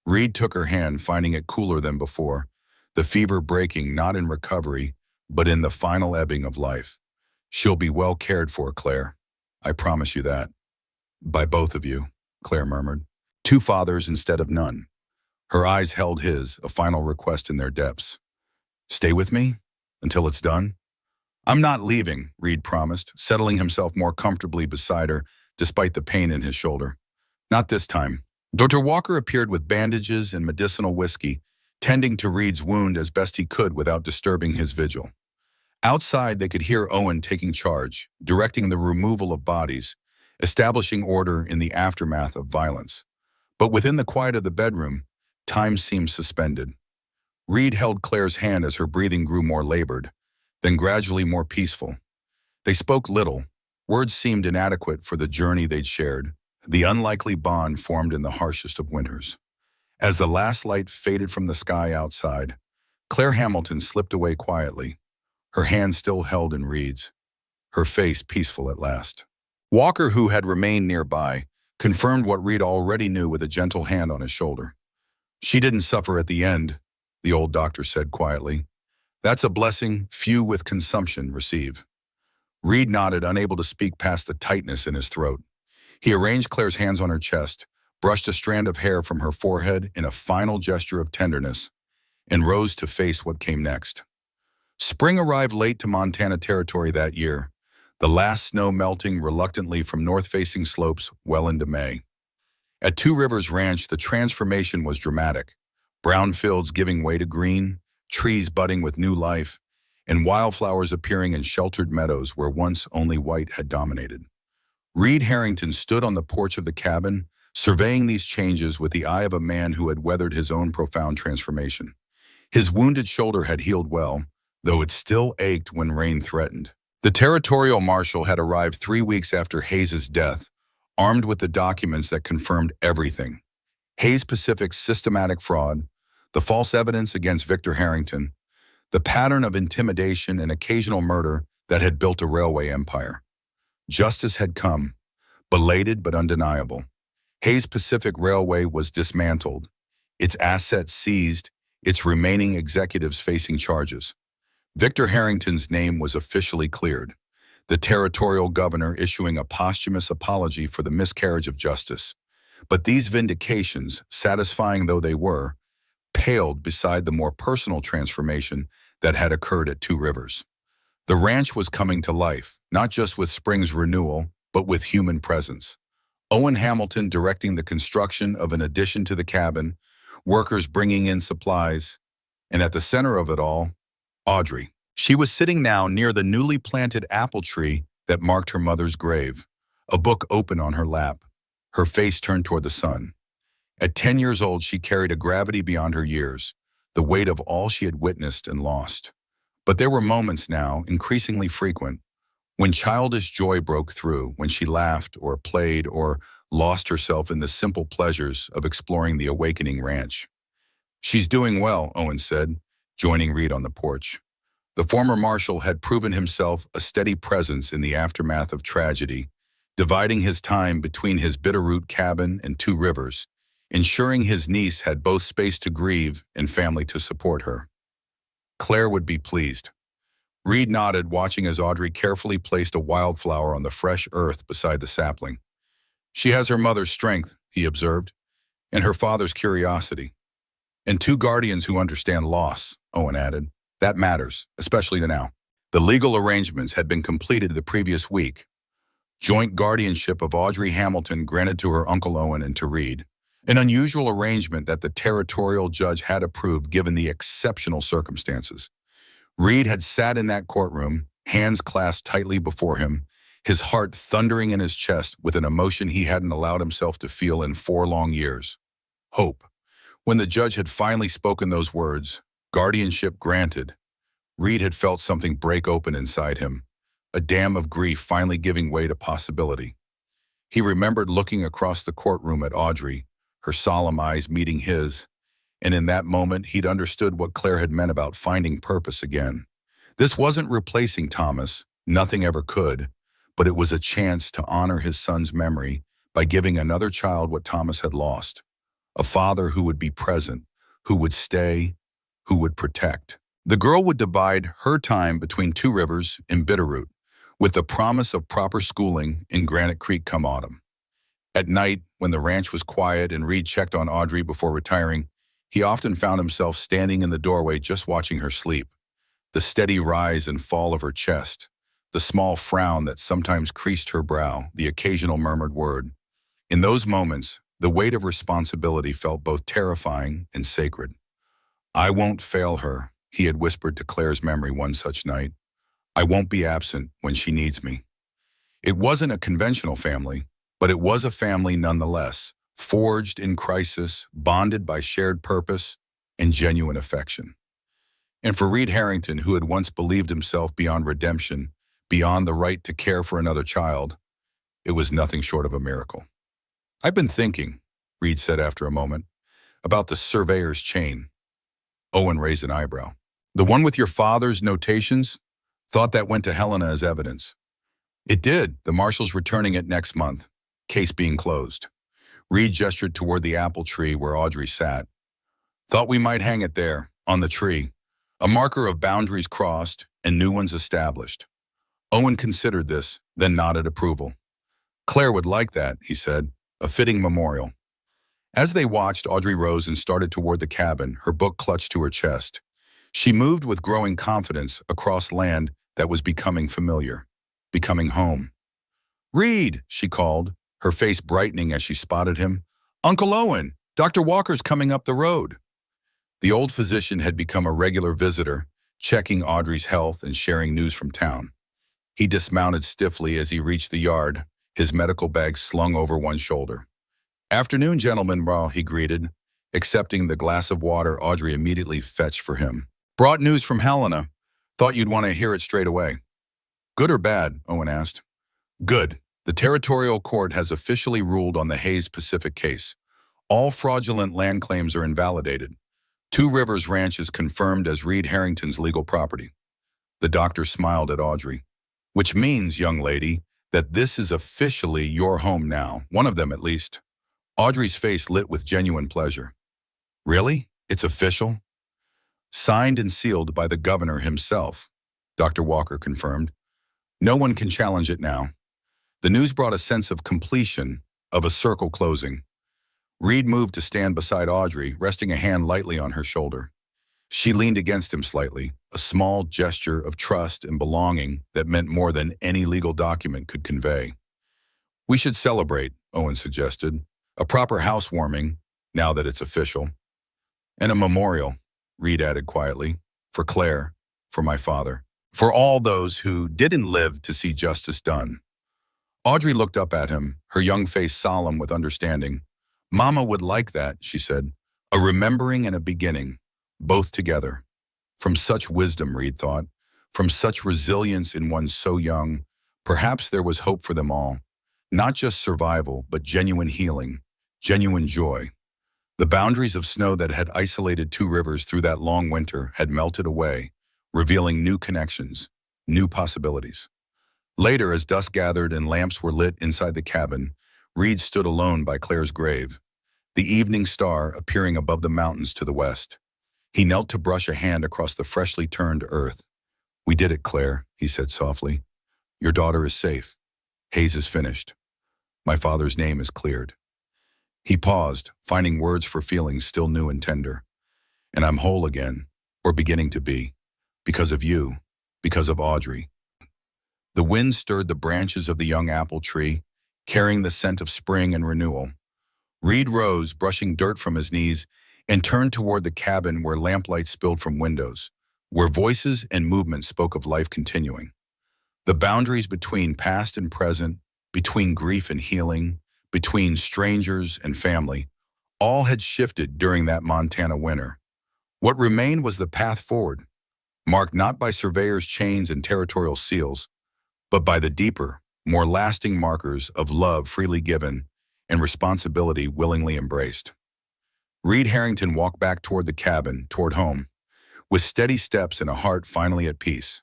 Reed took her hand, finding it cooler than before, the fever breaking not in recovery, but in the final ebbing of life. "She'll be well cared for, Claire. I promise you that." "By both of you," Claire murmured. "Two fathers instead of none." Her eyes held his, a final request in their depths. "Stay with me? Until it's done?" "I'm not leaving," Reed promised, settling himself more comfortably beside her, despite the pain in his shoulder. "Not this time." Dr. Walker appeared with bandages and medicinal whiskey, tending to Reed's wound as best he could without disturbing his vigil. Outside, they could hear Owen taking charge, directing the removal of bodies, establishing order in the aftermath of violence. But within the quiet of the bedroom, time seemed suspended. Reed held Claire's hand as her breathing grew more labored, then gradually more peaceful. They spoke little. Words seemed inadequate for the journey they'd shared, the unlikely bond formed in the harshest of winters. As the last light faded from the sky outside, Claire Hamilton slipped away quietly, her hand still held in Reed's, her face peaceful at last. Walker, who had remained nearby, confirmed what Reed already knew with a gentle hand on his shoulder. "She didn't suffer at the end," the old doctor said quietly. "That's a blessing few with consumption receive." Reed nodded, unable to speak past the tightness in his throat. He arranged Claire's hands on her chest, brushed a strand of hair from her forehead in a final gesture of tenderness, and rose to face what came next. Spring arrived late to Montana Territory that year, the last snow melting reluctantly from north-facing slopes well into May. At Two Rivers Ranch, the transformation was dramatic. Brown fields giving way to green, trees budding with new life, and wildflowers appearing in sheltered meadows where once only white had dominated. Reed Harrington stood on the porch of the cabin, surveying these changes with the eye of a man who had weathered his own profound transformation. His wounded shoulder had healed well, though it still ached when rain threatened. The territorial marshal had arrived 3 weeks after Hayes's death, armed with the documents that confirmed everything. Hayes Pacific's systematic fraud, the false evidence against Victor Harrington, the pattern of intimidation and occasional murder that had built a railway empire. Justice had come, belated but undeniable. Hayes Pacific Railway was dismantled, its assets seized, its remaining executives facing charges. Victor Harrington's name was officially cleared, the territorial governor issuing a posthumous apology for the miscarriage of justice. But these vindications, satisfying though they were, paled beside the more personal transformation that had occurred at Two Rivers. The ranch was coming to life, not just with spring's renewal, but with human presence. Owen Hamilton directing the construction of an addition to the cabin, workers bringing in supplies, and at the center of it all, Audrey. She was sitting now near the newly planted apple tree that marked her mother's grave, a book open on her lap, her face turned toward the sun. At 10 years old, she carried a gravity beyond her years, the weight of all she had witnessed and lost. But there were moments now, increasingly frequent, when childish joy broke through, when she laughed or played or lost herself in the simple pleasures of exploring the awakening ranch. "She's doing well," Owen said, joining Reed on the porch. The former marshal had proven himself a steady presence in the aftermath of tragedy, dividing his time between his Bitterroot cabin and Two Rivers, ensuring his niece had both space to grieve and family to support her. Claire would be pleased. Reed nodded, watching as Audrey carefully placed a wildflower on the fresh earth beside the sapling. She has her mother's strength, he observed, and her father's curiosity. And two guardians who understand loss, Owen added. That matters, especially now. The legal arrangements had been completed the previous week. Joint guardianship of Audrey Hamilton granted to her Uncle Owen and to Reed. An unusual arrangement that the territorial judge had approved given the exceptional circumstances. Reed had sat in that courtroom, hands clasped tightly before him, his heart thundering in his chest with an emotion he hadn't allowed himself to feel in 4 long years. Hope. When the judge had finally spoken those words, guardianship granted, Reed had felt something break open inside him, a dam of grief finally giving way to possibility. He remembered looking across the courtroom at Audrey, her solemn eyes meeting his, and in that moment he'd understood what Claire had meant about finding purpose again. This wasn't replacing Thomas, nothing ever could, but it was a chance to honor his son's memory by giving another child what Thomas had lost. A father who would be present, who would stay, who would protect. The girl would divide her time between Two Rivers and Bitterroot, with the promise of proper schooling in Granite Creek come autumn. At night, when the ranch was quiet and Reed checked on Audrey before retiring, he often found himself standing in the doorway just watching her sleep. The steady rise and fall of her chest, the small frown that sometimes creased her brow, the occasional murmured word. In those moments, the weight of responsibility felt both terrifying and sacred. I won't fail her, he had whispered to Claire's memory one such night. I won't be absent when she needs me. It wasn't a conventional family, but it was a family nonetheless, forged in crisis, bonded by shared purpose and genuine affection. And for Reed Harrington, who had once believed himself beyond redemption, beyond the right to care for another child, it was nothing short of a miracle. I've been thinking, Reed said after a moment, about the surveyor's chain. Owen raised an eyebrow. The one with your father's notations? Thought that went to Helena as evidence. It did, the marshal's returning it next month, case being closed. Reed gestured toward the apple tree where Audrey sat. Thought we might hang it there, on the tree, a marker of boundaries crossed and new ones established. Owen considered this, then nodded approval. Claire would like that, he said, a fitting memorial. As they watched, Audrey rose and started toward the cabin, her book clutched to her chest. She moved with growing confidence across land that was becoming familiar, becoming home. Reed, she called, her face brightening as she spotted him. Uncle Owen, Dr. Walker's coming up the road. The old physician had become a regular visitor, checking Audrey's health and sharing news from town. He dismounted stiffly as he reached the yard, his medical bag slung over one shoulder. Afternoon, gentlemen, he greeted, accepting the glass of water Audrey immediately fetched for him. Brought news from Helena. Thought you'd want to hear it straight away. Good or bad? Owen asked. Good. The territorial court has officially ruled on the Hayes Pacific case. All fraudulent land claims are invalidated. Two Rivers Ranch is confirmed as Reed Harrington's legal property. The doctor smiled at Audrey. Which means, young lady, that this is officially your home now, one of them at least. Audrey's face lit with genuine pleasure. Really? It's official? Signed and sealed by the governor himself, Dr. Walker confirmed. No one can challenge it now. The news brought a sense of completion, of a circle closing. Reed moved to stand beside Audrey, resting a hand lightly on her shoulder. She leaned against him slightly, a small gesture of trust and belonging that meant more than any legal document could convey. We should celebrate, Owen suggested. A proper housewarming, now that it's official. And a memorial, Reed added quietly, for Claire, for my father, for all those who didn't live to see justice done. Audrey looked up at him, her young face solemn with understanding. Mama would like that, she said. A remembering and a beginning, both together. From such wisdom, Reed thought, from such resilience in one so young, perhaps there was hope for them all. Not just survival, but genuine healing, genuine joy. The boundaries of snow that had isolated Two Rivers through that long winter had melted away, revealing new connections, new possibilities. Later, as dusk gathered and lamps were lit inside the cabin, Reed stood alone by Claire's grave, the evening star appearing above the mountains to the west. He knelt to brush a hand across the freshly turned earth. "We did it, Claire," he said softly. "Your daughter is safe. Hayes is finished. My father's name is cleared." He paused, finding words for feelings still new and tender. "And I'm whole again, or beginning to be, because of you, because of Audrey." The wind stirred the branches of the young apple tree, carrying the scent of spring and renewal. Reed rose, brushing dirt from his knees, and turned toward the cabin where lamplight spilled from windows, where voices and movement spoke of life continuing. The boundaries between past and present, between grief and healing, between strangers and family, all had shifted during that Montana winter. What remained was the path forward, marked not by surveyors' chains and territorial seals, but by the deeper, more lasting markers of love freely given and responsibility willingly embraced. Reed Harrington walked back toward the cabin, toward home, with steady steps and a heart finally at peace.